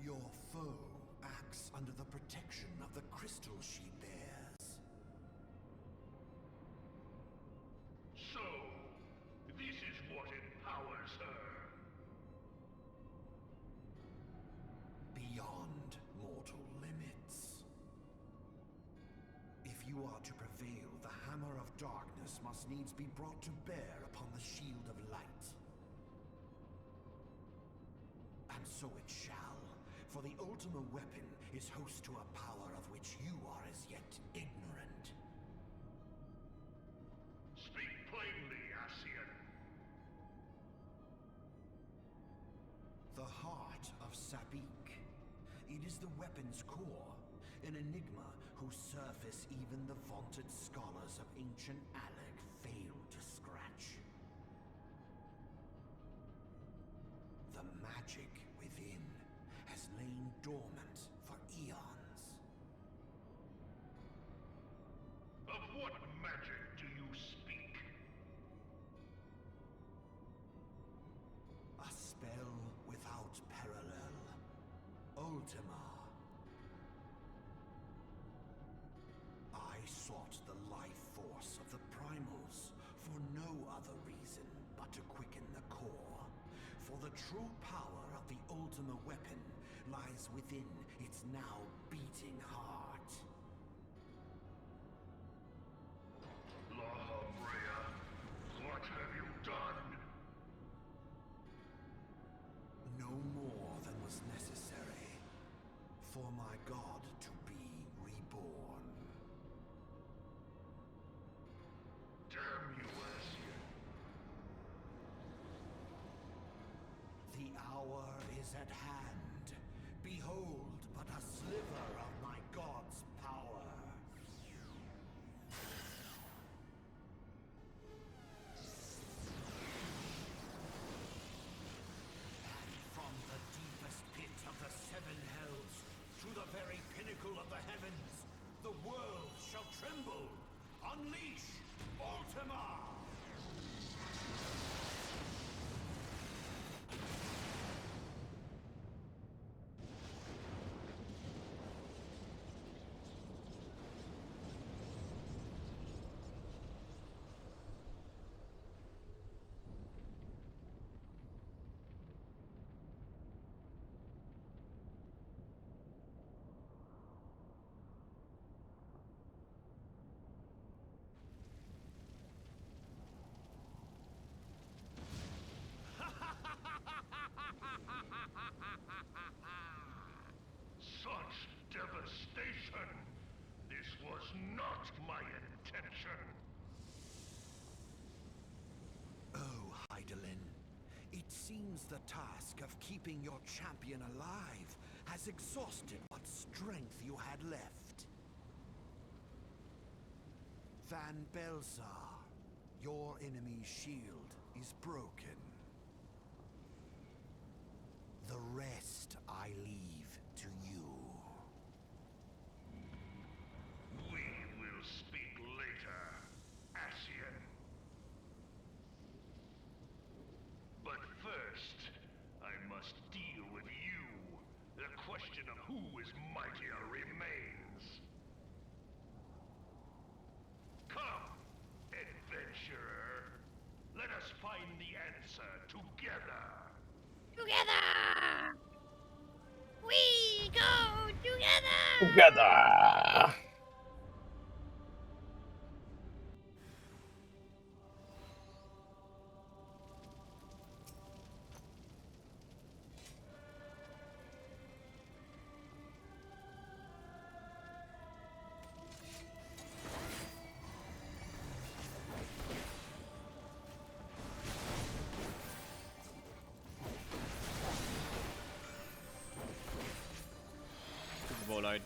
Your foe acts under the protection of the crystal she bears. So, this is what empowers her. Beyond mortal limits. If you are to prevail, the hammer of darkness must needs be brought to bear upon the shield of light. And so it shall, for the ultimate weapon is host to a power of which you are as yet ignorant. Speak plainly, Ascian. The heart of Sabik. It is the weapon's core, an enigma whose surface even the vaunted scholars of ancient Aleg fail to scratch. The magic within has lain dormant for eons. Of what magic do you speak? A spell without parallel. Ultima. I sought the life force of the primals for no other reason but to quicken the core. For the true power of the Ultima weapon lies within its now beating heart. Laha Brea, what have you done? No more than was necessary for my god to be reborn. Damn you, Ascian. The hour is at hand. Behold but a sliver of my god's power. And from the deepest pit of the seven hells to the very pinnacle of the heavens, the world shall tremble. Unleash Ultima! Such devastation! This was not my intention! Oh, Hydaelyn. It seems the task of keeping your champion alive has exhausted what strength you had left. Van Belzar, your enemy's shield is broken. The rest I leave to you. We will speak later, Ascian. But first, I must deal with you. The question of who is mightier remains. Come, adventurer. Let us find the answer together. Together! We go together! Together. Lord.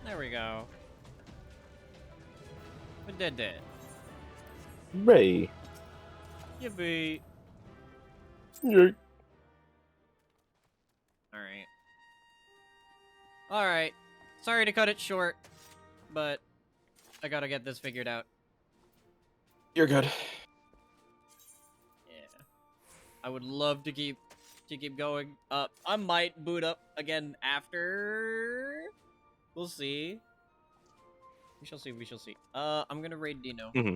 There we go. We did it. Ray. Yippee. Yay. Alright. Alright. Sorry to cut it short, but I gotta get this figured out. You're good. Yeah. I would love to keep going up. I might boot up again after. We'll see. We shall see, we shall see. I'm gonna raid Dino. Mm-hmm.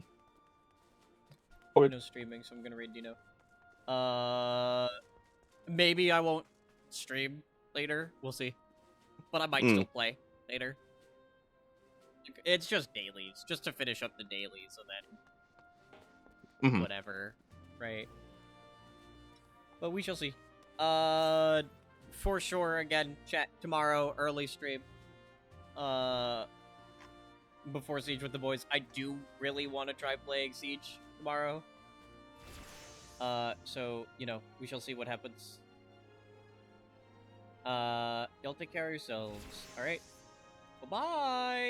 Okay. Dino's streaming, so I'm gonna raid Dino. Maybe I won't stream later. We'll see. But I might still play later. It's just dailies, just to finish up the dailies, and then whatever, right? But we shall see. For sure, again, chat tomorrow, early stream. Before Siege with the boys. I do really want to try playing Siege tomorrow. So, you know, we shall see what happens. Y'all take care of yourselves. Alright. Bye-bye!